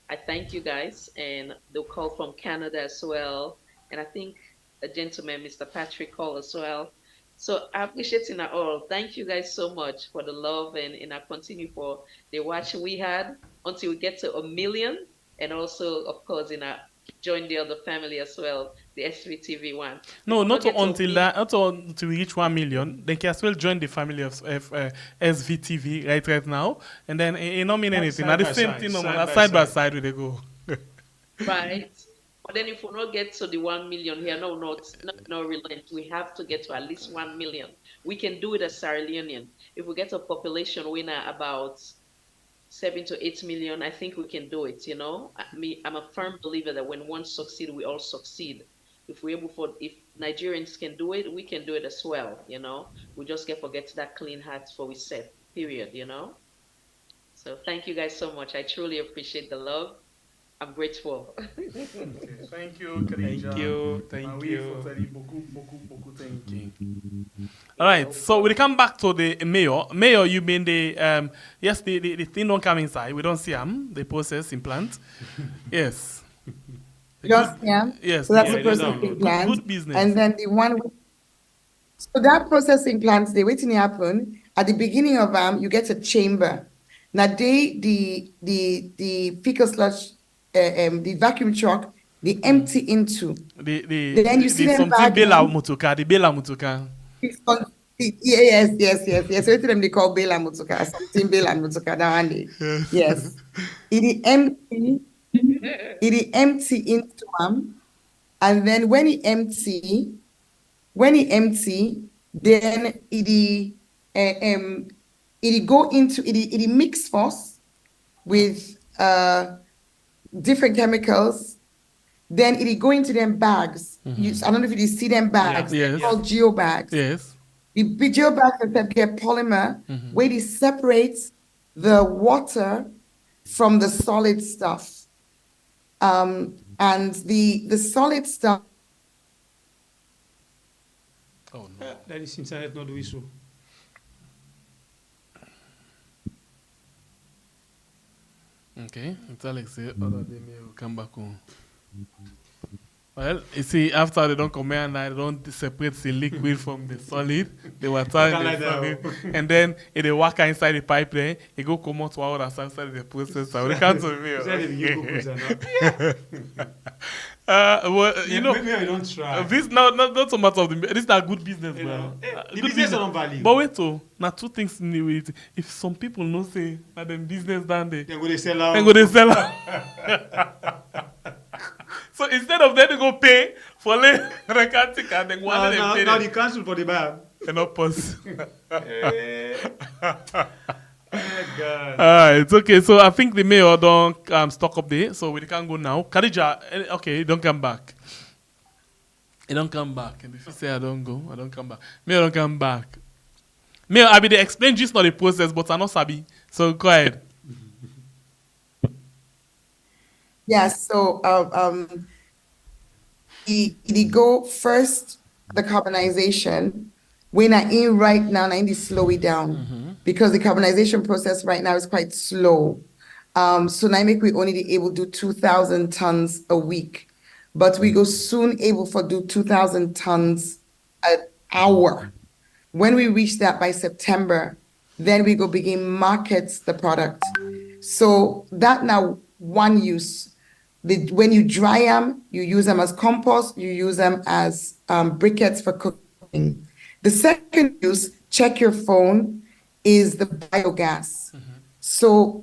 I thank you guys, and the call from Canada as well, and I think a gentleman, Mr. Patrick, called as well. So I appreciate it all. Thank you guys so much for the love, and I continue for the watching we had until we get to 1 million, and also of course join the other family as well, the SBTV one.
No, not until we reach 1 million. They can still join the family of SVTV right now, and then it don't mean anything. At the same thing, side by side we they go.
Right. But then if we not get to the 1 million here, no relent. We have to get to at least 1 million. We can do it as Sierra Leonean. If we get a population winner about 7 to 8 million, I think we can do it, I'm a firm believer that when one succeed, we all succeed. If Nigerians can do it, we can do it as well, We just forget that clean heart for we set, period, So thank you guys so much. I truly appreciate the love. I'm grateful.
Okay, thank you, Khadija. Thank you. Thank you. All right, so we come back to the mayor. Mayor, you mean the thing don't come inside. We don't see them. The processing plant. Yes.
Just
Yes.
So that's the processing plant.
Good business.
And then the one. So that processing plant, they waiting to happen at the beginning of you get a chamber. Now the fecal sludge. The vacuum truck, they empty into. Then you see them back.
The Bela Mutuka.
Yes. So them they call Bela Mutuka, something Bela Mutuka. That one day. Yes. It empty into and then when it empty, then it go into it mix first with different chemicals, then it go into them bags. I don't know if you see them bags.
Yes.
Called geo bags.
Yes.
The geo bags get polymer where it separates the water from the solid stuff. And the solid stuff.
Oh no. That is internet not doing so.
Okay, it's Alex here. Other day will come back home. Well, you see, after they don't come here and they don't separate the liquid from the solid, the water and the solid, and then if they walk inside the pipe there, it go come out to our other side of the processor. We can't tell me.
Maybe I don't try.
This not so much of the. This is a good business, bro.
The business don't value.
But wait, now 2 things new with it. If some people know say that them business down there,
they go they sell out.
So instead of them to go pay for the can't and then one of them pay.
Now the cancel for the bar.
They're not possible.
God.
It's okay. So I think the mayor don't stock up there, so we can go now. Khadija, okay, don't come back. You don't come back. And if you say I don't go, I don't come back. Mayor don't come back. Mayor, I be they explain just not the process, but I not sabi. So go ahead.
Yes. So it go first the carbonization. When I in right now, I need to slow it down because the carbonization process right now is quite slow. So now make we only be able to do 2,000 tons a week, but we go soon able for do 2,000 tons an hour. When we reach that by September, then we go begin market the product. So that now one use. When you dry them, you use them as compost, you use them as briquettes for cooking. The second use, check your phone, is the biogas. So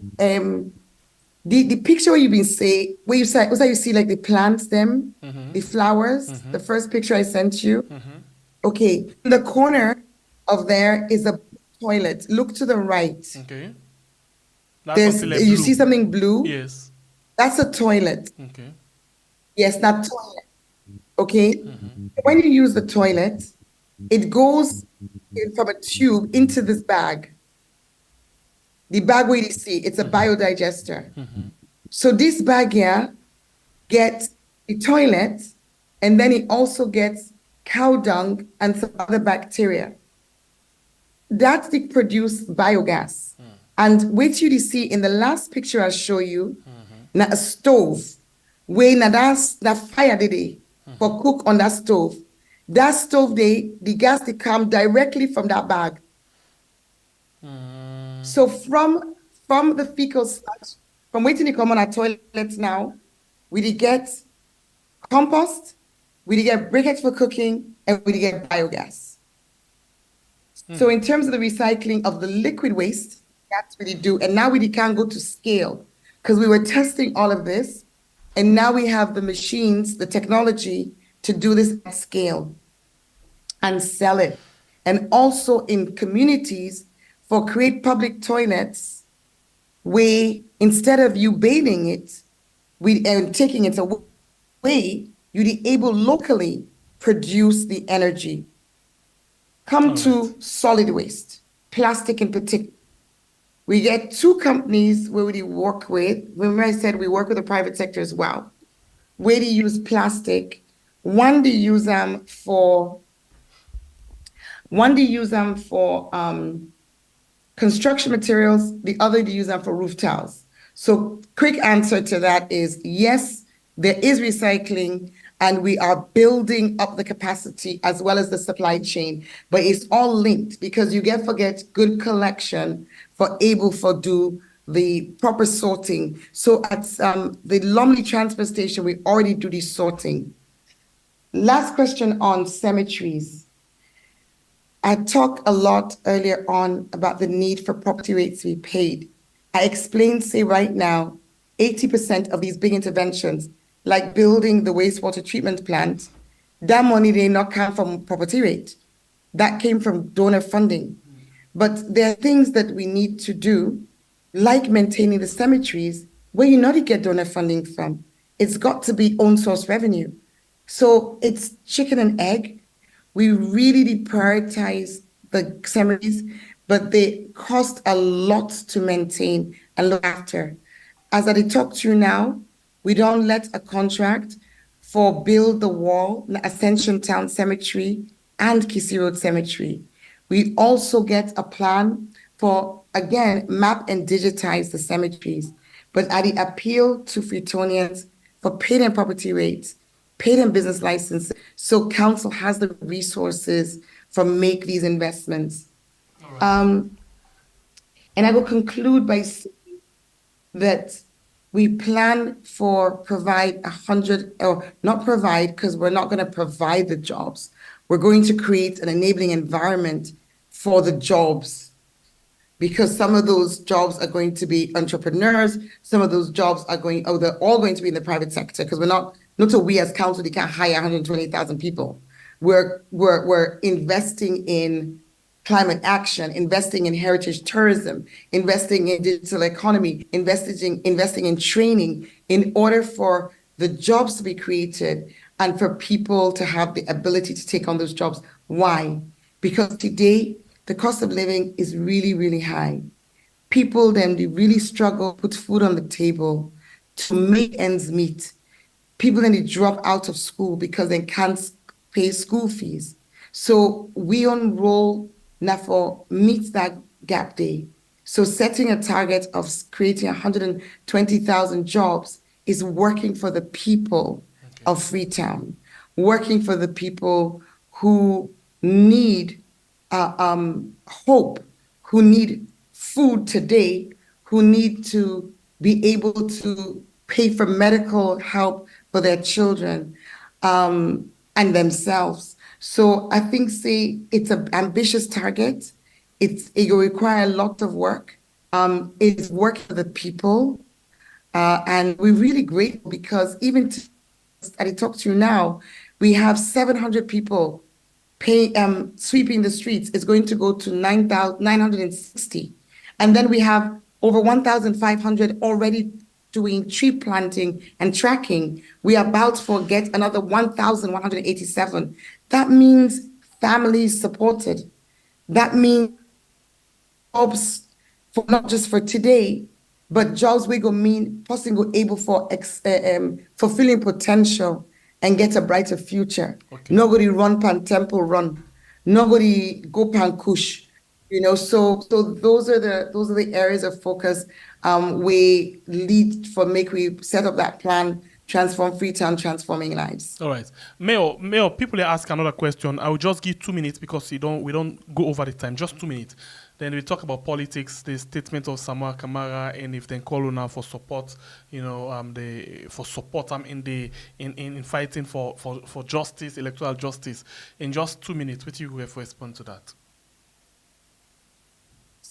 The picture where you've been say where you say was that you see like the plants them, the flowers, the first picture I sent you. Okay, in the corner of there is a toilet. Look to the right.
Okay. That's something like
You
blue.
see something blue?
Yes.
That's a toilet.
Okay.
Yes, that toilet. Okay. When you use the toilet, it goes in from a tube into this bag. The bag where you see, it's a biodigester. So this bag here gets the toilet, and then it also gets cow dung and some other bacteria. That's the produced biogas. And what you see in the last picture I show you, na a stove, where na that's that fire they for cook on that stove. That stove the gas they come directly from that bag. So from the fecal sludge, from waiting to come on our toilets now, we did get compost, we did get briquettes for cooking, and we did get biogas. So in terms of the recycling of the liquid waste, that's what we do. And now we can go to scale because we were testing all of this. And now we have the machines, the technology to do this at scale and sell it. And also in communities for create public toilets where instead of you bathing it and taking it away, you'd be able locally produce the energy. Come to solid waste, plastic in particular. We get two companies where we work with. Remember I said we work with the private sector as well. Where they use plastic. One they use them for construction materials. The other they use them for roof tiles. So quick answer to that is yes, there is recycling and we are building up the capacity as well as the supply chain, but it's all linked because you forget good collection for able for do the proper sorting. So at the Lumley transfer station, we already do the sorting. Last question on cemeteries. I talked a lot earlier on about the need for property rates to be paid. I explained, say right now, 80% of these big interventions, like building the wastewater treatment plant, that money did not come from property rate. That came from donor funding. But there are things that we need to do, like maintaining the cemeteries, where you know to get donor funding from. It's got to be own source revenue. So it's chicken and egg. We really deprioritize the cemeteries, but they cost a lot to maintain and look after. As I talk to you now, we don't let a contract for build the wall, Ascension Town Cemetery and Kissy Road Cemetery. We also get a plan for, again, map and digitize the cemeteries. But at the appeal to Freetonians for paid and property rates, paid and business license, so council has the resources for make these investments. And I will conclude by saying that we plan for provide 100, or not provide, because we're not going to provide the jobs. We're going to create an enabling environment for the jobs, because some of those jobs are going to be entrepreneurs. Some of those jobs are they're all going to be in the private sector, because not we as council, they can't hire 120,000 people. We're investing in climate action, investing in heritage tourism, investing in digital economy, investing in training in order for the jobs to be created and for people to have the ability to take on those jobs. Why? Because today, the cost of living is really, really high. People then, they really struggle to put food on the table to make ends meet. People then, they drop out of school because they can't pay school fees. So we enroll NAFO meets that gap day. So setting a target of creating 120,000 jobs is working for the people of Freetown, working for the people who need hope, who need food today, who need to be able to pay for medical help for their children and themselves. So I think, it's an ambitious target. It will require a lot of work. It's work for the people. And we're really grateful because even as I talk to you now, we have 700 people sweeping the streets. It's going to go to 960. And then we have over 1,500 already doing tree planting and tracking. We are about to get another 1,187. That means families supported. That means jobs for not just for today, but jobs we go mean person go able for fulfilling potential and get a brighter future. Nobody run pan temple run. Nobody go pan kush. So those are the areas of focus we lead for make we set up that plan, transform Freetown, transforming lives.
All right. Mayor, people ask another question. I will just give 2 minutes because we don't go over the time. Just 2 minutes. Then we talk about politics, the statement of Samuel Kamara, and if they call now for support, in fighting for justice, electoral justice. In just 2 minutes, what you have to respond to that?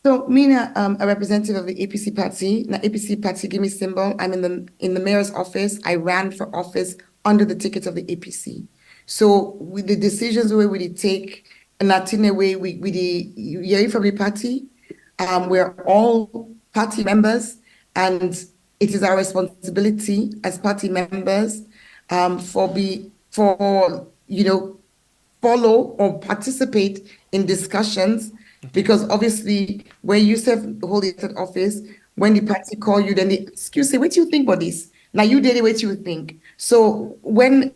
So, Mina, a representative of the APC party. Now, APC party give me symbol. I'm in the mayor's office. I ran for office under the ticket of the APC. So, with the decisions we take, and that in a way, we the from the party, we're all party members, and it is our responsibility as party members follow or participate in discussions. Because obviously, when you hold elected office, when the party call you, then they ask you, say, what do you think about this? Now you did it, what you think. So when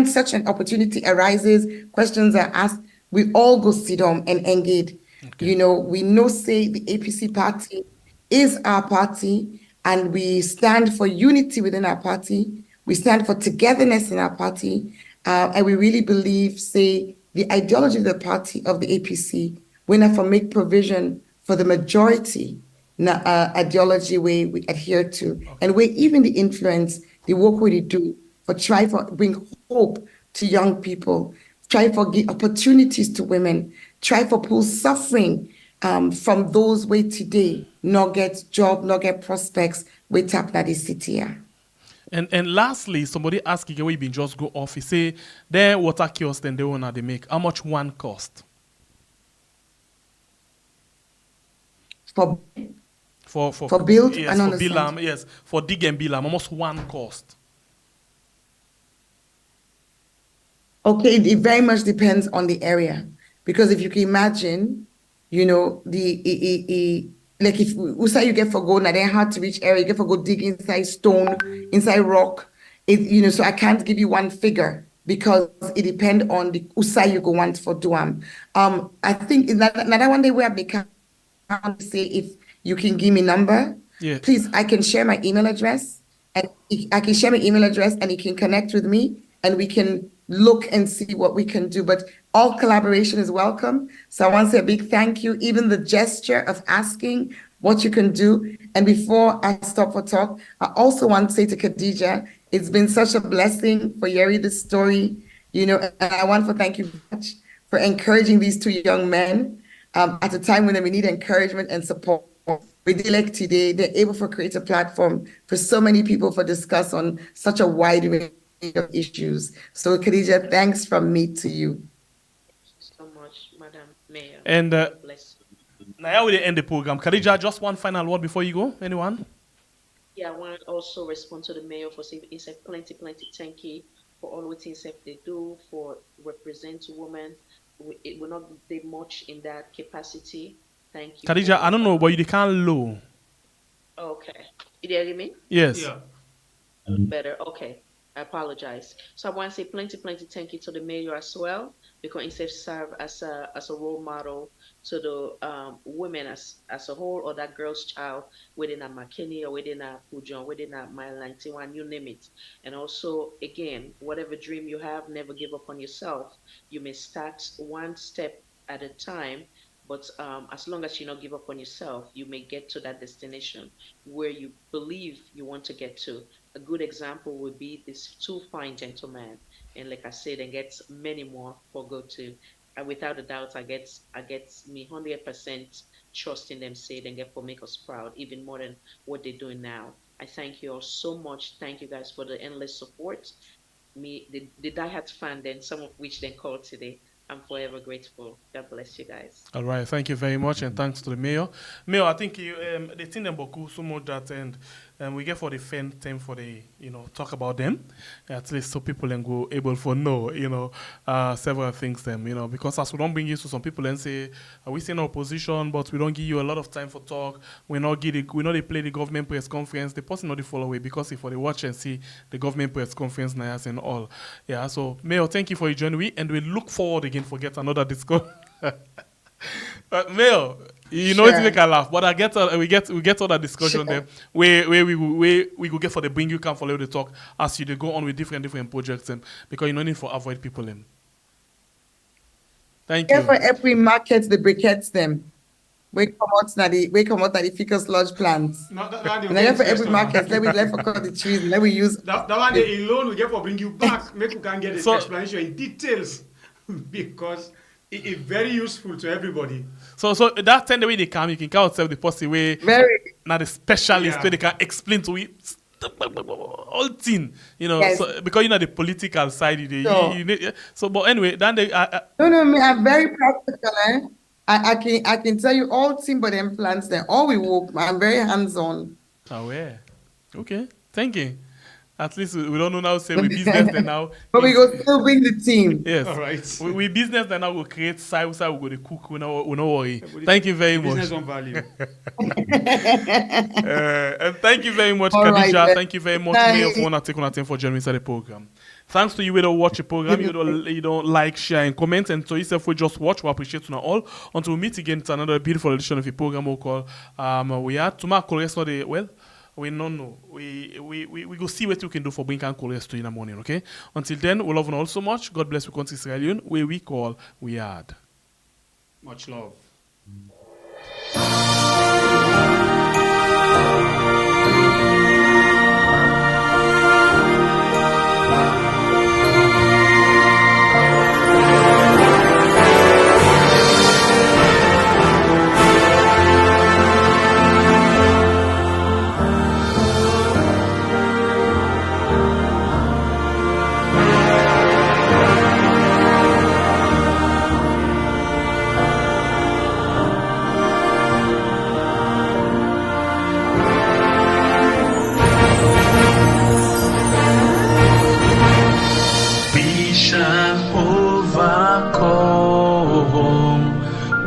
such an opportunity arises, questions are asked, we all go sit down and engage. We know say the APC party is our party, and we stand for unity within our party. We stand for togetherness in our party, and we really believe, say, the ideology of the party of the APC, we not for make provision for the majority ideology we adhere to, and we even the influence, the work we do for try for bring hope to young people, try for give opportunities to women, try for pull suffering from those way today, not get job, not get prospects, we tap that is city here.
And lastly, somebody asked you, we been just go off. He say, their water kiosk and they wanna they make. How much one cost?
For build,
yes, for Bilam, yes, for dig and Bilam, almost one cost.
Okay, it very much depends on the area, because if you can imagine, like if Usa you get for go now, they're hard to reach area, you get for go dig inside stone, inside rock. So I can't give you one figure because it depends on the Usa you go want for Duam. I think another one day where I can say if you can give me number, please, I can share my email address, and I can share my email address, and you can connect with me, and we can look and see what we can do. But all collaboration is welcome. So I want to say a big thank you, even the gesture of asking what you can do. And before I stop for talk, I also want to say to Khadija, it's been such a blessing for hearing this story, and I want to thank you very much for encouraging these two young men at a time when we need encouragement and support. With Elect today, they're able to create a platform for so many people for discuss on such a wide range of issues. So Khadija, thanks from me to you.
Thank you so much, Madam Mayor.
And now we end the program. Khadija, just one final word before you go. Anyone?
Yeah, I want to also respond to the mayor for saying it's a plenty thank you for all what they do for represent women. It will not be much in that capacity. Thank you.
Khadija, I don't know, but you can't low.
Okay. You hear me?
Yes.
Yeah. Better. Okay. I apologize. So I want to say plenty thank you to the mayor as well, because instead serve as a role model to the women as a whole, or that girl's child within a McKinney or within a Pujon, within a Mile 91, you name it. And also, again, whatever dream you have, never give up on yourself. You may start one step at a time, but as long as you don't give up on yourself, you may get to that destination where you believe you want to get to. A good example would be these two fine gentlemen. And like I said, and gets many more for go to without a doubt, I get me 100% trust in them, say and get for make us proud, even more than what they're doing now. I thank you all so much. Thank you guys for the endless support. Me, the diehard fan, then some of which then called today. I'm forever grateful. God bless you guys.
All right, thank you very much, and thanks to the mayor. Mayor, I think you they think them boku so much that and we get for the fan time for the talk about them, at least so people can go able for know several things them because as we don't bring you to some people and say we say in opposition but we don't give you a lot of time for talk. We not they play the government press conference. The person not the follow away because if they watch and see the government press conference now and all. Yeah, so Mayor, thank you for your journey and we look forward again for get another disco. Mayor, it's make a laugh, but we get all that discussion there where we go get for the bring you can follow the talk as you they go on with different projects because you no need for avoid people Thank you.
For every market the briquettes them. We come out na the ficus lodge plants. And then for every market, let for cut the trees, let we use
that one day alone we get for bring you back, make you can get the explanation in details because it's very useful to everybody.
So that time the way they come, you can count yourself the possible way.
Very.
Now the specialist where they can explain to it all thing,
Yes.
so, because the political side. But anyway, then they.
No, me I'm very practical. I can tell you all thing, but them plants there. All we work. I'm very hands on.
Aware. Okay. Thank you. At least we don't know now. Say we business then now.
But we go still bring the team.
Yes.
All right.
We business then now. We create side. We go to cook. We no worry. Thank you very much.
Business on value.
And thank you very much, Khadija.
Right,
thank you very much, Mayor, for taking our time for joining me inside the program. Thanks to you who don't watch the program, you don't like, share, and comment. And to yourself, we just watch. We appreciate you all. Until we meet again, it's another beautiful edition of the program we call we are tomorrow. We don't know. We go see what we can do for bring and call to in the morning, okay? Until then, we love you all so much. God bless you, country Israelian, where we call we are.
Much love.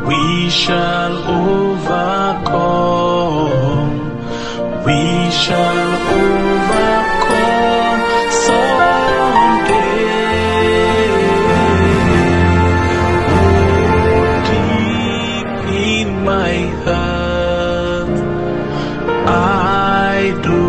We shall overcome. We shall overcome someday. Oh, deep in my heart, I do